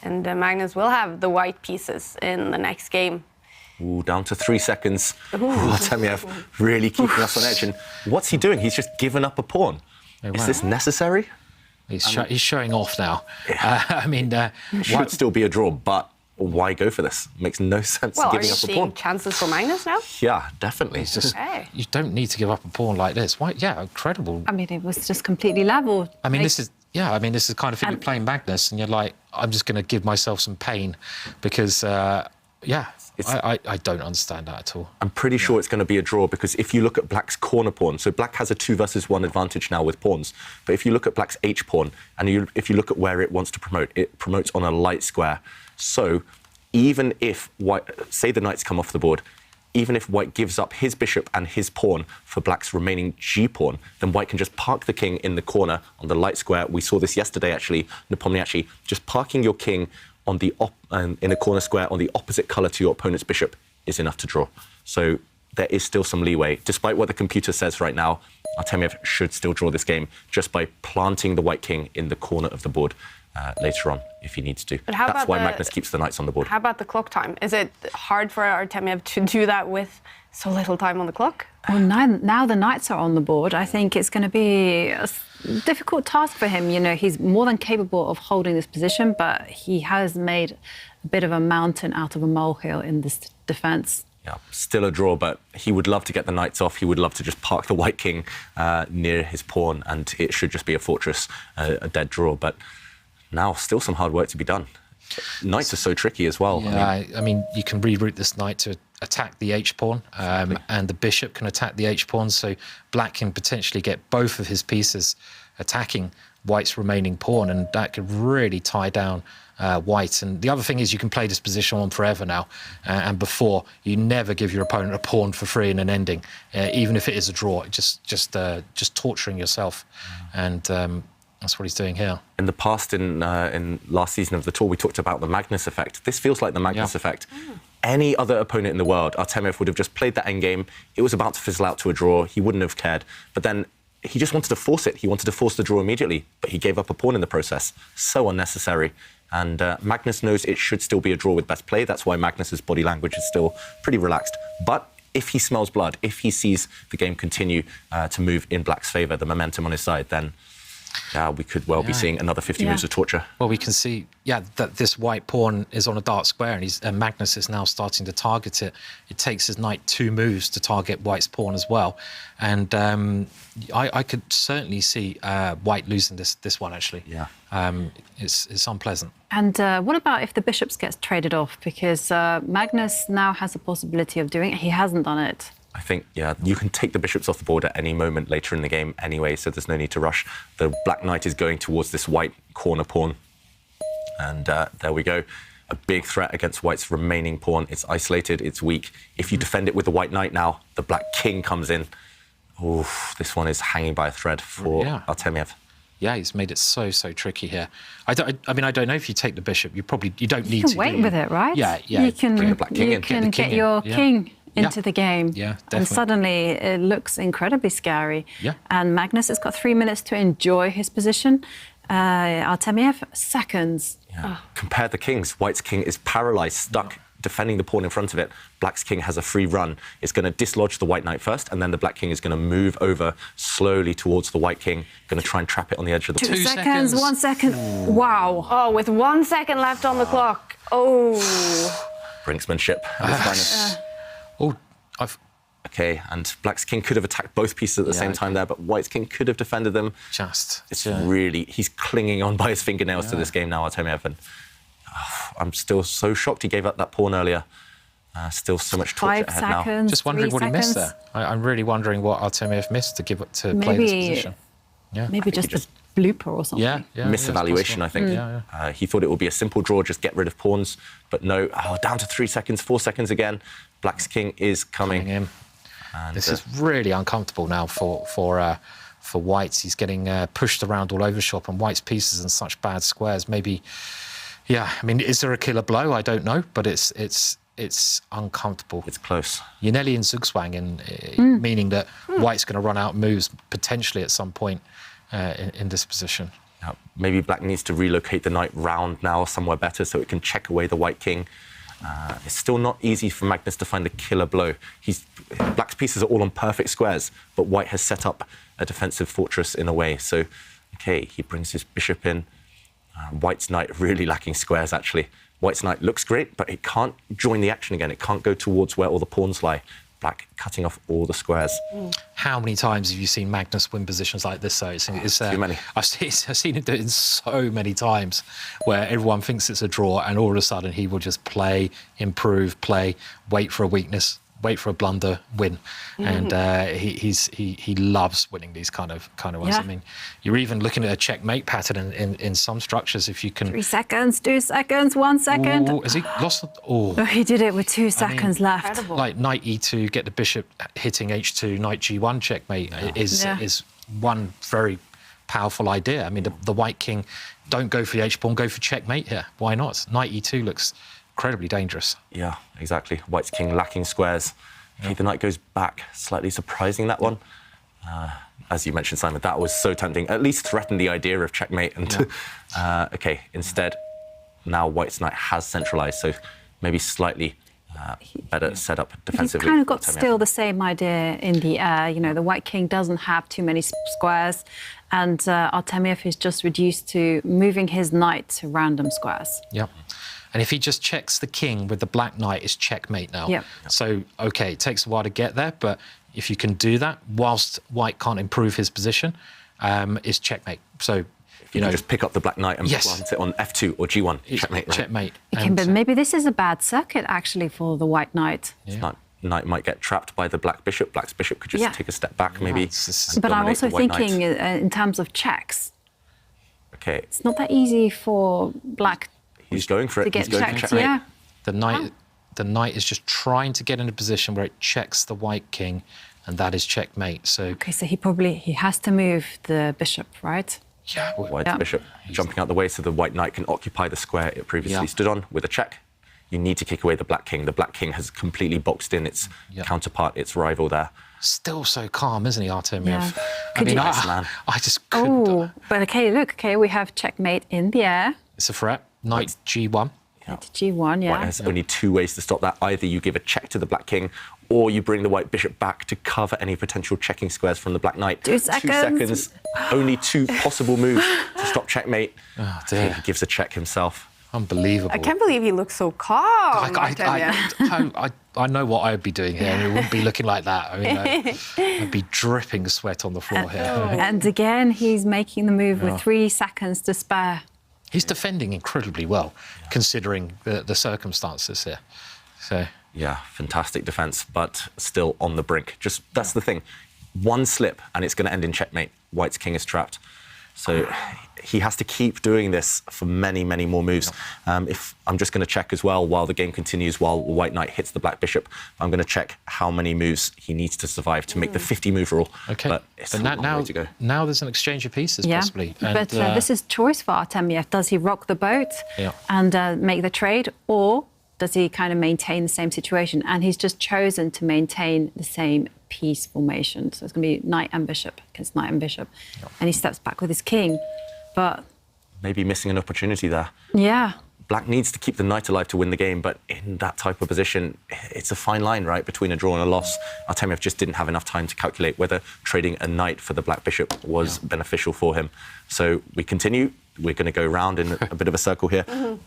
And Magnus will have the white pieces in the next game. Ooh, down to 3 seconds. Artemyev really keeping us on edge. And what's he doing? He's just given up a pawn. Oh, wow. Is this necessary? He's showing off now. Yeah. I mean... it should still be a draw, but why go for this? Makes no sense giving up a pawn. Well, are you seeing chances for Magnus now? Yeah, definitely. It's just, you don't need to give up a pawn like this. Why? Yeah, incredible. I mean, it was just completely level. I mean, this is the kind of thing you're playing Magnus, and you're like, I'm just going to give myself some pain because, I don't understand that at all. I'm pretty sure it's going to be a draw because if you look at black's corner pawn, so black has a 2 versus 1 advantage now with pawns, but if you look at black's H pawn and if you look at where it wants to promote, it promotes on a light square. So even if white, say the knights come off the board, even if white gives up his bishop and his pawn for black's remaining G pawn, then white can just park the king in the corner on the light square. We saw this yesterday, actually, Nepomniachtchi, just parking your king on the in a corner square on the opposite colour to your opponent's bishop is enough to draw. So there is still some leeway. Despite what the computer says right now, Artemyev should still draw this game just by planting the white king in the corner of the board later on if he needs to. But that's why Magnus keeps the knights on the board. How about the clock time? Is it hard for Artemyev to do that with so little time on the clock? Well, now the knights are on the board, I think it's going to be a difficult task for him. You know, he's more than capable of holding this position, but he has made a bit of a mountain out of a molehill in this defence. Yeah, still a draw, but he would love to get the knights off. He would love to just park the white king near his pawn, and it should just be a fortress, a dead draw. But now, still some hard work to be done. Knights are so tricky as well. Yeah, I mean, you can reroute this knight to attack the H-pawn, and the bishop can attack the H-pawn, so black can potentially get both of his pieces attacking white's remaining pawn, and that could really tie down white. And the other thing is you can play this position on forever now, and before, you never give your opponent a pawn for free in an ending, even if it is a draw, just torturing yourself. And that's what he's doing here. In the past, in last season of the tour, we talked about the Magnus effect. This feels like the Magnus effect. Any other opponent in the world, Artemyev would have just played that endgame. It was about to fizzle out to a draw. He wouldn't have cared. But then he just wanted to force it. He wanted to force the draw immediately, but he gave up a pawn in the process. So unnecessary. And Magnus knows it should still be a draw with best play. That's why Magnus's body language is still pretty relaxed. But if he smells blood, if he sees the game continue to move in black's favour, the momentum on his side, then Yeah, we could well be seeing another 50 moves of torture. Well, we can see, that this white pawn is on a dark square, and Magnus is now starting to target it. It takes his knight 2 moves to target white's pawn as well, and I could certainly see white losing this one actually. Yeah, it's unpleasant. And what about if the bishops gets traded off? Because Magnus now has the possibility of doing it. He hasn't done it. I think, you can take the bishops off the board at any moment later in the game anyway, so there's no need to rush. The black knight is going towards this white corner pawn. And there we go. A big threat against white's remaining pawn. It's isolated, it's weak. If you defend it with the white knight now, the black king comes in. Oh, this one is hanging by a thread for Artemyev. Yeah, he's made it so tricky here. I don't know if you take the bishop. You don't need to. You can wait with it, right? Yeah. You can bring the black king in. You can get your king into the game. Yeah, definitely. And suddenly it looks incredibly scary. Yeah. And Magnus has got 3 minutes to enjoy his position. Artemyev, seconds. Yeah. Compare the kings. White's king is paralyzed, stuck, defending the pawn in front of it. Black's king has a free run. It's going to dislodge the white knight first, and then the black king is going to move over slowly towards the white king, going to try and trap it on the edge of the pawn. 2 seconds, 1 second. Ooh. Wow. Oh, with 1 second left on the clock. Oh. Brinksmanship. Okay, and black's king could have attacked both pieces at the same time there, but white's king could have defended them. It's really, he's clinging on by his fingernails to this game now, Artemyev, and I'm still so shocked he gave up that pawn earlier. Still so much torture ahead now. Just wondering what he missed there. I'm really wondering what Artemyev missed to give it to play this position. Yeah. Maybe just a blooper or something. Misevaluation, I think. He thought it would be a simple draw, just get rid of pawns, but no. Down to 3 seconds, 4 seconds again. Black's king is coming in. And this is really uncomfortable now for whites. He's getting pushed around all over shop, and white's pieces in such bad squares. Maybe, is there a killer blow? I don't know, but it's uncomfortable. It's close. You're nearly in Zugzwang, meaning that white's going to run out moves potentially at some point in this position. Now, maybe black needs to relocate the knight round now somewhere better so it can check away the white king. It's still not easy for Magnus to find the killer blow. Black's pieces are all on perfect squares, but white has set up a defensive fortress in a way. So, okay, he brings his bishop in. White's knight really lacking squares, actually. White's knight looks great, but it can't join the action again. It can't go towards where all the pawns lie. Black cutting off all the squares. How many times have you seen Magnus win positions like this, though? Too many. I've seen him do it so many times where everyone thinks it's a draw, and all of a sudden he will just play, improve, play, wait for a weakness, wait for a blunder, win. And he loves winning these kind of ones. Yeah. I mean, you're even looking at a checkmate pattern in some structures. If you can 3 seconds, 2 seconds, 1 second. Ooh, has he lost? Oh, he did it with 2 seconds left. Incredible. Like knight e2, get the bishop hitting h2, knight g1 checkmate is one very powerful idea. I mean, the white king, don't go for the h pawn, go for checkmate here. Why not? Knight e2 looks incredibly dangerous. Yeah, exactly. White's king lacking squares. Okay, the knight goes back, slightly surprising that one. As you mentioned, Simon, that was so tempting. At least threatened the idea of checkmate. And okay, instead, now White's knight has centralized, so maybe slightly better set up defensively. He's kind of got still the same idea in the air. You know, the white king doesn't have too many squares, and Artemyev is just reduced to moving his knight to random squares. Yep. And if he just checks the king with the black knight, it's checkmate now. Yep. So, OK, it takes a while to get there, but if you can do that whilst white can't improve his position, it's checkmate. So, you know, just pick up the black knight and plant it on f2 or g1, checkmate. Right? Checkmate. Okay, but maybe this is a bad circuit, actually, for the white knight. Yeah. Knight might get trapped by the black bishop. Black's bishop could just take a step back, maybe. But I'm also thinking in terms of checks. Okay. It's not that easy for black He's going for it. to get He's going checked. for checkmate. Yeah. The knight is just trying to get in a position where it checks the white king, and that is checkmate. So okay, so he has to move the bishop, right? Yeah. White's bishop jumping out the way so the white knight can occupy the square it previously stood on with a check. You need to kick away the black king. The black king has completely boxed in its counterpart, its rival there. Still so calm, isn't he, Artemyev? Yeah. I mean, I just couldn't. Oh, but okay, look, we have checkmate in the air. It's a threat. Knight g1. Knight g1, yeah. White has only 2 ways to stop that. Either you give a check to the black king, or you bring the white bishop back to cover any potential checking squares from the black knight. 2 seconds. 2 seconds, only 2 possible moves to stop checkmate. Oh, dear. He gives a check himself. Unbelievable. I can't believe he looks so calm. I know what I'd be doing here, and it wouldn't be looking like that. I mean, I'd be dripping sweat on the floor here. And again, he's making the move with 3 seconds to spare. He's defending incredibly well, considering the circumstances here. So yeah, fantastic defense, but still on the brink. Just that's the thing. One slip, and it's going to end in checkmate. White's king is trapped. So he has to keep doing this for many, many more moves. If I'm just going to check as well while the game continues, while the white knight hits the black bishop, I'm going to check how many moves he needs to survive to make the 50-move rule. Okay. But it's a long way to go. Now there's an exchange of pieces, possibly. And, but this is choice for Artemyev. Does he rock the boat and make the trade, or does he kind of maintain the same situation? And he's just chosen to maintain the same piece formation. So it's going to be knight and bishop against knight and bishop. And he steps back with his king. But maybe missing an opportunity there. Yeah. Black needs to keep the knight alive to win the game, but in that type of position, it's a fine line, right, between a draw and a loss. Artemyev just didn't have enough time to calculate whether trading a knight for the black bishop was beneficial for him. So we continue. We're going to go round in a bit of a circle here.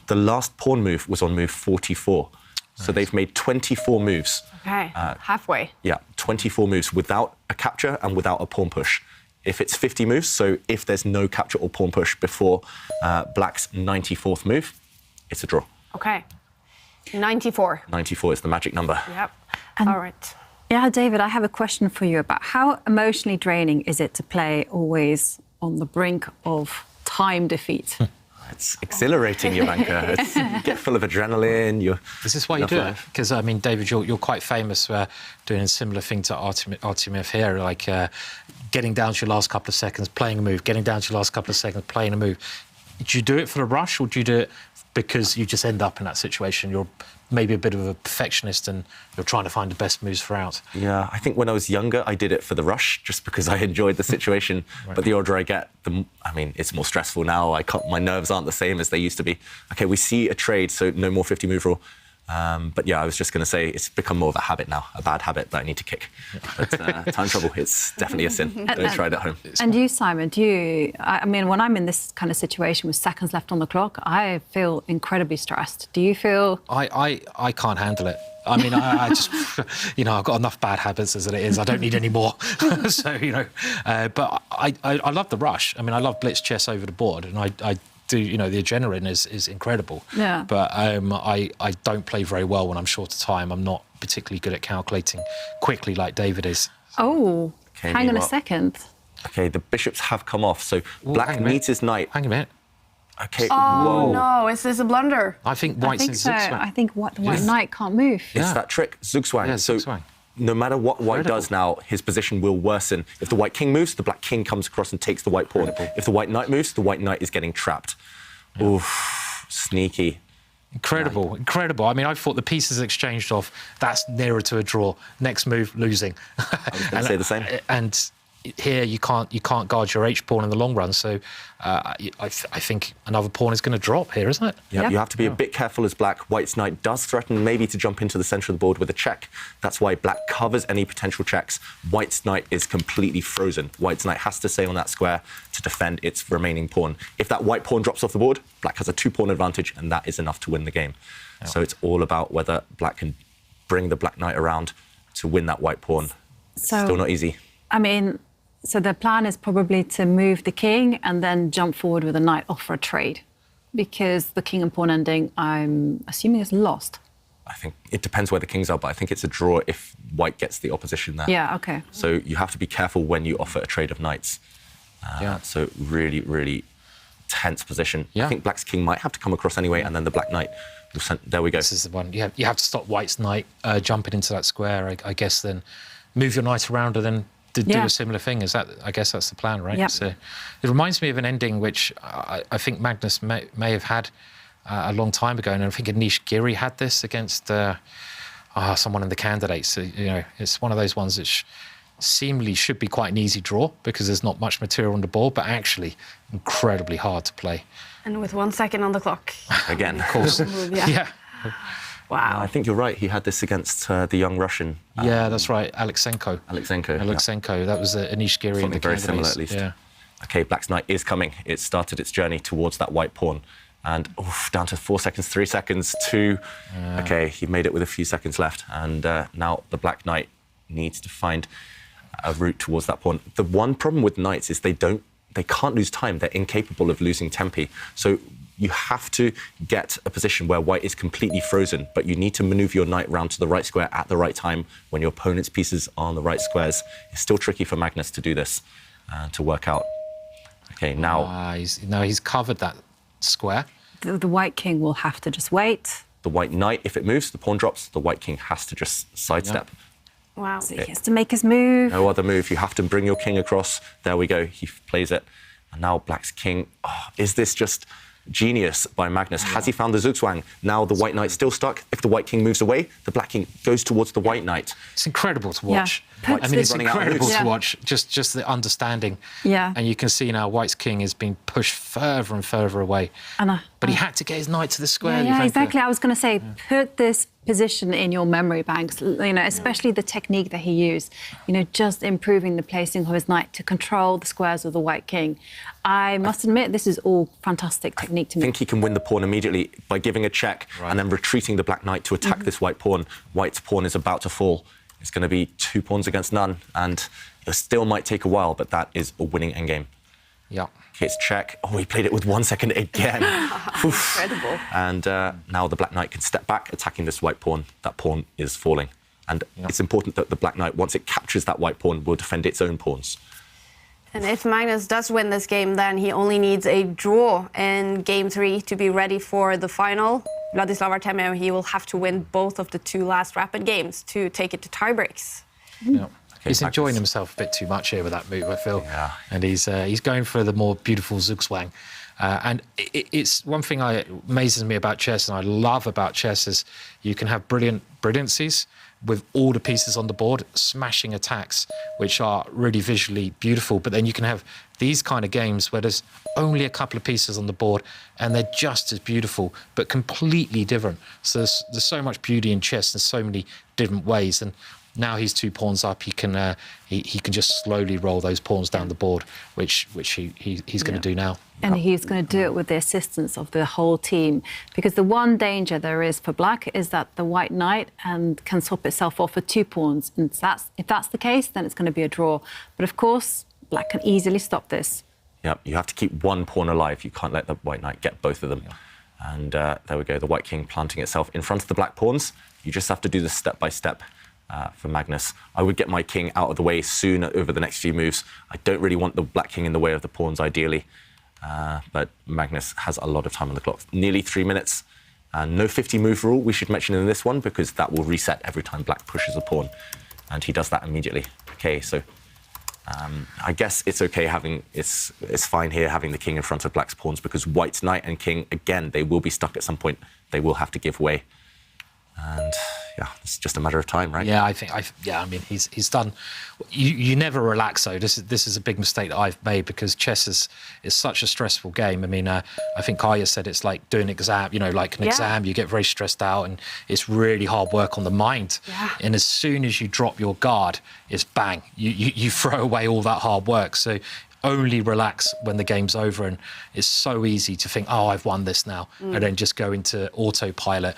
The last pawn move was on move 44. So they've made 24 moves. Okay, halfway. Yeah, 24 moves without a capture and without a pawn push. If it's 50 moves, so if there's no capture or pawn push before Black's 94th move, it's a draw. Okay, 94. 94 is the magic number. Yep, all right. Yeah, David, I have a question for you about how emotionally draining is it to play always on the brink of time defeat? It's exhilarating, Jovanka. You get full of adrenaline. Is this why you do it? Because, I mean, David, you're quite famous for doing a similar thing to Artemyev here, like getting down to your last couple of seconds, playing a move, getting down to your last couple of seconds, playing a move. Do you do it for the rush, or do you do it because you just end up in that situation? You're maybe a bit of a perfectionist and you're trying to find the best moves for out. Yeah, I think when I was younger, I did it for the rush, just because I enjoyed the situation. But the older I get, it's more stressful now. My nerves aren't the same as they used to be. Okay, we see a trade, so no more 50-move rule. But yeah, I was just going to say it's become more of a habit now, a bad habit that I need to kick. But time trouble, it's definitely a sin. Don't try it at home. And you, Simon, I mean, when I'm in this kind of situation with seconds left on the clock, I feel incredibly stressed. Do you feel? I can't handle it. I mean, I just, I've got enough bad habits as it is. I don't need any more. So, but I love the rush. I mean, I love blitz chess over the board, and I do, the adrenaline is incredible. Yeah. But I don't play very well when I'm short of time. I'm not particularly good at calculating quickly like David is. Oh, hang on a second. Okay, the bishops have come off, so Black needs his knight. Hang a minute. Okay. Oh, no, is this a blunder? I think White's in Zugzwang. I think the white knight can't move. It's that trick, Zugzwang. Yeah, so Zugzwang. No matter what White does now, his position will worsen. If the white king moves, the black king comes across and takes the white pawn. If the white knight moves, the white knight is getting trapped. Yeah. Oof, sneaky. Incredible, incredible. I mean, I thought the pieces exchanged off, that's nearer to a draw. Next move, losing. I was going to say the same. And here you can't guard your H-pawn in the long run, so I think another pawn is going to drop here, isn't it? Yeah, you have to be a bit careful as Black. White's knight does threaten maybe to jump into the centre of the board with a check. That's why Black covers any potential checks. White's knight is completely frozen. White's knight has to stay on that square to defend its remaining pawn. If that white pawn drops off the board, Black has a 2-pawn advantage, and that is enough to win the game. Yeah. So it's all about whether Black can bring the black knight around to win that white pawn. It's still not easy. I mean, so the plan is probably to move the king and then jump forward with a knight off for a trade, because the king and pawn ending, I'm assuming, is lost. I think it depends where the kings are, but I think it's a draw if White gets the opposition there. Yeah, OK. So you have to be careful when you offer a trade of knights. So really, really tense position. I think Black's king might have to come across anyway, and then the black knight will send. There we go. This is the one. You have to stop White's knight jumping into that square, I guess, then move your knight around and then do a similar thing. I guess that's the plan, right? Yep. So it reminds me of an ending which I think Magnus may have had a long time ago, and I think Anish Giri had this against someone in the candidates. So, it's one of those ones which seemingly should be quite an easy draw because there's not much material on the board, but actually incredibly hard to play. And with 1 second on the clock. Again. Of course. Yeah. Wow. I think you're right. He had this against the young Russian. Yeah, that's right. Alexenko. Alexenko. That was a Nishikiri. Something very similar, at least. Yeah. Okay, Black's knight is coming. It started its journey towards that white pawn. And down to 4 seconds, 3 seconds, 2. Yeah. Okay, he made it with a few seconds left. And now the Black knight needs to find a route towards that pawn. The one problem with knights is they can't lose time. They're incapable of losing tempi. So you have to get a position where white is completely frozen, but you need to maneuver your knight round to the right square at the right time when your opponent's pieces are on the right squares. It's still tricky for Magnus to do this, to work out. Okay, now... he's covered that square. The white king will have to just wait. The white knight, if it moves, the pawn drops, the white king has to just sidestep. Wow. So he has to make his move. No other move. You have to bring your king across. There we go. He plays it. And now Black's king. Oh, is this just genius by Magnus? Has he found the Zugzwang? Now the white knight's still stuck. If the white king moves away, the black king goes towards the white knight. It's incredible to watch. Yeah. I mean, it's incredible to watch, just the understanding. Yeah. And you can see now White's king is being pushed further and further away. But he had to get his knight to the square. Yeah, exactly. I was going to say, put this position in your memory banks, especially the technique that he used, just improving the placing of his knight to control the squares of the white king. I must admit, this is all fantastic technique to me. I think he can win the pawn immediately by giving a check and then retreating the black knight to attack this white pawn. White's pawn is about to fall. It's going to be 2 pawns against none, and it still might take a while, but that is a winning endgame. Yeah. Okay, it's check. Oh, he played it with 1 second again. Incredible. And now the black knight can step back, attacking this white pawn. That pawn is falling. And it's important that the black knight, once it captures that white pawn, will defend its own pawns. And if Magnus does win this game, then he only needs a draw in game 3 to be ready for the final. Vladislav Artemyev, he will have to win both of the 2 last rapid games to take it to tiebreaks. Yeah. He's enjoying himself a bit too much here with that move, I feel. Yeah. And he's going for the more beautiful Zugzwang. And it's one thing that amazes me about chess, and I love about chess, is you can have brilliancies with all the pieces on the board, smashing attacks, which are really visually beautiful. But then you can have these kind of games where there's only a couple of pieces on the board and they're just as beautiful, but completely different. So there's so much beauty in chess in so many different ways. And now he's 2 pawns up. He can just slowly roll those pawns down the board, which he's going to do now. And he's going to do it with the assistance of the whole team, because the one danger there is for black is that the white knight can swap itself off for 2 pawns. And if that's the case, then it's going to be a draw. But of course, black can easily stop this. Yeah, you have to keep 1 pawn alive. You can't let the white knight get both of them. Yeah. And there we go, the white king planting itself in front of the black pawns. You just have to do this step by step. For Magnus, I would get my king out of the way soon over the next few moves. I don't really want the black king in the way of the pawns, ideally. But Magnus has a lot of time on the clock. Nearly 3 minutes. No 50-move rule, we should mention in this one, because that will reset every time black pushes a pawn. And he does that immediately. OK, so I guess it's OK it's fine here having the king in front of black's pawns, because white's knight and king, again, they will be stuck at some point. They will have to give way. And yeah, it's just a matter of time, right? Yeah, I mean, he's done. You never relax, though. This is a big mistake that I've made, because chess is such a stressful game. I mean, I think Kaja said it's like doing an exam. Like an exam, you get very stressed out, and it's really hard work on the mind. Yeah. And as soon as you drop your guard, it's bang. You throw away all that hard work. So only relax when the game's over, and it's so easy to think, oh, I've won this now, and then just go into autopilot.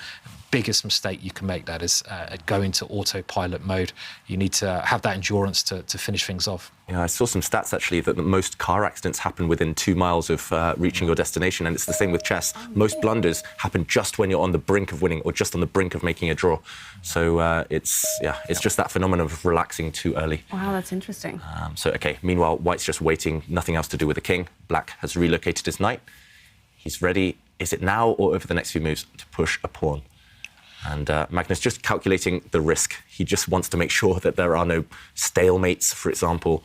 Biggest mistake you can make, that is go into autopilot mode. You need to have that endurance to finish things off. Yeah, I saw some stats actually that most car accidents happen within 2 miles of reaching your destination, and it's the same with chess. Most blunders happen just when you're on the brink of winning or just on the brink of making a draw. So it's just that phenomenon of relaxing too early. Wow, that's interesting. So OK, meanwhile, white's just waiting, nothing else to do with the king. Black has relocated his knight. He's ready. Is it now or over the next few moves to push a pawn? And Magnus just calculating the risk. He just wants to make sure that there are no stalemates, for example,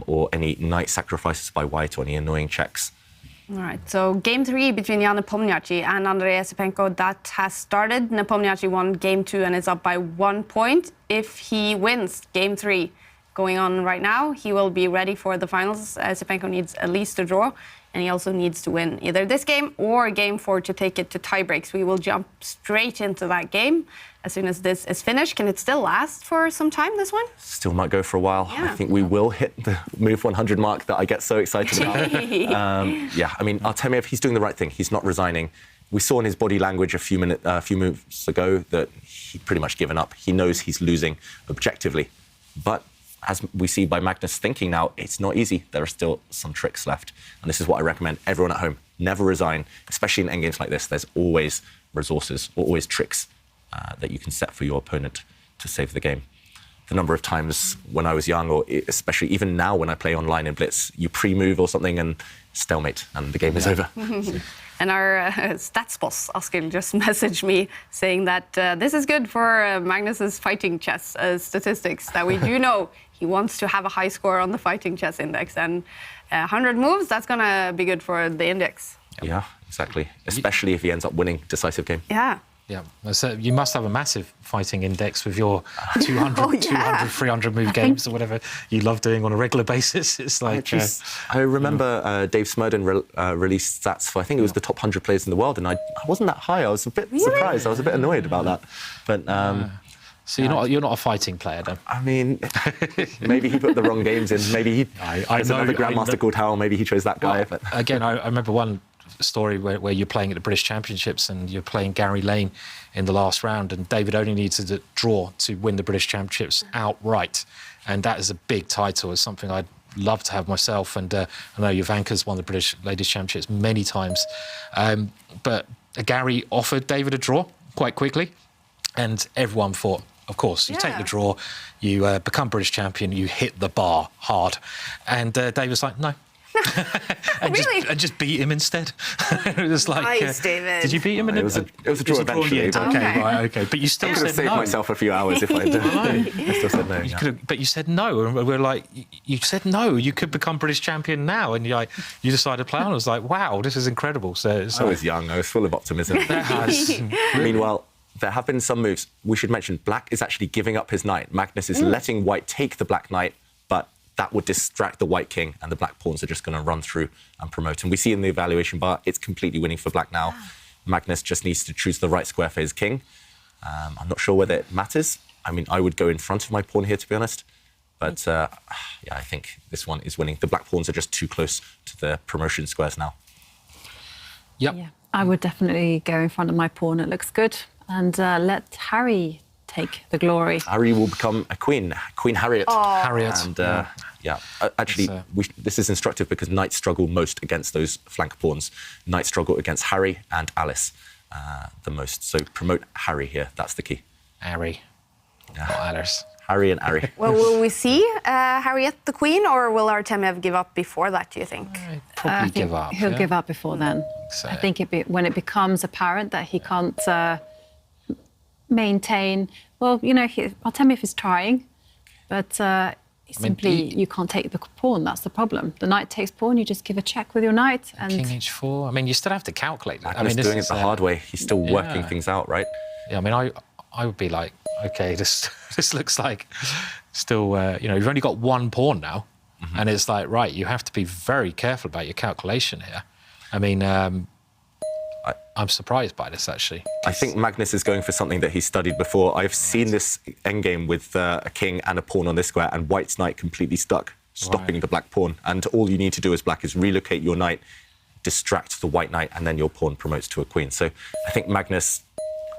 or any knight sacrifices by white or any annoying checks. All right, so game 3 between Jan Nepomniachtchi and Andrei Esipenko, that has started. Nepomniachtchi won game 2 and is up by 1 point. If he wins game 3 going on right now, he will be ready for the finals. Esipenko needs at least a draw. and he also needs to win either this game or game 4 to take it to tiebreaks. We will jump straight into that game as soon as this is finished. Can it still last for some time, this one? Still might go for a while. Yeah. I think we will hit the move 100 mark that I get so excited about. Yeah, I mean, Artemyev, he's doing the right thing. He's not resigning. We saw in his body language a few moves ago that he pretty much given up. He knows he's losing objectively. But as we see by Magnus thinking now, it's not easy. There are still some tricks left. And this is what I recommend everyone at home. Never resign, especially in endgames like this. There's always resources, always tricks that you can set for your opponent to save the game. The number of times when I was young, or especially even now when I play online in Blitz, you pre-move or something and stalemate, and the game is over. And our stats boss, Askild, just messaged me saying that this is good for Magnus's fighting chess statistics, that we do know he wants to have a high score on the fighting chess index. And 100 moves, that's going to be good for the index. Yeah, exactly. Especially if he ends up winning decisive game. Yeah. Yeah, so you must have a massive fighting index with your 200, 200, 300 move games or whatever you love doing on a regular basis. It's like... I remember Dave Smurden released stats for, I think it was the top 100 players in the world, and I wasn't that high. I was a bit surprised. I was a bit annoyed about that. But so you're not a fighting player, then? I mean, maybe he put the wrong games in. Maybe there's another grandmaster called Howell. Maybe he chose that guy. Well, but again, I remember one story where you're playing at the British Championships and you're playing Gary Lane in the last round, and David only needs to draw to win the British Championships outright, and that is a big title. It's something I'd love to have myself, and I know Jovanka's won the British Ladies Championships many times, but Gary offered David a draw quite quickly, and everyone thought, of course, you take the draw, you become British champion, you hit the bar hard, and David was like, no. and just beat him instead. It was like, nice, David. Did you beat him? It was a draw eventually. Okay, but you still I said could have saved no. myself a few hours if I'd I still said no. But you said no, and we're like, you said no. You could become British champion now, and you decided to play on. I was like, wow, this is incredible. So I was young. I was full of optimism. Meanwhile, there have been some moves. We should mention Black is actually giving up his knight. Magnus is letting White take the Black knight, but that would distract the White king, and the Black pawns are just going to run through and promote. And we see in the evaluation bar, it's completely winning for Black now. Magnus just needs to choose the right square for his king. I'm not sure whether it matters. I mean, I would go in front of my pawn here, to be honest. But yeah, I think this one is winning. The Black pawns are just too close to the promotion squares now. Yep. Yeah, I would definitely go in front of my pawn. It looks good. And let Harry take the glory. Harry will become a queen, Queen Harriet. Harriet. And actually, this is instructive because knights struggle most against those flank pawns. Knights struggle against Harry and Alice the most. So promote Harry here. That's the key. Harry, not Alice. Harry and Harry. Well, will we see Harriet the queen, or will Artemyev give up before that, do you think? Probably give up. He'll give up before then. So. I think when it becomes apparent that he can't maintain... Well, you know, Artemyev is trying, but you can't take the pawn. That's the problem. The knight takes pawn, you just give a check with your knight. And King h4. I mean, you still have to calculate that. Magnus doing it the hard way. He's still working things out, right? Yeah, I mean, I would be like, OK, this looks like still, you've only got one pawn now. And it's like, right, you have to be very careful about your calculation here. I mean, I'm surprised by this, actually. I think Magnus is going for something that he's studied before. I've seen this endgame with a king and a pawn on this square, and White's knight completely stuck, stopping the Black pawn. And all you need to do as Black is relocate your knight, distract the White knight, and then your pawn promotes to a queen. So I think Magnus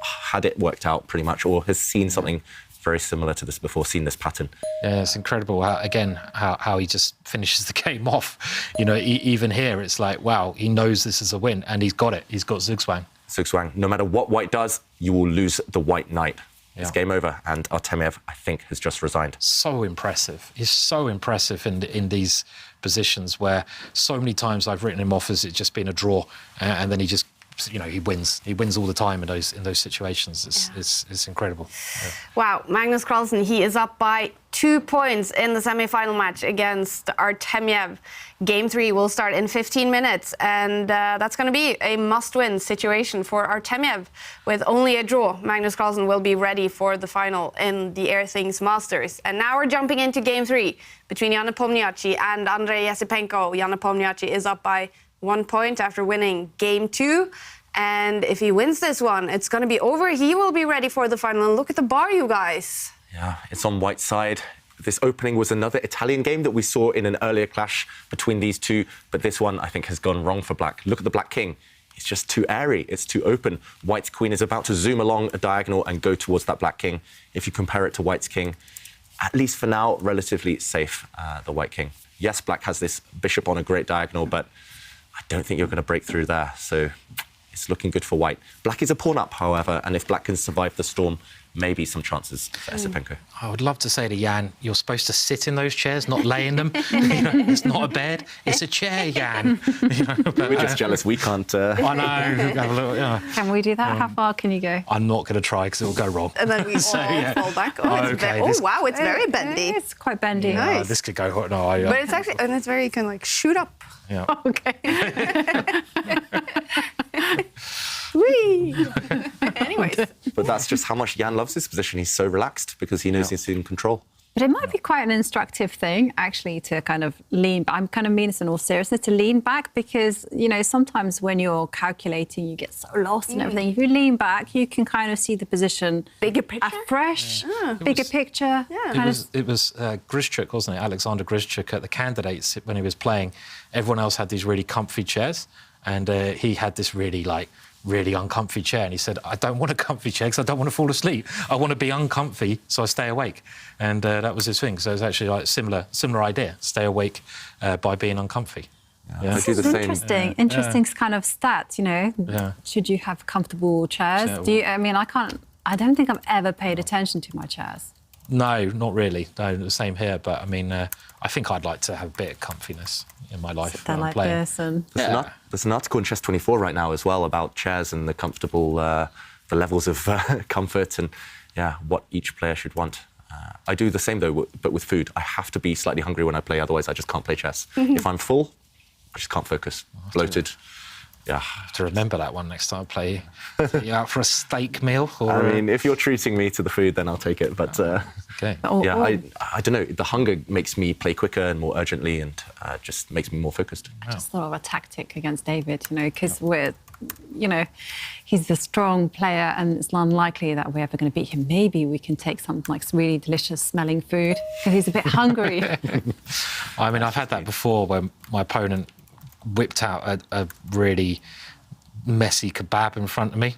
had it worked out pretty much, or has seen something very similar to this before, seen this pattern. Yeah, it's incredible, how he just finishes the game off. You know, even here, it's like, wow, he knows this is a win, and he's got it. He's got Zugzwang. Zugzwang. No matter what White does, you will lose the White knight. It's game over, and Artemyev, I think, has just resigned. So impressive. He's so impressive in these positions where so many times I've written him off as it just being a draw, and then he just... he wins. He wins all the time in those situations. It's incredible. Yeah. Wow, Magnus Carlsen, he is up by 2 points in the semi-final match against Artemyev. Game 3 will start in 15 minutes, and that's going to be a must-win situation for Artemyev. With only a draw, Magnus Carlsen will be ready for the final in the Airthings Masters. And now we're jumping into Game 3 between Jan Nepomniachtchi and Andrei Yesipenko. Jan Nepomniachtchi is up by 1 point after winning game 2. And if he wins this one, it's going to be over. He will be ready for the final. And look at the bar, you guys. Yeah, it's on White's side. This opening was another Italian game that we saw in an earlier clash between these two. But this one, I think, has gone wrong for Black. Look at the Black King. It's just too airy. It's too open. White's Queen is about to zoom along a diagonal and go towards that Black King. If you compare it to White's King, at least for now, relatively safe, the White King. Yes, Black has this bishop on a great diagonal, but I don't think you're going to break through there. So it's looking good for White. Black is a pawn up, however, and if Black can survive the storm, maybe some chances for Esipenko. I would love to say to Jan, you're supposed to sit in those chairs, not lay in them. It's not a bed, it's a chair, Jan. But, we're just jealous we can't... I know. Have a little, Can we do that? How far can you go? I'm not going to try because it will go wrong. And then we all fall back. Oh, wow, it's very bendy. It's quite bendy. Nice. This could go... But it's actually... And it's very... You can, like, shoot up. Yeah. Okay. Whee! Anyways. But that's just how much Jan loves this position. He's so relaxed because he knows he's in control. But it might be quite an instructive thing, actually, to kind of lean. I'm kind of mean this in all seriousness, to lean back because, you know, sometimes when you're calculating, you get so lost in everything. If you lean back, you can kind of see the position bigger picture, fresh, bigger picture. Yeah. It was Grishchuk, wasn't it? Alexander Grishchuk at the candidates when he was playing. Everyone else had these really comfy chairs, and he had this really uncomfy chair, and he said, I don't want a comfy chair because I don't want to fall asleep. I want to be uncomfy so I stay awake. And that was his thing. So it's actually like similar idea, stay awake by being uncomfy. Yeah. I do the same. Interesting kind of stat, you know. Yeah. Should you have comfortable chairs? I don't think I've ever paid attention to my chairs. No, not really. No, the same here. But I mean, I think I'd like to have a bit of comfiness in my life when I'm playing. This and... There's an article in Chess24 right now as well about chairs and the comfortable, the levels of comfort and what each player should want. I do the same though, but with food. I have to be slightly hungry when I play, otherwise I just can't play chess. If I'm full, I just can't focus. Bloated. Yeah. I have to remember that one next time I play. You out for a steak meal? Or... I mean, if you're treating me to the food, then I'll take it. But okay. I don't know. The hunger makes me play quicker and more urgently, and just makes me more focused. I just thought of a tactic against David, you know, because he's a strong player, and it's unlikely that we're ever going to beat him. Maybe we can take something like really delicious smelling food because he's a bit hungry. I mean, I've had that before when my opponent whipped out a really messy kebab in front of me,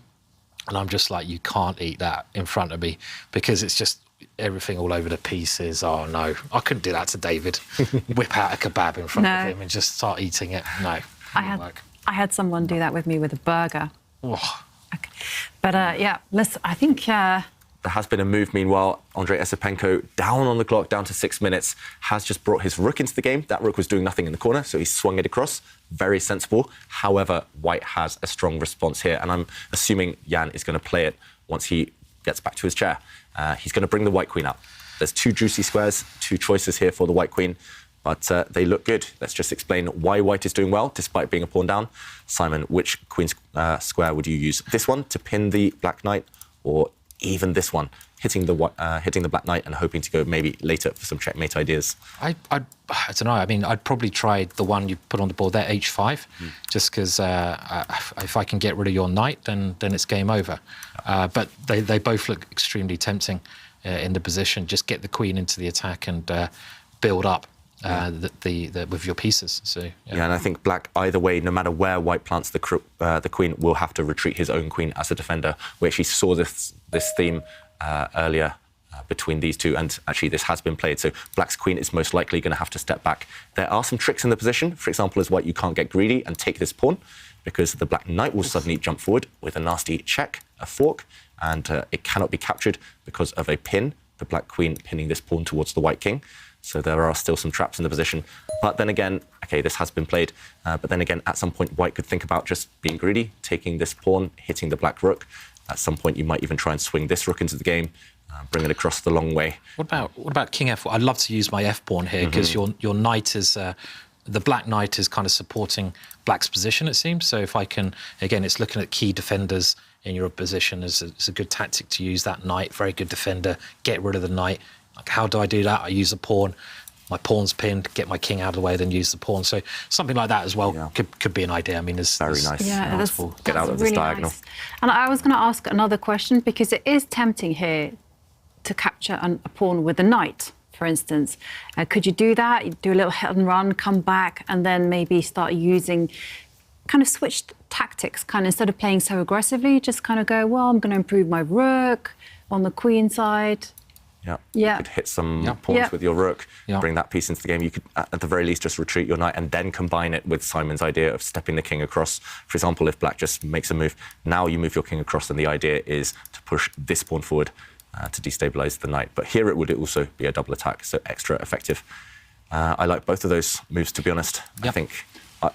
and I'm just like, you can't eat that in front of me because it's just everything all over the pieces. Oh no, I couldn't do that to David. Whip out a kebab in front of him and just start eating it. No. I had someone do that with me with a burger. Oh. Okay. But I think There has been a move, meanwhile. Andrei Esipenko, down on the clock, down to 6 minutes, has just brought his rook into the game. That rook was doing nothing in the corner, so he swung it across. Very sensible. However, White has a strong response here, and I'm assuming Jan is going to play it once he gets back to his chair. He's going to bring the White Queen out. There's two juicy squares, two choices here for the White Queen, but they look good. Let's just explain why White is doing well, despite being a pawn down. Simon, which Queen square would you use? This one to pin the Black Knight, or even this one, hitting the Black Knight and hoping to go maybe later for some checkmate ideas? I don't know. I mean, I'd probably try the one you put on the board there, h5, just because if I can get rid of your knight, then it's game over. But they both look extremely tempting in the position. Just get the queen into the attack and build up with your pieces. So and I think Black, either way, no matter where White plants the queen, will have to retreat his own queen as a defender. We actually saw this theme earlier between these two, and actually this has been played. So Black's queen is most likely going to have to step back. There are some tricks in the position. For example, as White, you can't get greedy and take this pawn, because the Black Knight will suddenly jump forward with a nasty check, a fork, and it cannot be captured because of a pin. The Black Queen pinning this pawn towards the White King. So there are still some traps in the position. But then again, okay, this has been played. But then again, at some point, White could think about just being greedy, taking this pawn, hitting the Black Rook. At some point, you might even try and swing this rook into the game, bring it across the long way. What about King F4? I'd love to use my F pawn here because your knight is the Black Knight is kind of supporting Black's position, it seems. So if I can, again, it's looking at key defenders in your position. It's a good tactic to use that knight. Very good defender. Get rid of the knight. Like, how do I do that? I use a pawn. my pawn's pinned, get my king out of the way, then use the pawn. So something like that as well could be an idea. I mean, it's very nice. Yeah, that's get out of really this diagonal. Nice. And I was going to ask another question, because it is tempting here to capture a pawn with a knight, for instance. Could you do that? You do a little hit and run, come back, and then maybe start using kind of switched tactics, kind of instead of playing so aggressively, just kind of go, well, I'm going to improve my rook on the queen side. Yeah. Yeah. You could hit some pawns with your rook, Yeah. bring that piece into the game. You could, at the very least, just retreat your knight and then combine it with Simon's idea of stepping the king across. For example, if black just makes a move, now you move your king across, and the idea is to push this pawn forward to destabilize the knight. But here it would also be a double attack, so extra effective. I like both of those moves, to be honest. I think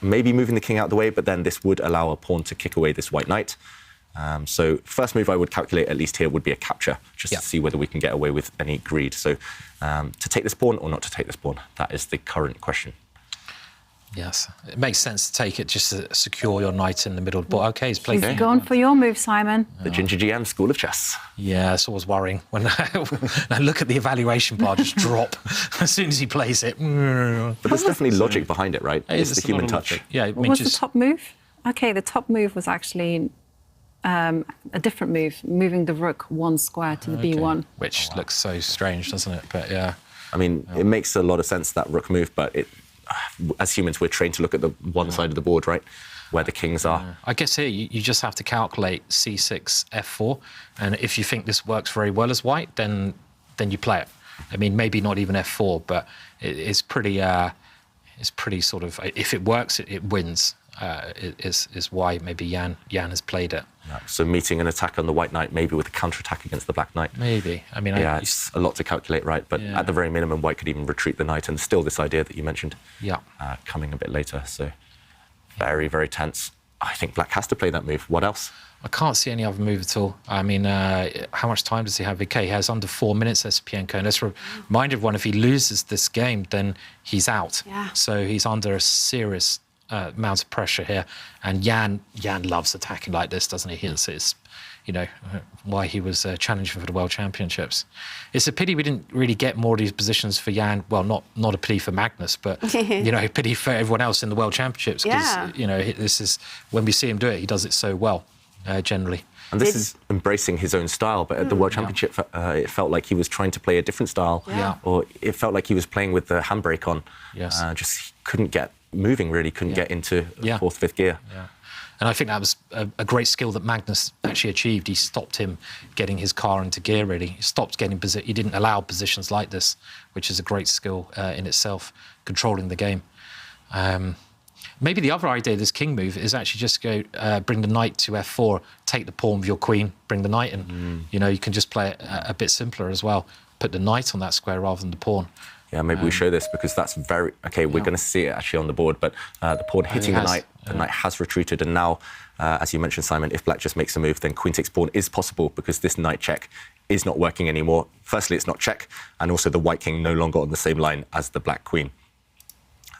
maybe moving the king out of the way, but then this would allow a pawn to kick away this white knight. So first move I would calculate, at least here, would be a capture, just to see whether we can get away with any greed. So to take this pawn or not to take this pawn, that is the current question. Yes, it makes sense to take it just to secure your knight in the middle. But OK, he's played. He's gone for your move, Simon. The Ginger GM School of Chess. Yeah, it's always worrying when I look at the evaluation bar just drop as soon as he plays it. But there's definitely logic behind it, right? It's the human touch. Yeah, What was the top move? OK, the top move was actually a different move, moving the rook one square to the b1. Which looks so strange, doesn't it? But yeah. I mean, it makes a lot of sense, that rook move, but as humans, we're trained to look at the one side of the board, right, where the kings are. I guess here you just have to calculate c6, f4, and if you think this works very well as white, then you play it. I mean, maybe not even f4, but it's pretty sort of, if it works, it wins. Is why maybe Jan has played it. Yeah. So meeting an attack on the white knight, maybe with a counter-attack against the black knight. Maybe. I mean, it's a lot to calculate, right? But at the very minimum, white could even retreat the knight, and still this idea that you mentioned coming a bit later. So very, very tense. I think black has to play that move. What else? I can't see any other move at all. I mean, how much time does he have? Okay, he has under 4 minutes, Esipienko. And let's remind everyone, if he loses this game, then he's out. Yeah. So he's under a serious amount of pressure here, and Jan loves attacking like this, doesn't he? It's why he was challenging for the World Championships. It's a pity we didn't really get more of these positions for Jan. Well, not a pity for Magnus, but a pity for everyone else in the World Championships, because this is when we see him do it, he does it so well generally. And this is embracing his own style, but at the World Championship, it felt like he was trying to play a different style, or it felt like he was playing with the handbrake on. Yes. Just couldn't get moving, really, couldn't get into fourth, fifth gear. Yeah. And I think that was a great skill that Magnus actually achieved. He stopped him getting his car into gear, really. He stopped getting he didn't allow positions like this, which is a great skill in itself, controlling the game. Maybe the other idea of this king move is actually just go bring the knight to f4, take the pawn with your queen, bring the knight in. You can just play it a bit simpler as well. Put the knight on that square rather than the pawn. Yeah, maybe we show this, because that's very... OK, we're going to see it actually on the board, but the pawn hitting the knight has retreated, and now, as you mentioned, Simon, if black just makes a move, then queen takes pawn is possible, because this knight check is not working anymore. Firstly, it's not check, and also the white king no longer on the same line as the black queen.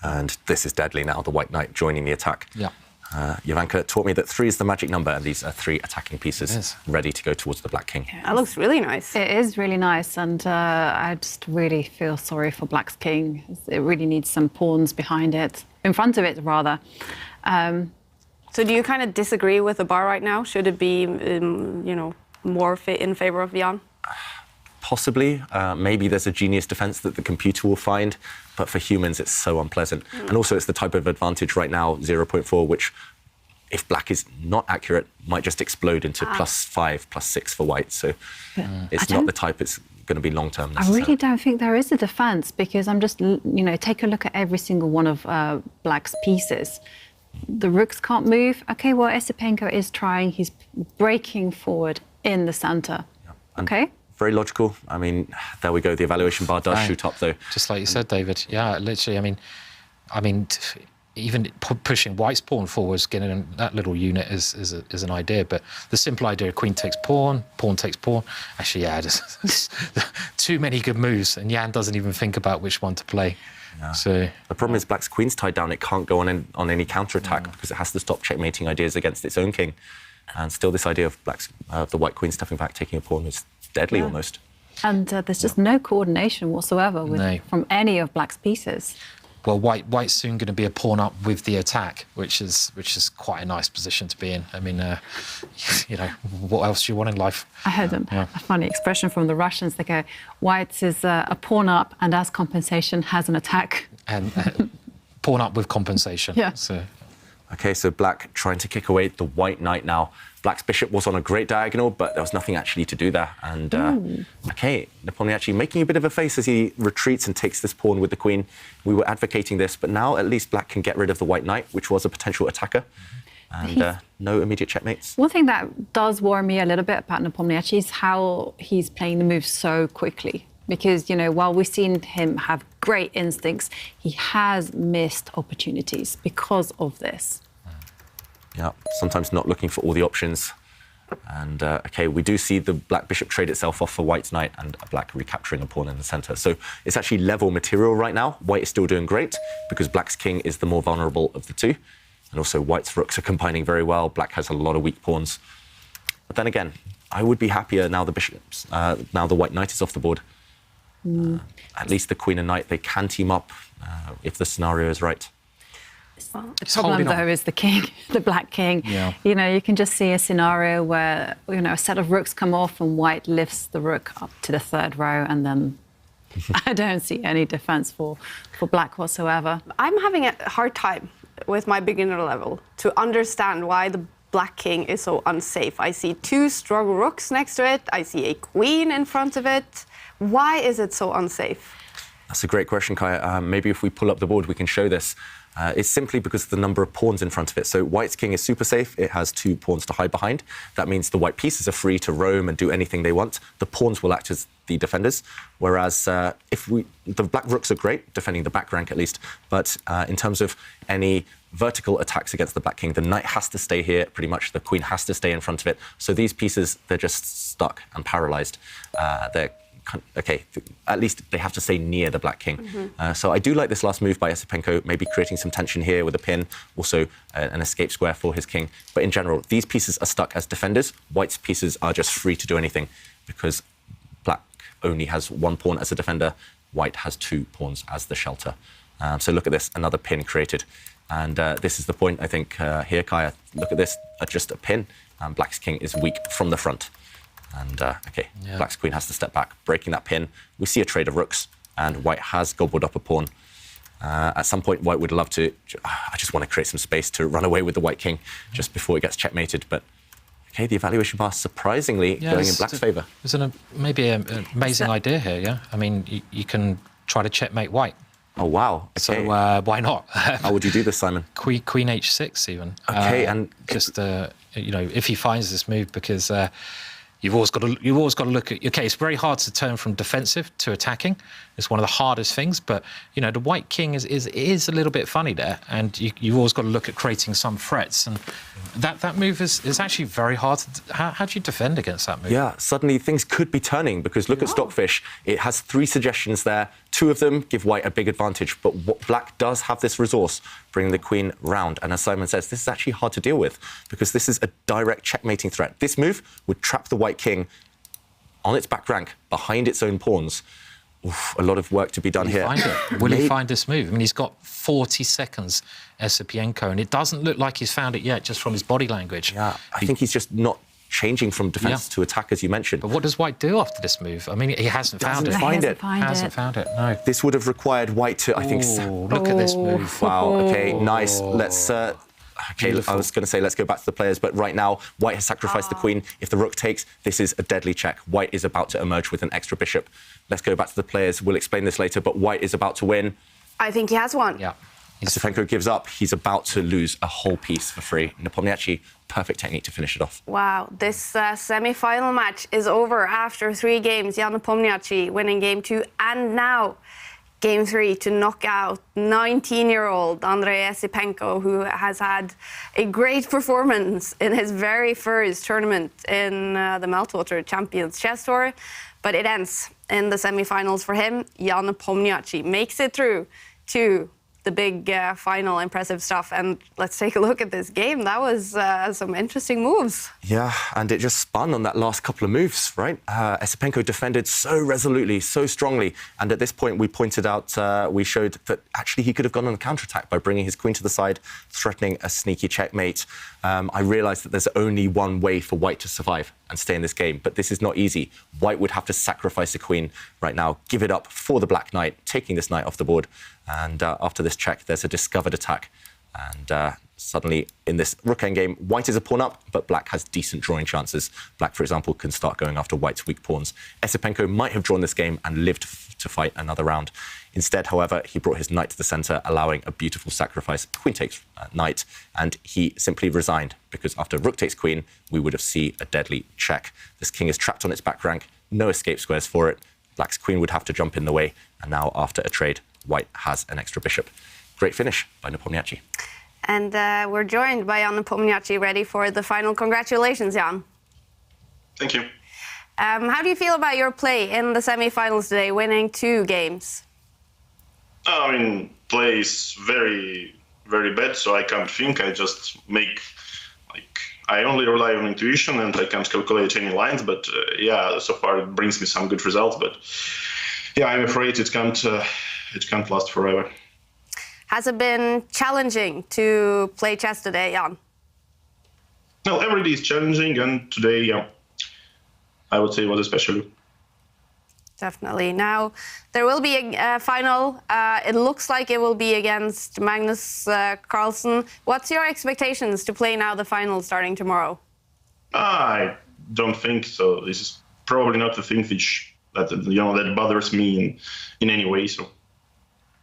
And this is deadly now, the white knight joining the attack. Yeah. Jovanka taught me that 3 is the magic number, and these are 3 attacking pieces ready to go towards the black king. Yeah, that looks really nice. It is really nice, and I just really feel sorry for black's king. It really needs some pawns behind it, in front of it, rather. So do you kind of disagree with the bar right now? Should it be, more in favor of Jan? Possibly. Maybe there's a genius defense that the computer will find, but for humans, it's so unpleasant. And also, it's the type of advantage right now, 0.4, which, if black is not accurate, might just explode into +5, +6 for white. So it's not the type it's going to be long-term. I really don't think there is a defense, because I'm just, take a look at every single one of black's pieces. The rooks can't move. OK, well, Esipienko is trying. He's breaking forward in the centre. OK? Very logical. I mean, there we go. The evaluation bar does shoot up, though. Just like you said, David. Yeah, literally. I mean, even pushing white's pawn forwards, getting that little unit is an idea. But the simple idea of queen takes pawn, pawn takes pawn. Actually, there's too many good moves, and Jan doesn't even think about which one to play. Yeah. So the problem is black's queen's tied down. It can't go on any counter-attack because it has to stop checkmating ideas against its own king. And still, this idea of the white queen stepping back, taking a pawn is deadly almost. And there's just no coordination whatsoever from any of Black's pieces. Well, White's soon going to be a pawn up with the attack, which is quite a nice position to be in. I mean, you know, what else do you want in life? I heard a funny expression from the Russians. They go, White is a pawn up and as compensation has an attack. And pawn up with compensation. Yeah. So. Okay, so Black trying to kick away the white knight now. Black's bishop was on a great diagonal, but there was nothing actually to do there. And, okay, Nepomniachtchi making a bit of a face as he retreats and takes this pawn with the queen. We were advocating this, but now at least Black can get rid of the white knight, which was a potential attacker. And no immediate checkmates. One thing that does worry me a little bit about Nepomniachtchi is how he's playing the move so quickly. Because, you know, while we've seen him have great instincts, he has missed opportunities because of this. Yeah, sometimes not looking for all the options. And, OK, we do see the Black bishop trade itself off for White's knight and Black recapturing a pawn in the centre. So it's actually level material right now. White is still doing great because Black's king is the more vulnerable of the two. And also White's rooks are combining very well. Black has a lot of weak pawns. But then again, I would be happier now the bishops, now the white knight is off the board. At least the queen and knight, they can team up if the scenario is right. The problem, though, is the king, the Black king. Yeah. You know, you can just see a scenario where, you know, a set of rooks come off and White lifts the rook up to the third row, and then I don't see any defense for Black whatsoever. I'm having a hard time with my beginner level to understand why the Black king is so unsafe. I see two strong rooks next to it. I see a queen in front of it. Why is it so unsafe? That's a great question, Kaja. Maybe if we pull up the board, we can show this. It's simply because of the number of pawns in front of it. So White's king is super safe. It has two pawns to hide behind. That means the white pieces are free to roam and do anything they want. The pawns will act as the defenders. Whereas the Black rooks are great, defending the back rank at least. But in terms of any vertical attacks against the Black king, the knight has to stay here, pretty much. The queen has to stay in front of it. So these pieces, they're just stuck and paralyzed. Okay, at least they have to stay near the Black king. So I do like this last move by Esipenko, maybe creating some tension here with a pin, also an escape square for his king. But in general, these pieces are stuck as defenders. White's pieces are just free to do anything because Black only has one pawn as a defender. White has two pawns as the shelter. So look at this, another pin created. And this is the point, I think, here, Kaja. Look at this, just a pin. Black's king is weak from the front. And, OK, Black's queen has to step back, breaking that pin. We see a trade of rooks, and White has gobbled up a pawn. At some point, White would love to... I just want to create some space to run away with the White king just before it gets checkmated. But, OK, the evaluation bar surprisingly going in Black's favour. There's maybe an amazing idea here, yeah? I mean, you can try to checkmate White. Oh, wow. Okay. So why not? How would you do this, Simon? Queen h6, even. OK, and... Just, you know, if he finds this move, because... You've always got to look at. Okay, it's very hard to turn from defensive to attacking. It's one of the hardest things. But you know, the White king is a little bit funny there, and you've always got to look at creating some threats. And that move is actually very hard. How do you defend against that move? Yeah, suddenly things could be turning because look at Stockfish. It has 3 suggestions there. 2 of them give White a big advantage, but Black does have this resource, bringing the queen round. And as Simon says, this is actually hard to deal with because this is a direct checkmating threat. This move would trap the White king on its back rank, behind its own pawns. Oof, a lot of work to be done here. Will he find this move? I mean, he's got 40 seconds, Esipenko, and it doesn't look like he's found it yet, just from his body language. Yeah, I think he's just not changing from defence to attack, as you mentioned. But what does White do after this move? I mean, he hasn't found it. Hasn't found it, no. This would have required White to, I think... Look at this move. Wow, OK, nice. Let's... OK, I was going to say let's go back to the players, but right now, White has sacrificed the queen. If the rook takes, this is a deadly check. White is about to emerge with an extra bishop. Let's go back to the players. We'll explain this later, but White is about to win. I think he has one. Yeah. Esipenko gives up. He's about to lose a whole piece for free. Nepomniachtchi, perfect technique to finish it off. Wow, this semi-final match is over after 3 games. Jan Nepomniachtchi winning game 2, and now game 3 to knock out 19-year-old Andrei Esipenko, who has had a great performance in his very first tournament in the Meltwater Champions Chess Tour. But it ends in the semi-finals for him. Jan Nepomniachtchi makes it through to the big final, impressive stuff. And let's take a look at this game. That was some interesting moves. Yeah, and it just spun on that last couple of moves, right? Esipenko defended so resolutely, so strongly. And at this point, we pointed out, we showed that actually he could have gone on a counterattack by bringing his queen to the side, threatening a sneaky checkmate. I realised that there's only one way for White to survive and stay in this game, but this is not easy. White would have to sacrifice the queen right now, give it up for the Black Knight, taking this knight off the board. And after this check, there's a discovered attack. And suddenly, in this rook endgame, White is a pawn up, but Black has decent drawing chances. Black, for example, can start going after White's weak pawns. Esipenko might have drawn this game and lived to fight another round. Instead, however, he brought his knight to the centre, allowing a beautiful sacrifice. Queen takes knight, and he simply resigned, because after rook takes queen, we would have seen a deadly check. This king is trapped on its back rank, no escape squares for it. Black's queen would have to jump in the way, and now, after a trade, White has an extra bishop. Great finish by Nepomniachtchi. And we're joined by Jan Nepomniachtchi, ready for the final. Congratulations, Jan. Thank you. How do you feel about your play in the semi-finals today, winning 2 games? I mean, play is very, very bad, so I can't think. I just make, I only rely on intuition and I can't calculate any lines. But yeah, so far it brings me some good results. But yeah, I'm afraid it can't last forever. Has it been challenging to play chess today, Jan? Well, every day is challenging, and today, yeah, I would say it was especially. Definitely. Now, there will be a final. It looks like it will be against Magnus Carlsen. What's your expectations to play now the final starting tomorrow? I don't think so. This is probably not the thing that bothers me in any way. So.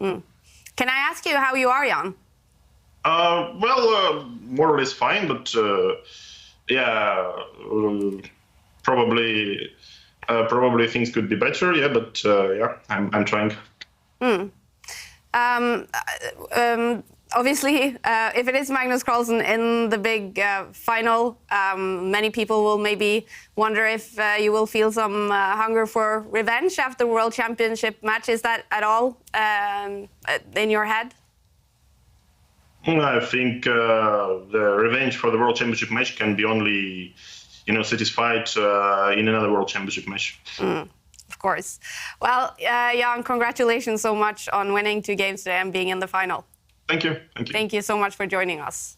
Can I ask you how you are, Jan? Well, more or less fine, but yeah, probably things could be better. Yeah, but yeah, I'm trying. Obviously, if it is Magnus Carlsen in the big final, many people will maybe wonder if you will feel some hunger for revenge after the World Championship match. Is that at all in your head? I think the revenge for the World Championship match can be only, satisfied in another World Championship match. Of course. Well, Jan, congratulations so much on winning 2 games today and being in the final. Thank you. Thank you. Thank you so much for joining us.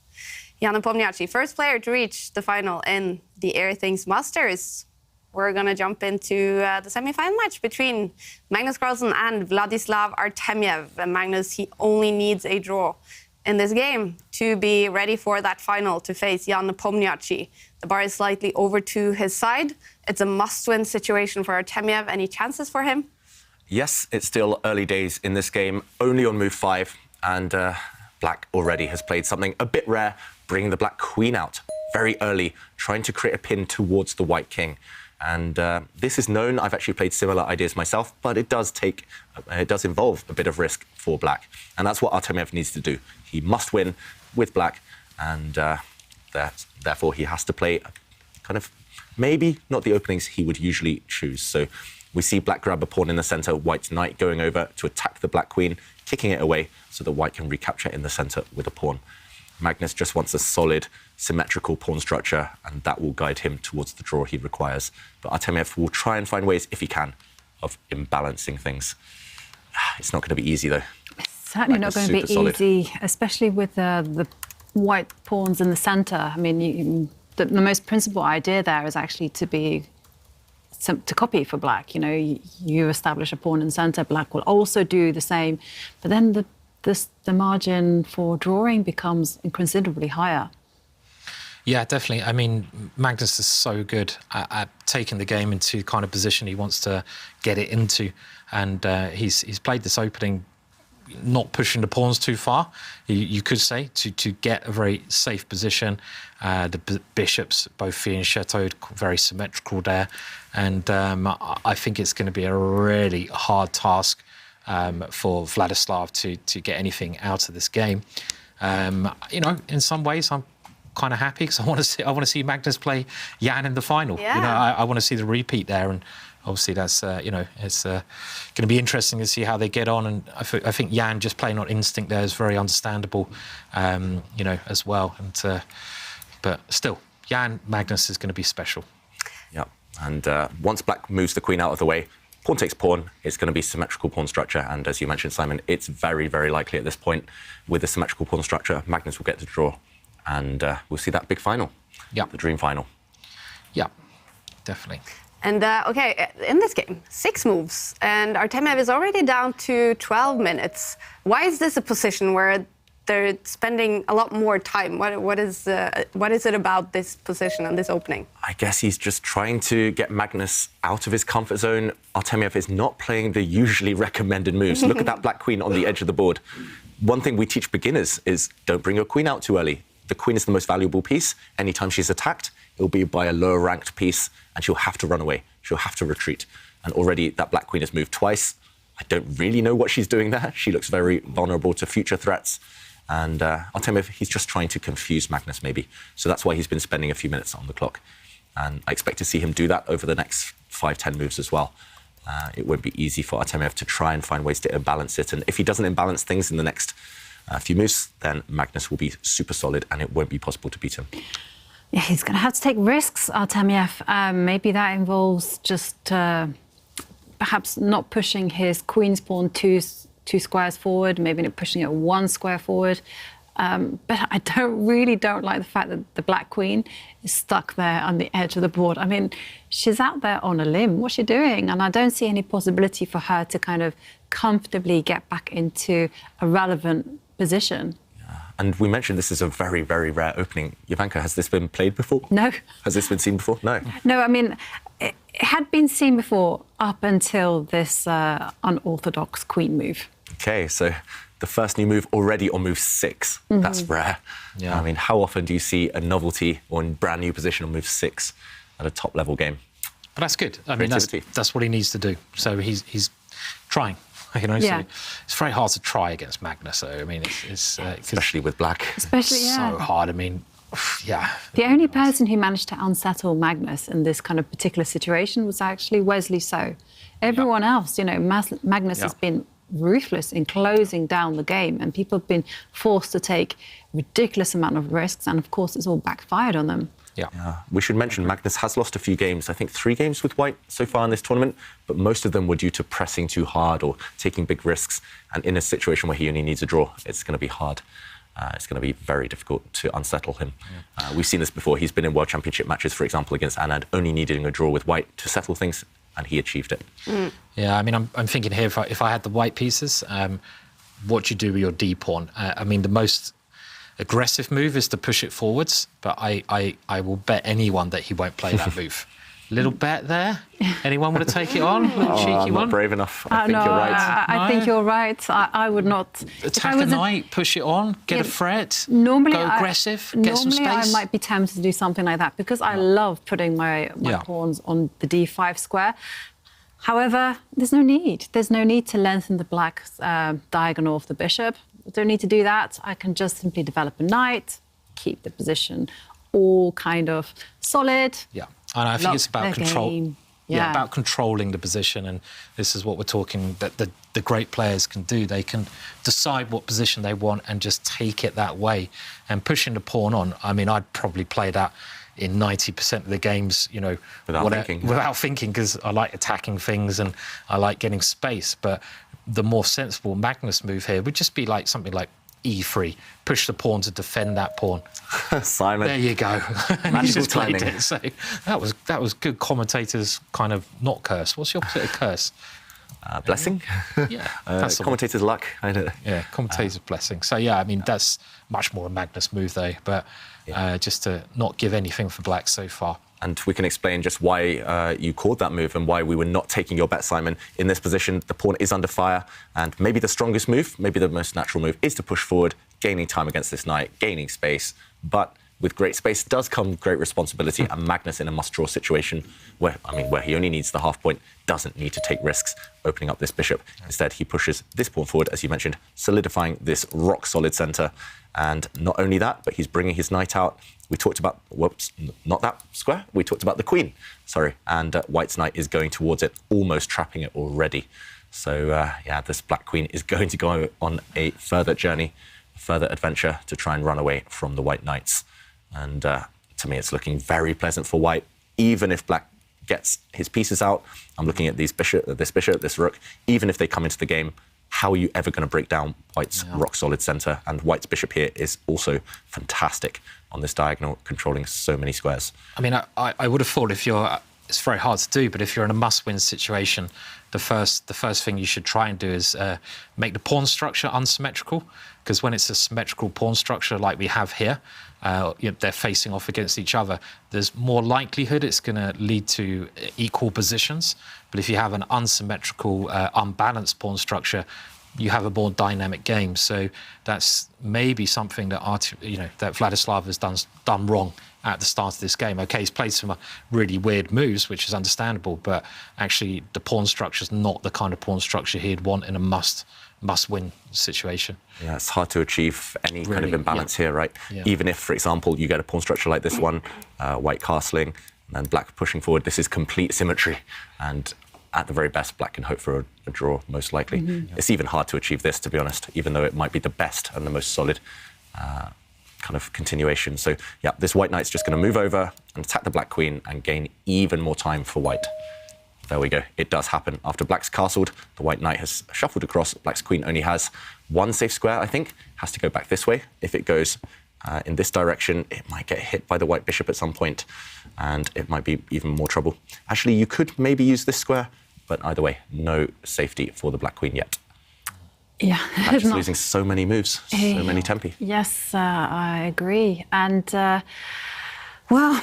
Jan Nepomniachtchi, first player to reach the final in the Airthings Masters. We're going to jump into the semi-final match between Magnus Carlsen and Vladislav Artemyev. And Magnus, he only needs a draw in this game to be ready for that final to face Jan Nepomniachtchi. The bar is slightly over to his side. It's a must-win situation for Artemyev. Any chances for him? Yes, it's still early days in this game, only on move 5. And Black already has played something a bit rare, bringing the Black Queen out very early, trying to create a pin towards the White King. And this is known. I've actually played similar ideas myself, but it does involve a bit of risk for Black. And that's what Artemyev needs to do. He must win with Black, and therefore he has to play kind of maybe not the openings he would usually choose. So we see Black grab a pawn in the center, White's knight going over to attack the Black Queen, kicking it away so that White can recapture in the center with a pawn. Magnus just wants a solid, symmetrical pawn structure, and that will guide him towards the draw he requires. But Artemyev will try and find ways, if he can, of imbalancing things. It's not going to be easy, though. Certainly not going to be easy, especially with the white pawns in the center. I mean, the most principal idea there is actually to copy for Black. You establish a pawn in the center, Black will also do the same, but then the margin for drawing becomes considerably higher. Yeah, definitely. I mean, Magnus is so good at taking the game into the kind of position he wants to get it into, and he's played this opening not pushing the pawns too far, you could say, to get a very safe position. The bishops, both fianchettoed, very symmetrical there. And I think it's going to be a really hard task for Vladislav to get anything out of this game. In some ways, I'm kind of happy because I want to see Magnus play Jan in the final. Yeah. You know, I want to see the repeat there, and obviously that's it's going to be interesting to see how they get on. And I think Jan just playing on instinct there is very understandable, as well. And but still, Jan Magnus is going to be special. Yeah, and once black moves the queen out of the way, pawn takes pawn, it's going to be symmetrical pawn structure, and as you mentioned, Simon, it's very, very likely at this point, with the symmetrical pawn structure, Magnus will get to draw, and we'll see that big final, the dream final. Yeah, definitely. And okay, in this game, 6 moves, and Artemyev is already down to 12 minutes. Why is this a position where they're spending a lot more time? What is it about this position and this opening? I guess he's just trying to get Magnus out of his comfort zone. Artemyev is not playing the usually recommended moves. Look at that black queen on the edge of the board. One thing we teach beginners is don't bring your queen out too early. The queen is the most valuable piece. Anytime she's attacked, it'll be by a lower ranked piece and she'll have to run away. She'll have to retreat. And already that black queen has moved twice. I don't really know what she's doing there. She looks very vulnerable to future threats. And Artemyev, he's just trying to confuse Magnus, maybe. So that's why he's been spending a few minutes on the clock. And I expect to see him do that over the next 5-10 moves as well. It won't be easy for Artemyev to try and find ways to imbalance it. And if he doesn't imbalance things in the next few moves, then Magnus will be super solid and it won't be possible to beat him. Yeah, he's going to have to take risks, Artemyev. Maybe that involves just perhaps not pushing his queen's pawn two squares forward, maybe not pushing it 1 square forward. But I don't like the fact that the black queen is stuck there on the edge of the board. I mean, she's out there on a limb. What's she doing? And I don't see any possibility for her to kind of comfortably get back into a relevant position. And we mentioned this is a very, very rare opening. Jovanka, has this been played before? No. Has this been seen before? No. No, I mean, it had been seen before up until this unorthodox queen move. OK, so the first new move already on move 6. Mm-hmm. That's rare. Yeah. I mean, how often do you see a novelty or a brand new position on move 6 at a top-level game? But that's good. I mean, that's what he needs to do. So he's trying. So it's very hard to try against Magnus. So I mean, it's especially with black. Especially, so hard. I mean, The only person who managed to unsettle Magnus in this kind of particular situation was actually Wesley So. Everyone else, Magnus has been ruthless in closing down the game, and people have been forced to take ridiculous amount of risks, and of course, it's all backfired on them. Yeah. We should mention Magnus has lost a few games. I think 3 games with white so far in this tournament, but most of them were due to pressing too hard or taking big risks. And in a situation where he only needs a draw, it's going to be hard. It's going to be very difficult to unsettle him. Yeah. We've seen this before. He's been in World Championship matches, for example, against Anand, only needing a draw with white to settle things, and he achieved it. Mm. Yeah, I mean, I'm thinking here, if I had the white pieces, what do you do with your D pawn? I mean, the most aggressive move is to push it forwards, but I will bet anyone that he won't play that move. Little bet there. Anyone want to take it on? Cheeky I'm one. Not brave enough. I think you're right. I think you're right. I would not. Attack a knight, push it on, get a threat. Normally, go aggressive, get some space. Normally, I might be tempted to do something like that because I love putting my pawns on the D5 square. However, there's no need. There's no need to lengthen the black diagonal of the bishop. I don't need to do that. I can just simply develop a knight, keep the position all kind of solid. Yeah, and I think it's about control. Yeah, about controlling the position, and this is what we're talking that the great players can do. They can decide what position they want and just take it that way. And pushing the pawn on, I mean, I'd probably play that in 90% of the games, without thinking, because I like attacking things and I like getting space. But the more sensible Magnus move here would just be like something like E3, push the pawn to defend that pawn. Simon. There you go. And he just played it. So that was good commentators kind of not curse. What's the opposite of curse? Blessing? Yeah. Commentator's luck. I don't know. Yeah, commentator's blessing. So, I mean, that's much more a Magnus move, though. But just to not give anything for black so far. And we can explain just why you called that move and why we were not taking your bet, Simon. In this position, the pawn is under fire, and maybe the strongest move, maybe the most natural move, is to push forward, gaining time against this knight, gaining space. But with great space does come great responsibility, and Magnus in a must-draw situation where he only needs the half point, doesn't need to take risks opening up this bishop. Instead, he pushes this pawn forward, as you mentioned, solidifying this rock-solid centre. And not only that, but he's bringing his knight out. We talked about, whoops, not that square. We talked about the queen, sorry. And White's knight is going towards it, almost trapping it already. So, yeah, this black queen is going to go on a further journey, further adventure to try and run away from the white knights. And to me, it's looking very pleasant for white. Even if black gets his pieces out, I'm looking at this bishop, this rook. Even if they come into the game, how are you ever going to break down White's rock-solid centre? And White's bishop here is also fantastic on this diagonal, controlling so many squares. I mean, I would have thought it's very hard to do, but if you're in a must-win situation, the first thing you should try and do is make the pawn structure unsymmetrical, because when it's a symmetrical pawn structure like we have here, they're facing off against each other, there's more likelihood it's going to lead to equal positions. But if you have an unsymmetrical, unbalanced pawn structure, you have a more dynamic game. So that's maybe something that that Vladislav has done wrong at the start of this game. OK, he's played some really weird moves, which is understandable, but actually the pawn structure is not the kind of pawn structure he'd want in a must-win situation. Yeah, it's hard to achieve any kind of imbalance here, right? Yeah. Even if, for example, you get a pawn structure like this one, white castling, and then black pushing forward, this is complete symmetry. And at the very best, black can hope for a draw, most likely. It's even hard to achieve this, to be honest, even though it might be the best and the most solid kind of continuation. So, yeah, this white knight's just going to move over and attack the black queen and gain even more time for white. There we go. It does happen. After black's castled, the white knight has shuffled across. Black's queen only has one safe square, I think. Has to go back this way. If it goes in this direction, it might get hit by the white bishop at some point, and it might be even more trouble. Actually, you could maybe use this square, but either way, no safety for the black queen yet. Yeah. Black is losing so many moves, so many tempi. Yes, I agree. And well,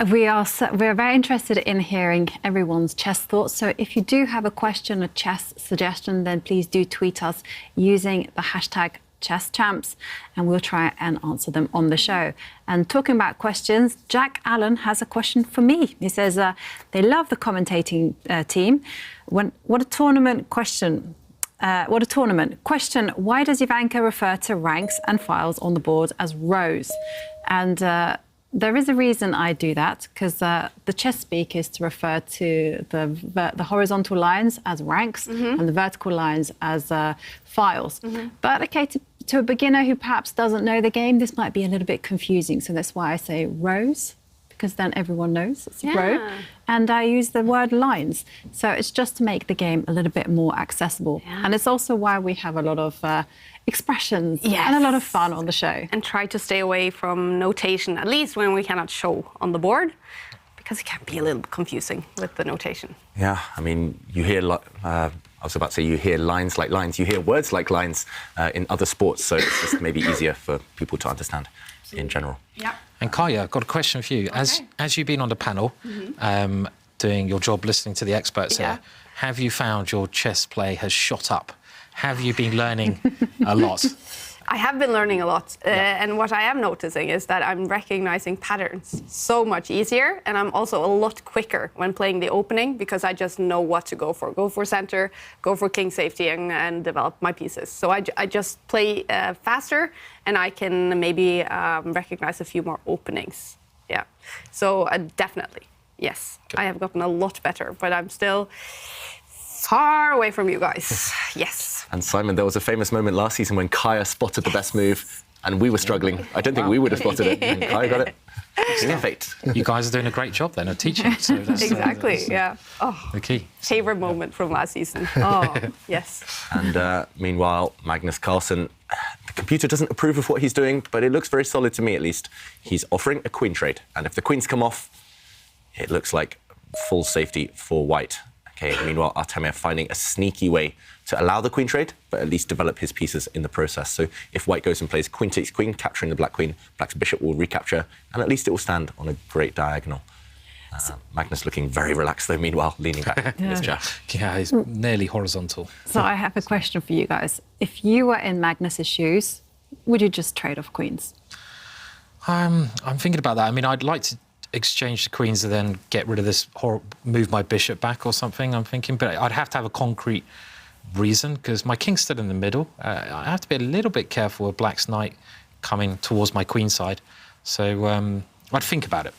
we're very interested in hearing everyone's chess thoughts. So if you do have a question or chess suggestion, then please do tweet us using the hashtag #ChessChamps, and we'll try and answer them on the show. And talking about questions, Jack Allen has a question for me. He says they love the commentating team. What a tournament question. Question, why does Ivanka refer to ranks and files on the board as rows? And there is a reason I do that, because the chess speak is to refer to the horizontal lines as ranks and the vertical lines as files. But okay, to a beginner who perhaps doesn't know the game, this might be a little bit confusing. So that's why I say rows, because then everyone knows it's a row. And I use the word lines. So it's just to make the game a little bit more accessible. And it's also why we have a lot of expressions and a lot of fun on the show. And try to stay away from notation, at least when we cannot show on the board, because it can be a little confusing with the notation. Yeah, I mean, you hear, I was about to say, you hear lines like lines, you hear words like lines in other sports, so it's just maybe easier for people to understand in general. Yeah. And Kaja, I've got a question for you. Okay. As you've been on the panel, doing your job, listening to the experts here, have you found your chess play has shot up? Have you been learning a lot? I have been learning a lot, and what I am noticing is that I'm recognizing patterns so much easier, and I'm also a lot quicker when playing the opening, because I just know what to go for. Go for center, go for king safety, and develop my pieces. So I just play faster, and I can maybe recognize a few more openings. Yeah, so definitely, yes. Good. I have gotten a lot better, but I'm still far away from you guys. Yes. And Simon, there was a famous moment last season when Kaja spotted the best move and we were struggling. I don't think we would have spotted it, and Kaja got it. Fate. You guys are doing a great job then of teaching. So that's, exactly, that's the key. Favorite moment from last season. Oh, yes. And meanwhile, Magnus Carlsen, the computer doesn't approve of what he's doing, but it looks very solid to me at least. He's offering a queen trade, and if the queens come off, it looks like full safety for white. Okay, meanwhile, Artemyev finding a sneaky way to allow the queen trade, but at least develop his pieces in the process. So if white goes and plays queen takes queen, capturing the black queen, black's bishop will recapture, and at least it will stand on a great diagonal. Magnus looking very relaxed, though, meanwhile, leaning back in his chair. Yeah, he's nearly horizontal. So I have a question for you guys. If you were in Magnus's shoes, would you just trade off queens? I'm thinking about that. I mean, I'd like to exchange the queens and then get rid of this, move my bishop back or something, I'm thinking. But I'd have to have a concrete reason, because my king's stood in the middle. I have to be a little bit careful with black's knight coming towards my queen side. So I'd think about it.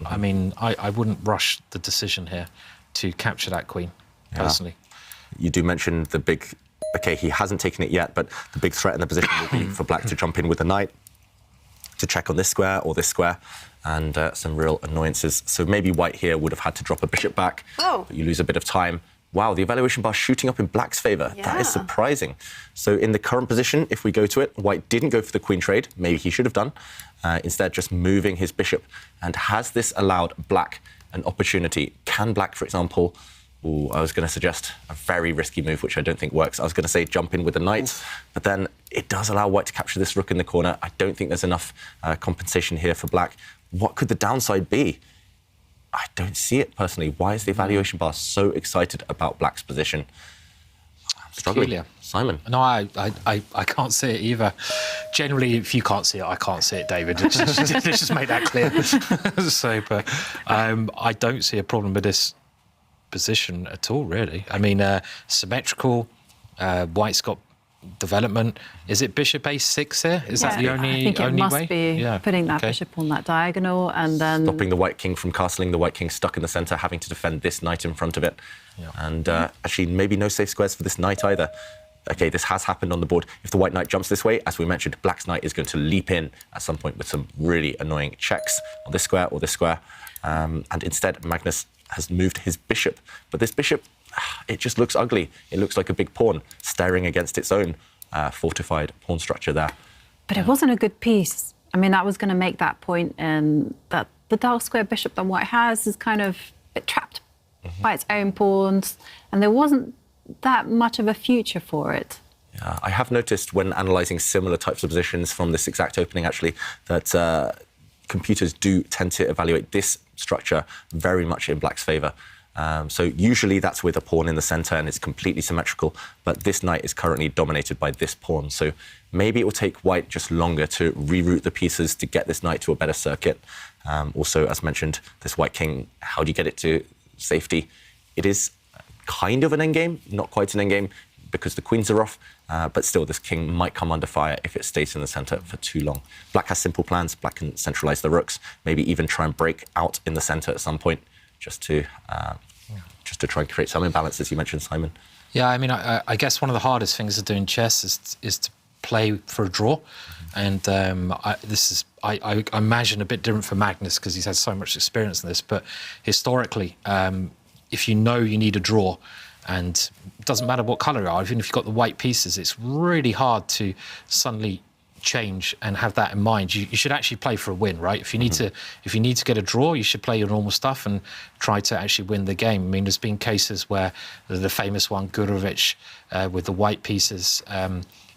I mean, I wouldn't rush the decision here to capture that queen, personally. You do mention the big... OK, he hasn't taken it yet, but the big threat in the position will be for black to jump in with the knight, to check on this square or this square, and some real annoyances. So maybe white here would have had to drop a bishop back, but you lose a bit of time. Wow, the evaluation bar shooting up in black's favour. That is surprising. So in the current position, if we go to it, white didn't go for the queen trade. Maybe he should have done. Instead, just moving his bishop. And has this allowed black an opportunity? Can black, for example... Ooh, I was going to suggest a very risky move, which I don't think works. I was going to say jump in with the knight, but then it does allow white to capture this rook in the corner. I don't think there's enough compensation here for black. What could the downside be? I don't see it, personally. Why is the evaluation bar so excited about black's position? I'm struggling. Peculiar. Simon? No, I can't see it either. Generally, if you can't see it, I can't see it, David. Let's just make that clear. So, but I don't see a problem with this position at all, really. I mean, symmetrical, white's got development. Is it bishop a6 here? Is that the only way? I think it must be putting that bishop on that diagonal and then... Stopping the white king from castling, the white king stuck in the centre, having to defend this knight in front of it. And actually, maybe no safe squares for this knight either. OK, this has happened on the board. If the white knight jumps this way, as we mentioned, black's knight is going to leap in at some point with some really annoying checks on this square or this square. And instead, Magnus has moved his bishop. But this bishop, it just looks ugly. It looks like a big pawn staring against its own fortified pawn structure there. But it wasn't a good piece. I mean, that was going to make that point, and that the dark square bishop that white has is kind of a bit trapped by its own pawns, and there wasn't that much of a future for it. Yeah, I have noticed when analysing similar types of positions from this exact opening, actually, that computers do tend to evaluate this structure very much in black's favour. So usually that's with a pawn in the centre and it's completely symmetrical, but this knight is currently dominated by this pawn. So maybe it will take white just longer to reroute the pieces to get this knight to a better circuit. Also, as mentioned, this white king, how do you get it to safety? It is kind of an endgame, not quite an endgame, because the queens are off, but still this king might come under fire if it stays in the centre for too long. Black has simple plans. Black can centralise the rooks, maybe even try and break out in the centre at some point, just to try and create some imbalance, as you mentioned, Simon. Yeah, I mean, I guess one of the hardest things of doing chess is to play for a draw. And I imagine a bit different for Magnus because he's had so much experience in this. But historically, if you know you need a draw, and it doesn't matter what colour you are, even if you've got the white pieces, it's really hard to suddenly change and have that in mind. You should actually play for a win, right? If you need to get a draw, you should play your normal stuff and try to actually win the game. I mean, there's been cases where the famous one, Gurovic, with the white pieces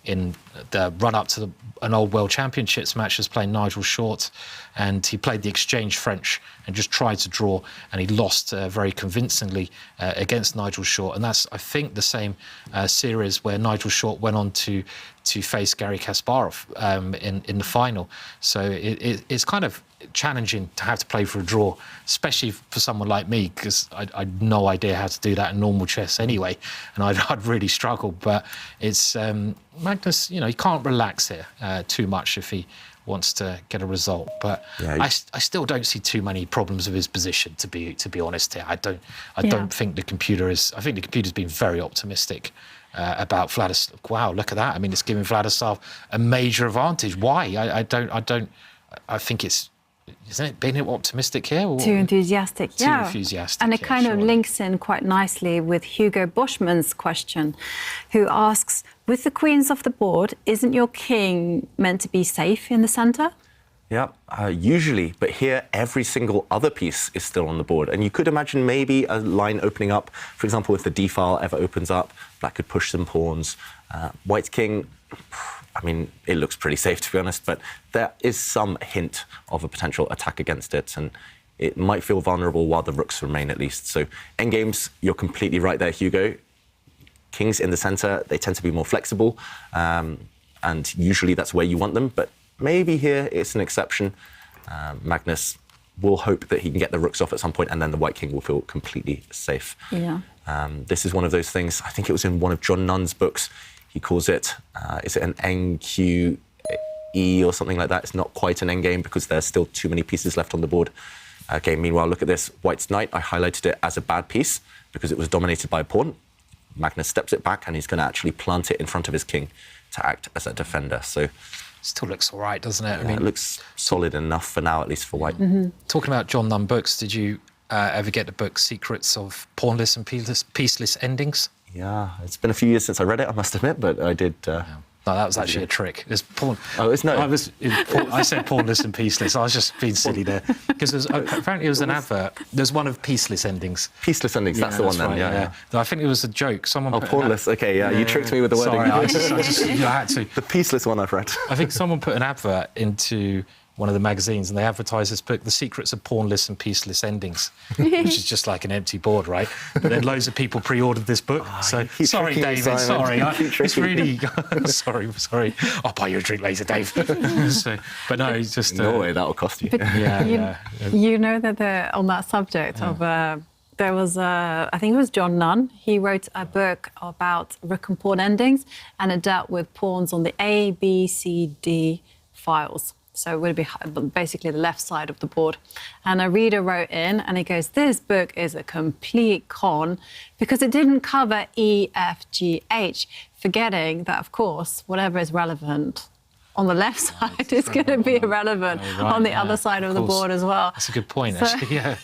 in the run-up to an old World Championships match, was playing Nigel Short, and he played the exchange French and just tried to draw, and he lost very convincingly against Nigel Short. And that's, I think, the same series where Nigel Short went on to face Garry Kasparov in the final. So it's kind of challenging to have to play for a draw, especially for someone like me, because I had no idea how to do that in normal chess anyway, and I'd really struggle. But it's Magnus, you know, he can't relax here too much if he wants to get a result. But yeah, I still don't see too many problems with his position, to be honest here. I don't think the computer is. I think the computer's been very optimistic about Vladislav. Wow, look at that! I mean, it's giving Vladislav a major advantage. Why? I think it's. Isn't it being optimistic here? Or? Too enthusiastic, Too enthusiastic. And it kind of links in quite nicely with Hugo Bushman's question, who asks, with the queens off the board, isn't your king meant to be safe in the centre? Yeah, usually, but here every single other piece is still on the board. And you could imagine maybe a line opening up. For example, if the d-file ever opens up, black could push some pawns. White's king, I mean, it looks pretty safe, to be honest, but there is some hint of a potential attack against it, and it might feel vulnerable while the rooks remain, at least. So endgames, you're completely right there, Hugo. Kings in the centre, they tend to be more flexible, and usually that's where you want them, but maybe here it's an exception. Magnus will hope that he can get the rooks off at some point, and then the white king will feel completely safe. Yeah. This is one of those things, I think it was in one of John Nunn's books, he calls it, is it an NQE or something like that? It's not quite an endgame because there's still too many pieces left on the board. Okay, meanwhile, look at this, white's knight. I highlighted it as a bad piece because it was dominated by a pawn. Magnus steps it back and he's going to actually plant it in front of his king to act as a defender. So still looks all right, doesn't it? I mean, it looks solid enough for now, at least for white. Talking about John Nunn books, did you ever get the book Secrets of Pawnless and Pieceless Endings? Yeah, it's been a few years since I read it, I must admit, but I did. No, that was actually a trick. It's pawn. Oh, it's no. I said pawnless and pieceless. I was just being silly there because apparently it was an advert. There's one of Pieceless Endings. Pieceless Endings. That's the one then. Right, yeah. I think it was a joke. Someone. Oh, pawnless. Okay, yeah. You tricked me with the wording. Sorry, I had to. The Pieceless one I've read. I think someone put an advert into one of the magazines and they advertised this book, The Secrets of Pawnless and Pieceless Endings, which is just like an empty board, right? But then loads of people pre-ordered this book. So sorry, David, sorry. It's really... sorry. I'll buy you a drink later, Dave. But no, it's just... No way, that'll cost you. You know that on that subject of... there was, I think it was John Nunn. He wrote a book about rook and pawn endings, and it dealt with pawns on the A, B, C, D files. So it would be basically the left side of the board. And a reader wrote in and he goes, this book is a complete con because it didn't cover E, F, G, H, forgetting that, of course, whatever is relevant on the left side is going to be irrelevant on the other side of the board as well. That's a good point, actually, yeah.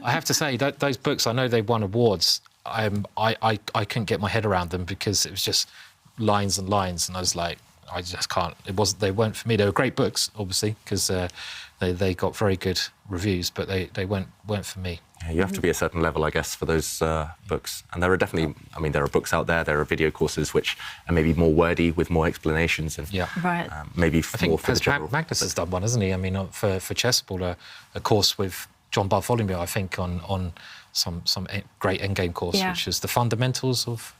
I have to say, those books, I know they won awards. I couldn't get my head around them because it was just lines and lines, and I was like, I just can't. They weren't for me. They were great books, obviously, because they got very good reviews, but they weren't for me. Yeah, you have to be a certain level, I guess, for those books. And there are definitely, I mean, there are books out there. There are video courses which are maybe more wordy with more explanations, and right. Maybe more for the general. Magnus has done one, hasn't he? I mean, for chessball, a course with John Bartholomew, I think, on some great endgame course, which is the fundamentals of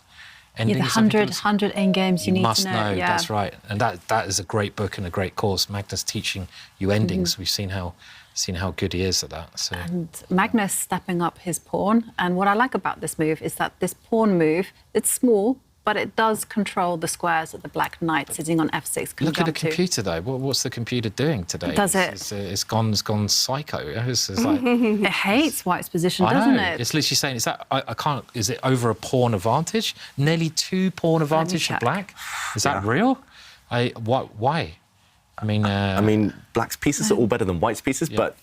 endings. Yeah, the 100 endgames you need must to know. Yeah. That's right, and that is a great book and a great course. Magnus teaching you endings. We've seen how good he is at that. So. And Magnus stepping up his pawn. And what I like about this move is that this pawn move, it's small, but it does control the squares that the black knight sitting on f6 can Look jump at the computer, though. What's the computer doing today? Does it? It's gone psycho. It's like, it hates white's position, doesn't it? It's literally saying, I can't. Is it over a pawn advantage? Nearly 2 pawn advantage for black? Is that real? Why? I mean, black's pieces are all better than white's pieces, but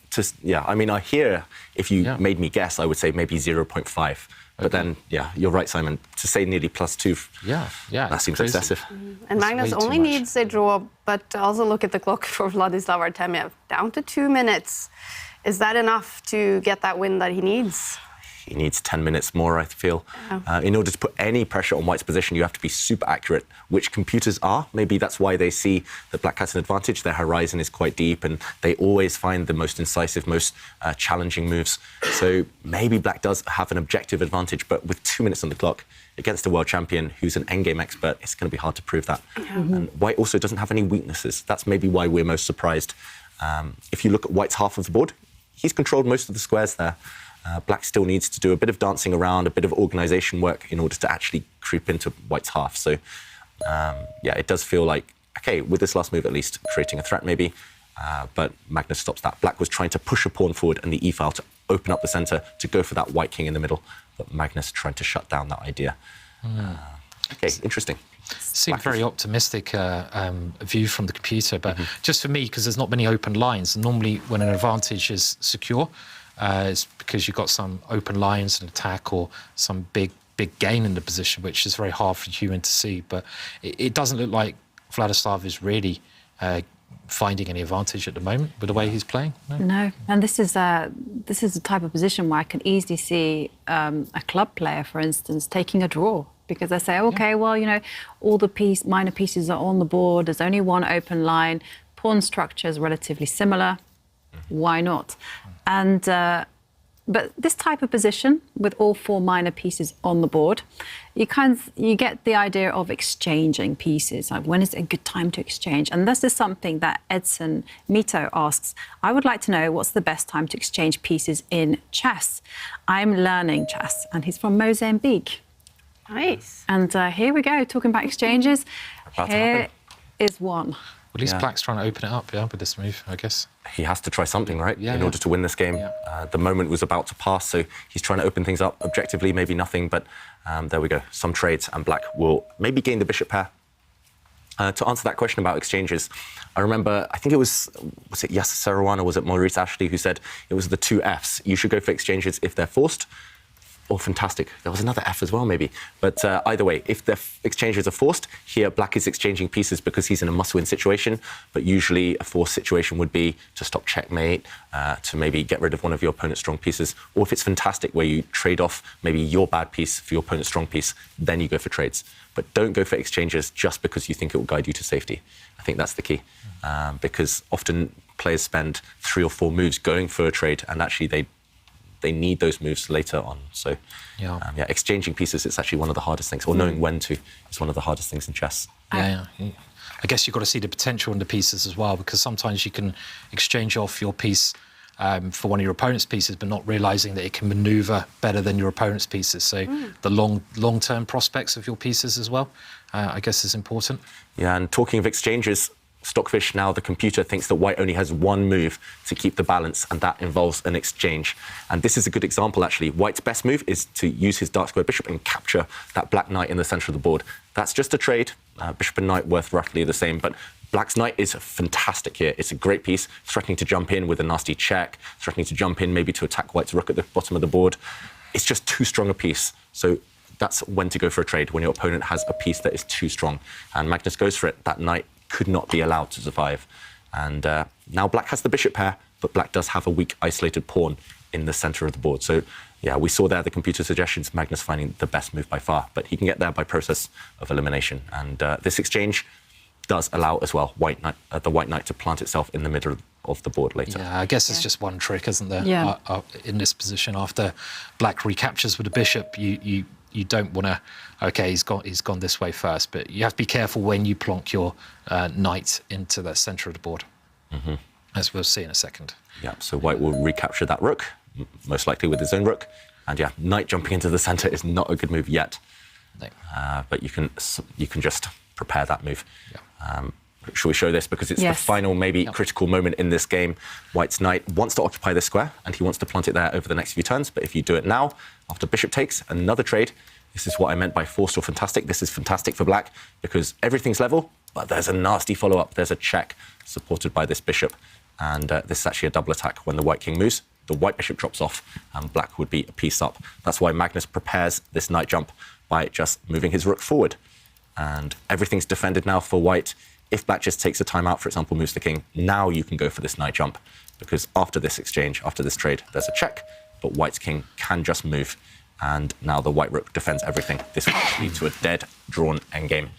I mean, I hear if you made me guess, I would say maybe 0.5. But then, you're right, Simon. To say nearly +2, that seems excessive. And Magnus only needs a draw, but also look at the clock for Vladislav Artemyev. Down to 2 minutes. Is that enough to get that win that he needs? He needs 10 minutes more, I feel. In order to put any pressure on white's position, you have to be super accurate, which computers are. Maybe that's why they see that black has an advantage. Their horizon is quite deep, and they always find the most incisive, most challenging moves. So maybe black does have an objective advantage, but with 2 minutes on the clock against a world champion who's an endgame expert, it's going to be hard to prove that. And white also doesn't have any weaknesses. That's maybe why we're most surprised. If you look at white's half of the board, he's controlled most of the squares there. Black still needs to do a bit of dancing around, a bit of organisation work in order to actually creep into white's half. So, it does feel like, OK, with this last move at least, creating a threat maybe, but Magnus stops that. Black was trying to push a pawn forward and the e-file to open up the centre to go for that white king in the middle, but Magnus trying to shut down that idea. OK, interesting. Seemed very optimistic view from the computer, but just for me, because there's not many open lines, normally when an advantage is secure, it's because you've got some open lines and attack or some big gain in the position, which is very hard for a human to see. But it doesn't look like Vladislav is really finding any advantage at the moment with the way he's playing. No. And this is the type of position where I can easily see a club player, for instance, taking a draw. Because they say, OK, well, all the minor pieces are on the board. There's only one open line. Pawn structure is relatively similar. Why not? And But this type of position, with all 4 minor pieces on the board, you get the idea of exchanging pieces. Like, when is it a good time to exchange? And this is something that Edson Mito asks. I would like to know what's the best time to exchange pieces in chess. I'm learning chess, and he's from Mozambique. Nice. And here we go, talking about exchanges. Here is one. At least Black's trying to open it up, with this move, I guess. He has to try something, right, in order to win this game. Yeah. The moment was about to pass, so he's trying to open things up. Objectively, maybe nothing, but there we go. Some trades, and Black will maybe gain the bishop pair. To answer that question about exchanges, I remember, I think was it Yasser Serouane or was it Maurice Ashley who said it was the 2 Fs. You should go for exchanges if they're forced, or fantastic. There was another F as well, maybe. But either way, if the exchanges are forced, here Black is exchanging pieces because he's in a must-win situation. But usually a forced situation would be to stop checkmate, to maybe get rid of one of your opponent's strong pieces. Or if it's fantastic, where you trade off maybe your bad piece for your opponent's strong piece, then you go for trades. But don't go for exchanges just because you think it will guide you to safety. I think that's the key. Because often players spend 3 or 4 moves going for a trade, and actually they need those moves later on. So, exchanging pieces, it's actually one of the hardest things, or knowing when to is one of the hardest things in chess. I guess you've got to see the potential in the pieces as well, because sometimes you can exchange off your piece for one of your opponent's pieces, but not realising that it can manoeuvre better than your opponent's pieces. So the long-term prospects of your pieces as well, I guess, is important. Yeah, and talking of exchanges, Stockfish, now the computer thinks that White only has 1 move to keep the balance, and that involves an exchange. And this is a good example, actually. White's best move is to use his dark square bishop and capture that Black knight in the centre of the board. That's just a trade. Bishop and knight worth roughly the same, but Black's knight is fantastic here. It's a great piece, threatening to jump in with a nasty check, threatening to jump in maybe to attack White's rook at the bottom of the board. It's just too strong a piece. So that's when to go for a trade, when your opponent has a piece that is too strong. And Magnus goes for it. That knight could not be allowed to survive. And now Black has the bishop pair, but Black does have a weak, isolated pawn in the centre of the board. So, yeah, we saw there the computer suggestions, Magnus finding the best move by far, but he can get there by process of elimination. And this exchange does allow as well the white knight to plant itself in the middle of the board later. Yeah, I guess it's just one trick, isn't there? Yeah. In this position, after Black recaptures with the bishop, you don't want to, OK, he's gone this way first, but you have to be careful when you plonk your knight into the centre of the board, as we'll see in a second. Yeah, so White will recapture that rook, most likely with his own rook. And yeah, knight jumping into the centre is not a good move yet. No. But you can just prepare that move. Yeah. Shall we show this? Because it's the final, maybe critical moment in this game. White's knight wants to occupy this square, and he wants to plant it there over the next few turns. But if you do it now, after bishop takes, another trade, this is what I meant by forced or fantastic. This is fantastic for Black, because everything's level, but there's a nasty follow-up. There's a check supported by this bishop. And this is actually a double attack. When the white king moves, the white bishop drops off, and Black would be a piece up. That's why Magnus prepares this knight jump by just moving his rook forward. And everything's defended now for White. If Black just takes a timeout, for example, moves the king, now you can go for this knight jump, because after this exchange, after this trade, there's a check, but White's king can just move, and now the white rook defends everything. This will lead to a dead, drawn endgame.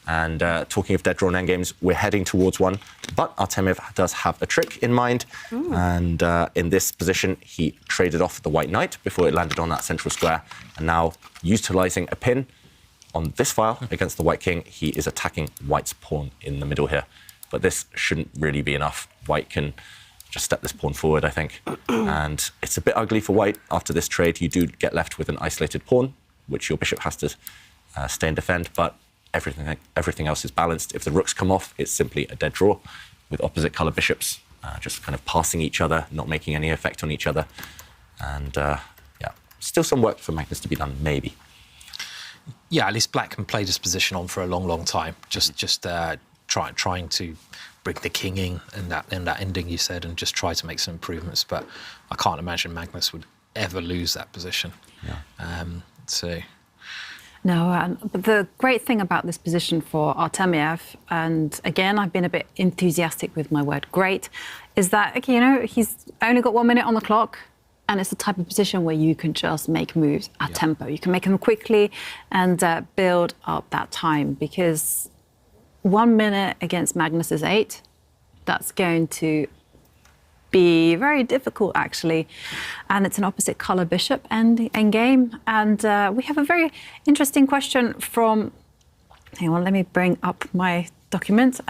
And talking of dead, drawn endgames, we're heading towards one, but Artemyev does have a trick in mind, and in this position, he traded off the white knight before it landed on that central square, and now, utilising a pin on this file against the white king, he is attacking White's pawn in the middle here. But this shouldn't really be enough. White can just step this pawn forward, I think. And it's a bit ugly for White. After this trade, you do get left with an isolated pawn, which your bishop has to stay and defend, but everything else is balanced. If the rooks come off, it's simply a dead draw with opposite colour bishops, just kind of passing each other, not making any effect on each other. And yeah, still some work for Magnus to be done, maybe. Yeah, at least Black can play this position on for a long, long time. Just trying to bring the king in that ending you said, and just try to make some improvements. But I can't imagine Magnus would ever lose that position. Yeah. No, but the great thing about this position for Artemyev, and again, I've been a bit enthusiastic with my word great, is that, okay, you know, he's only got 1 minute on the clock. And it's the type of position where you can just make moves at tempo. You can make them quickly and build up that time, because 1 minute against Magnus's 8, that's going to be very difficult, actually. And it's an opposite color bishop endgame. And we have a very interesting question from, hang on, let me bring up my document,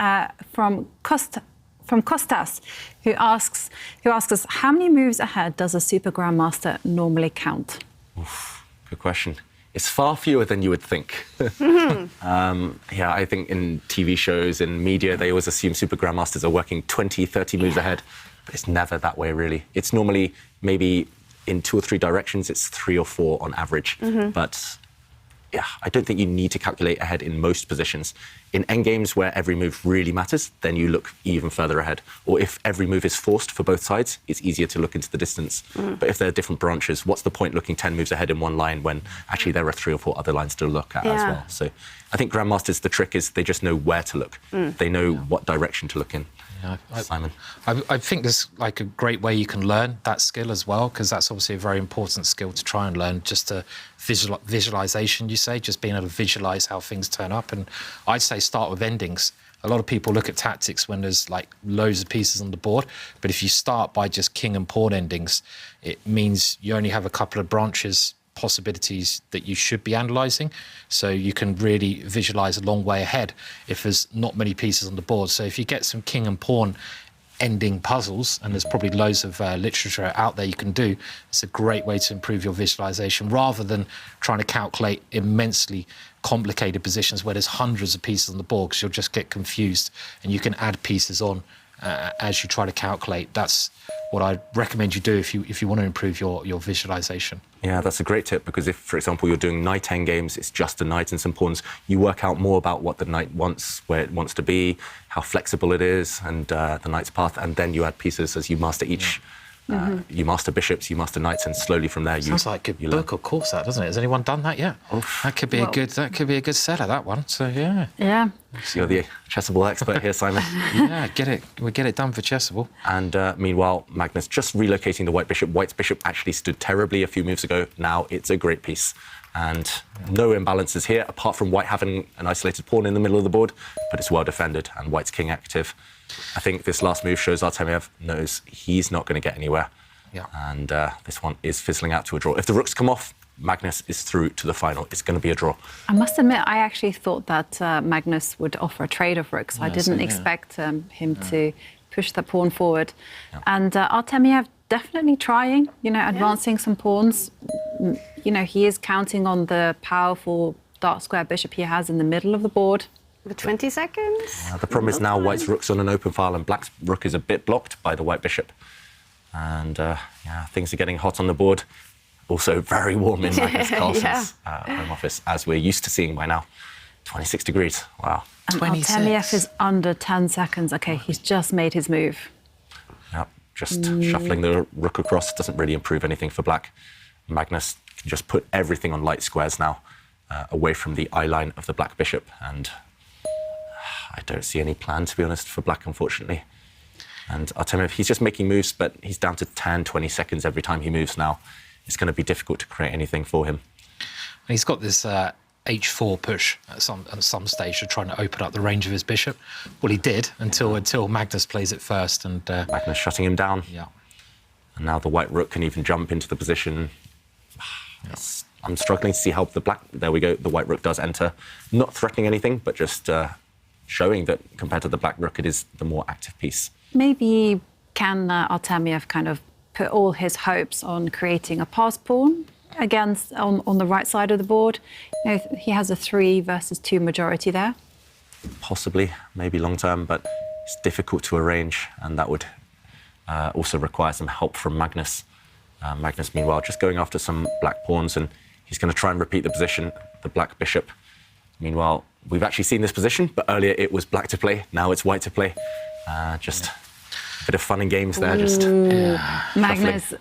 from Kostas, who asks us, how many moves ahead does a Super Grandmaster normally count? Oof, good question. It's far fewer than you would think. Yeah, I think in TV shows, in media, they always assume Super Grandmasters are working 20, 30 moves ahead. But it's never that way, really. It's normally maybe in 2 or 3 directions, it's 3 or 4 on average. But yeah, I don't think you need to calculate ahead in most positions. In endgames where every move really matters, then you look even further ahead. Or if every move is forced for both sides, it's easier to look into the distance. But if there are different branches, what's the point looking 10 moves ahead in one line when actually there are 3 or 4 other lines to look at as well? So I think Grandmasters, the trick is they just know where to look. They know what direction to look in. Simon? I think there's like a great way you can learn that skill as well, because that's obviously a very important skill to try and learn, just a visualization, you say, just being able to visualize how things turn up. And I'd say start with endings. A lot of people look at tactics when there's like loads of pieces on the board, but if you start by just king and pawn endings, it means you only have a couple of branches possibilities that you should be analysing, so you can really visualise a long way ahead if there's not many pieces on the board. So if you get some king and pawn ending puzzles, and there's probably loads of literature out there you can do, it's a great way to improve your visualisation rather than trying to calculate immensely complicated positions where there's hundreds of pieces on the board, because you'll just get confused, and you can add pieces on as you try to calculate. That's what I recommend you do if you want to improve your visualization. Yeah, that's a great tip, because if, for example, you're doing knight endgames, it's just a knight and some pawns, you work out more about what the knight wants, where it wants to be, how flexible it is, and the knight's path, and then you add pieces as you master each. You master bishops, you master knights, and slowly from there you... Sounds like a good book or course, that, doesn't it? Has anyone done that yet? That could be a good seller, that one. So yeah. Yeah. So you're the Chessable expert here, Simon. Yeah, we'll get it done for Chessable. And meanwhile, Magnus just relocating the white bishop. White's bishop actually stood terribly a few moves ago. Now it's a great piece. And no imbalances here, apart from white having an isolated pawn in the middle of the board, but it's well defended, and white's king active. I think this last move shows Artemyev knows he's not going to get anywhere. Yeah. And this one is fizzling out to a draw. If the rooks come off, Magnus is through to the final. It's going to be a draw. I must admit, I actually thought that Magnus would offer a trade of rooks. I didn't expect him to push the pawn forward. Yeah. And Artemyev definitely trying, advancing some pawns. He is counting on the powerful dark square bishop he has in the middle of the board. The 20 seconds. The problem is now white's rook's on an open file and black's rook is a bit blocked by the white bishop. And things are getting hot on the board. Also very warm in Magnus Carlsen's home office, as we're used to seeing by now. 26 degrees, wow. And Artemyev is under 10 seconds. OK, he's just made his move. Yep, just shuffling the rook across doesn't really improve anything for black. Magnus can just put everything on light squares now, away from the eye line of the black bishop. And I don't see any plan, to be honest, for black, unfortunately. And Artemyev, he's just making moves, but he's down to 10, 20 seconds every time he moves now. It's going to be difficult to create anything for him. And he's got this h4 push at some stage to trying to open up the range of his bishop. Well, he did until Magnus plays it first. And Magnus shutting him down. Yeah. And now the white rook can even jump into the position. I'm struggling to see how the black... There we go, the white rook does enter. Not threatening anything, but just showing that compared to the black rook, it is the more active piece. Maybe can Artemyev kind of put all his hopes on creating a pass pawn against on the right side of the board? He has a 3 versus 2 majority there. Possibly, maybe long term, but it's difficult to arrange, and that would also require some help from Magnus. Magnus, meanwhile, just going after some black pawns, and he's going to try and repeat the position, the black bishop. Meanwhile, we've actually seen this position, but earlier it was black to play, now it's white to play. Just a bit of fun and games there.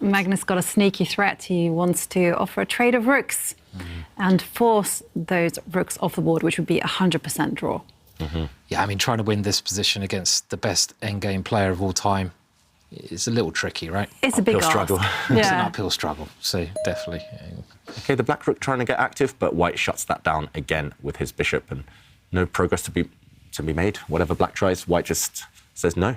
Magnus got a sneaky threat. He wants to offer a trade of rooks and force those rooks off the board, which would be 100% draw. Yeah, I mean, trying to win this position against the best endgame player of all time is a little tricky, right? It's a big struggle. It's an uphill struggle, so definitely. OK, the black rook trying to get active, but white shuts that down again with his bishop, and no progress to be made. Whatever black tries, white just says no.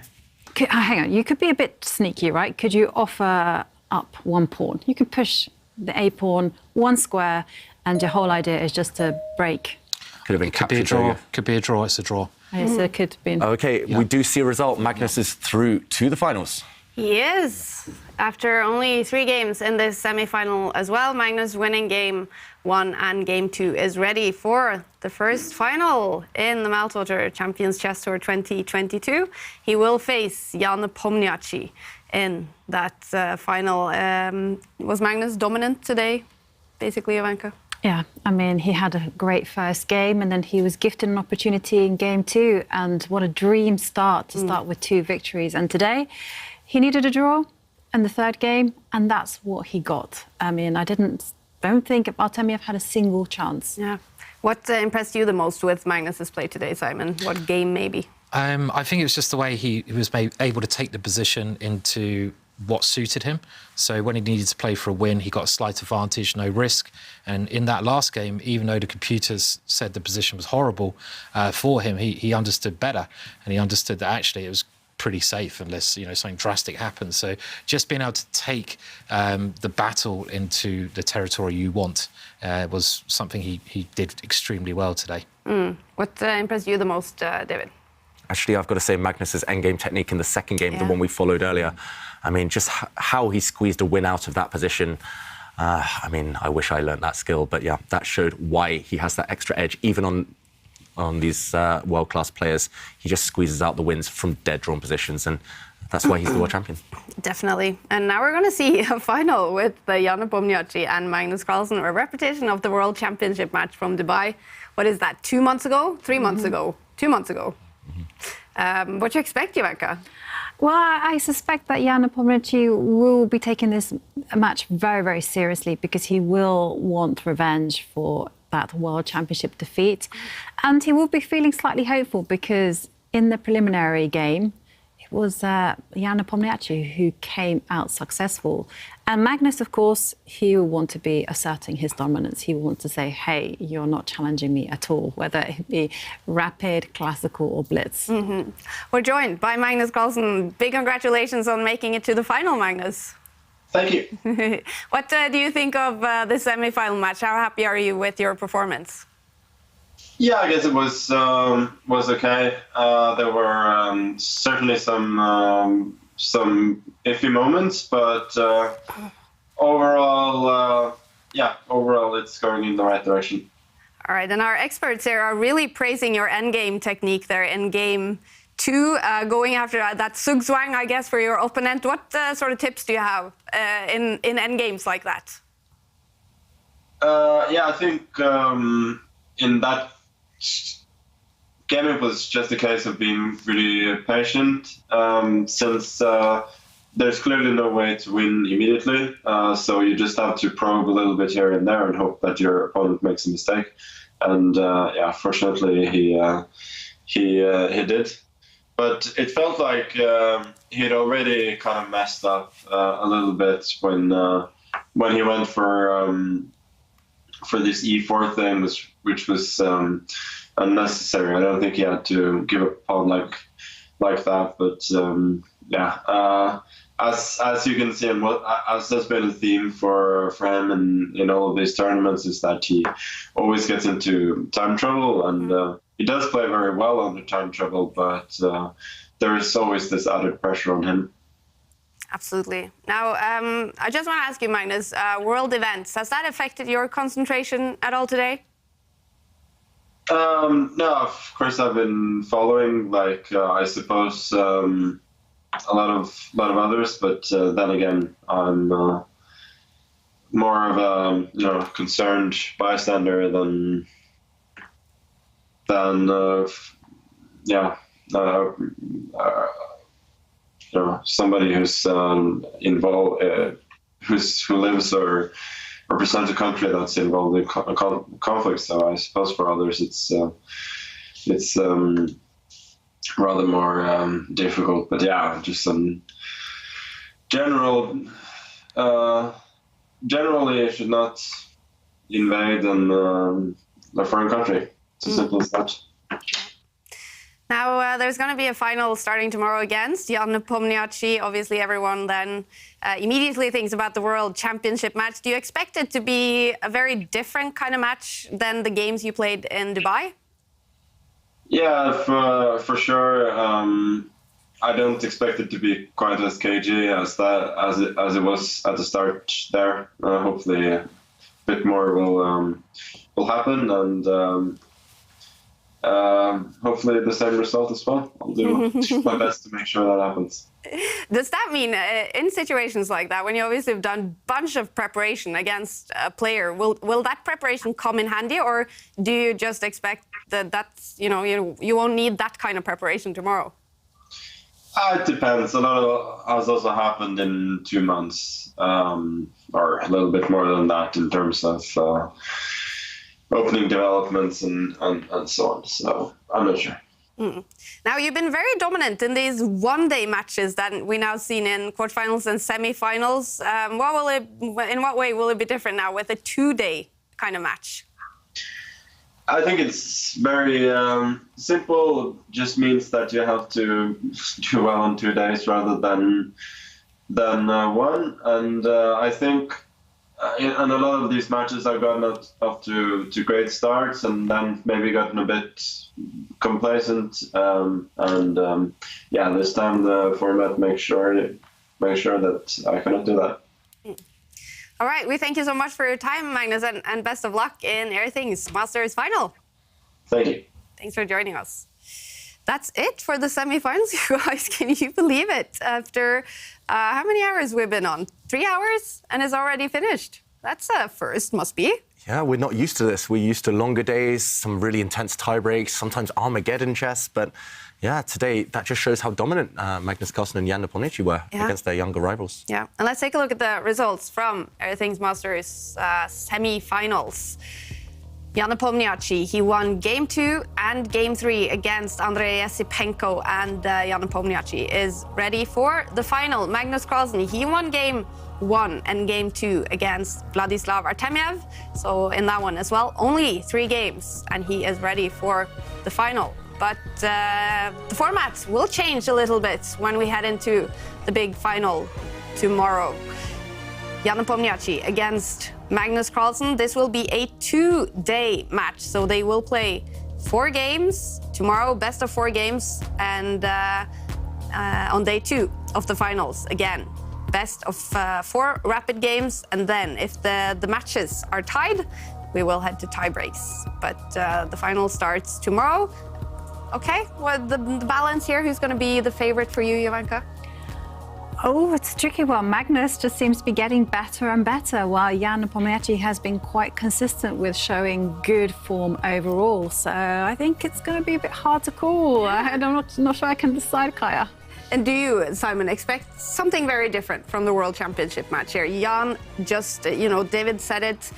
hang on, you could be a bit sneaky, right? Could you offer up one pawn? You could push the A pawn one square, and your whole idea is just to break. Could have been Could be a draw. Could be a draw. It's a draw. Yes, it could have been. Okay, we do see a result. Magnus is through to the finals. He is. After only 3 games in this semi-final as well, Magnus winning game 1 and game 2 is ready for the first final in the Meltwater Champions Chess Tour 2022. He will face Jan Pomniachtchi in that final. Was Magnus dominant today, basically, Ivanka? Yeah, I mean, he had a great first game, and then he was gifted an opportunity in game 2, and what a dream start to start with 2 victories. And today, he needed a draw in the 3rd game, and that's what he got. I mean, I don't think Artemyev had a single chance. Yeah. What impressed you the most with Magnus's play today, Simon? What game, maybe? I think it was just the way he was able to take the position into what suited him. So when he needed to play for a win, he got a slight advantage, no risk. And in that last game, even though the computers said the position was horrible for him, he understood better, and he understood that actually it was pretty safe unless something drastic happens. So just being able to take the battle into the territory you want was something he did extremely well today. What impressed you the most, David? Actually, I've got to say Magnus's endgame technique in the 2nd game, the one we followed earlier. I mean, just how he squeezed a win out of that position. I mean, I wish I learned that skill, but yeah, that showed why he has that extra edge, even on these world-class players. He just squeezes out the wins from dead-drawn positions, and that's why he's the world champion. Definitely. And now we're going to see a final with Jan Pomniachtchi and Magnus Carlsen, a repetition of the World Championship match from Dubai. What is that, 2 months ago? 3 months ago? 2 months ago? What do you expect, Ivanka? Well, I suspect that Jan Pomniachtchi will be taking this match very, very seriously, because he will want revenge for that World Championship defeat. And he will be feeling slightly hopeful, because in the preliminary game, it was Jan Pomniachtchi who came out successful. And Magnus, of course, he will want to be asserting his dominance. He will want to say, hey, you're not challenging me at all, whether it be rapid, classical or blitz. We're joined by Magnus Carlsen. Big congratulations on making it to the final, Magnus. Thank you. What do you think of the semi-final match? How happy are you with your performance? Yeah, I guess it was okay. There were certainly some iffy moments, but overall it's going in the right direction. All right, and our experts here are really praising your endgame technique there in game 2, going after that Zugzwang, I guess, for your opponent. What sort of tips do you have in endgames like that? I think in that game it was just a case of being really patient, since there's clearly no way to win immediately, so you just have to probe a little bit here and there and hope that your opponent makes a mistake. And fortunately he did. But it felt like he had already kind of messed up a little bit when he went for this E4 thing, which was unnecessary. I don't think he had to give up a pawn like that. But as you can see, and as has been a theme for him in all of these tournaments, is that he always gets into time trouble, and he does play very well under time trouble, but there is always this added pressure on him. Absolutely. Now, I just want to ask you, Magnus, world events, has that affected your concentration at all today? No, of course I've been following, I suppose, a lot of others, but then again, I'm more of a concerned bystander than somebody who's involved, who lives or represents a country that's involved in conflict. So I suppose for others it's rather more difficult. But yeah, just some generally you should not invade a foreign country. It's as simple as that. Now, there's going to be a final starting tomorrow against Jan-Krzysztof. Obviously, everyone then immediately thinks about the World Championship match. Do you expect it to be a very different kind of match than the games you played in Dubai? Yeah, for sure. I don't expect it to be quite as cagey as it was at the start there. Hopefully, a bit more will happen, and hopefully the same result as well. I'll do my best to make sure that happens. Does that mean in situations like that, when you obviously have done a bunch of preparation against a player, will that preparation come in handy, or do you just expect that's you won't need that kind of preparation tomorrow? It depends. A lot has also happened in 2 months, or a little bit more than that in terms of opening developments and so on. So I'm not sure. Now, you've been very dominant in these one-day matches that we now seen in quarterfinals and semi-finals. In what way will it be different now with a 2-day kind of match? I think it's very simple. Just means that you have to do well on 2 days rather than one. And I think in a lot of these matches I've gotten off to great starts and then maybe gotten a bit complacent. This time the format makes sure that I cannot do that. All right, we thank you so much for your time, Magnus, and best of luck in Airthings Masters Final. Thank you. Thanks for joining us. That's it for the semi-finals, you guys. Can you believe it? After how many hours we've been on? 3 hours, and it's already finished. That's a first, must be. Yeah, we're not used to this. We're used to longer days, some really intense tie breaks, sometimes Armageddon chess. But yeah, today that just shows how dominant Magnus Carlsen and Jan-Krzysztof were against their younger rivals. Yeah, and let's take a look at the results from Airthings Masters semi-finals. Jan-Krzysztof, he won Game 2 and Game 3 against Andrei Yesipenko, and Jan-Krzysztof is ready for the final. Magnus Carlsen, he won Game 1 and Game 2 against Vladislav Artemyev, so in that one as well, only 3 games, and he is ready for the final. But the format will change a little bit when we head into the big final tomorrow. Jan-Krzysztof against Magnus Carlsen. This will be a 2-day match, so they will play 4 games tomorrow, best of 4 games, and on day 2 of the finals, again, best of 4 rapid games, and then if the matches are tied, we will head to tie breaks. But the final starts tomorrow. Okay, what the balance here? Who's going to be the favorite for you, Jovanka? Oh, it's a tricky one. Magnus just seems to be getting better and better, while Jan-Krzysztof has been quite consistent with showing good form overall. So I think it's going to be a bit hard to call. I'm not sure I can decide, Kaja. And do you, Simon, expect something very different from the World Championship match here? Jan just, David said it,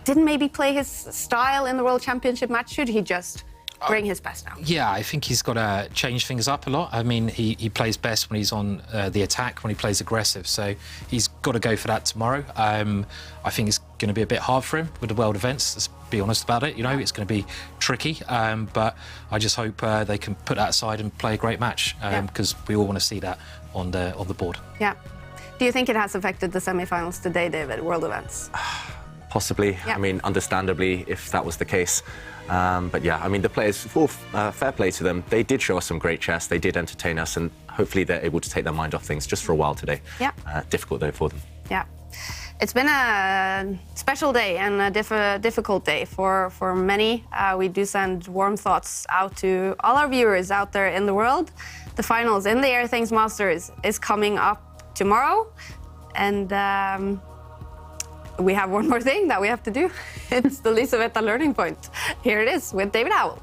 didn't maybe play his style in the World Championship match. Should he just bring his best now? Yeah, I think he's got to change things up a lot. I mean, he plays best when he's on the attack, when he plays aggressive. So he's got to go for that tomorrow. I think it's going to be a bit hard for him with the world events. Let's be honest about it. It's going to be tricky. But I just hope they can put that aside and play a great match, because we all want to see that on the board. Yeah. Do you think it has affected the semi-finals today, David, world events? Possibly. Yeah. I mean, understandably, if that was the case. But yeah, I mean, the players, fair play to them. They did show us some great chess. They did entertain us, and hopefully they're able to take their mind off things just for a while today. Yeah. Difficult, though, for them. Yeah. It's been a special day and a difficult day for many. We do send warm thoughts out to all our viewers out there in the world. The finals in the Airthings Masters is coming up tomorrow. And we have one more thing that we have to do. It's the Lisaveta Learning Point. Here it is with David Howell.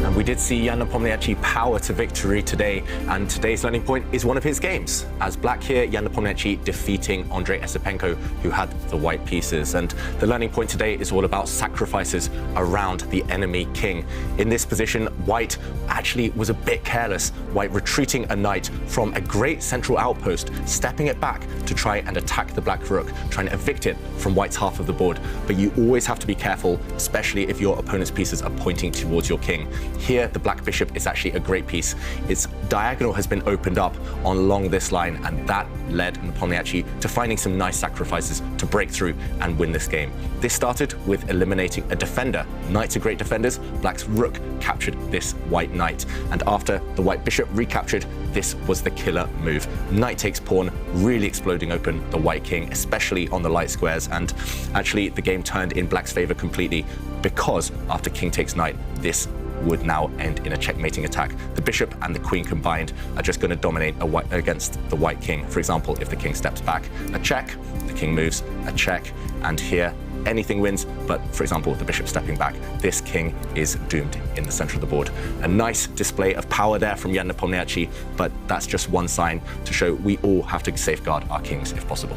And we did see Jan Nepomniachtchi power to victory today, and today's learning point is one of his games. As black here, Jan Nepomniachtchi defeating Andrei Esipenko, who had the white pieces. And the learning point today is all about sacrifices around the enemy king. In this position, white actually was a bit careless. White retreating a knight from a great central outpost, stepping it back to try and attack the black rook, trying to evict it from white's half of the board. But you always have to be careful, especially if your opponent's pieces are pointing towards your king. Here, the black bishop is actually a great piece. Its diagonal has been opened up along this line, and that led Nepomniachtchi to finding some nice sacrifices to break through and win this game. This started with eliminating a defender. Knights are great defenders. Black's rook captured this white knight, and after the white bishop recaptured, this was the killer move. Knight takes pawn, really exploding open the white king, especially on the light squares, and actually the game turned in black's favor completely, because after king takes knight, this would now end in a checkmating attack. The bishop and the queen combined are just going to dominate against the white king. For example, if the king steps back, a check, the king moves, a check, and here anything wins, but for example, the bishop stepping back, this king is doomed in the center of the board. A nice display of power there from Jan Nepomniachtchi, but that's just one sign to show we all have to safeguard our kings if possible.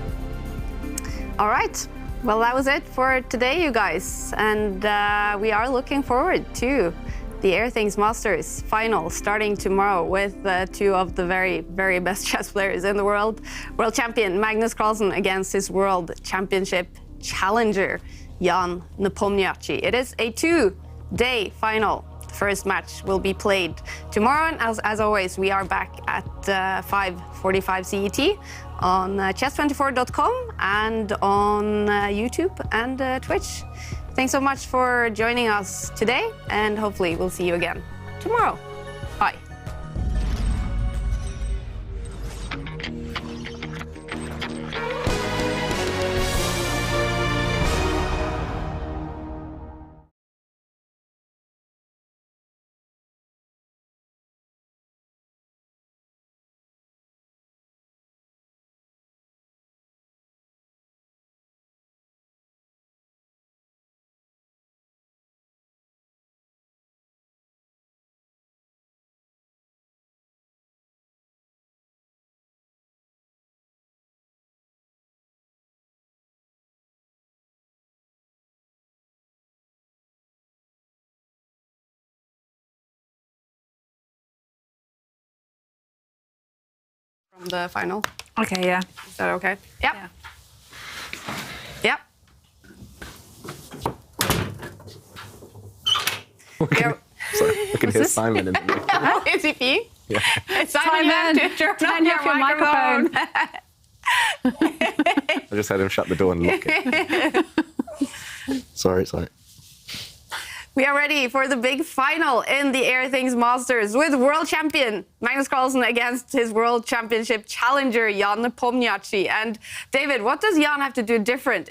All right. Well, that was it for today, you guys. And we are looking forward to the Airthings Masters final starting tomorrow with two of the very, very best chess players in the world. World champion Magnus Carlsen against his world championship challenger Jan Nepomniachtchi. It is a two-day final. The first match will be played tomorrow, and as always, we are back at 5:45 CET on chess24.com and on YouTube and Twitch. Thanks so much for joining us today, and hopefully we'll see you again tomorrow. Bye. From the final. Okay, yeah. Is that okay? Yep. Yeah. Yep. Sorry, I can hear Simon in the microphone. Is he peeing? Yeah. Simon, you have to turn off your microphone. I just had him shut the door and lock it. Sorry. We are ready for the big final in the Airthings Masters with world champion Magnus Carlsen against his world championship challenger Jan Nepomniachtchi. And David, what does Jan have to do different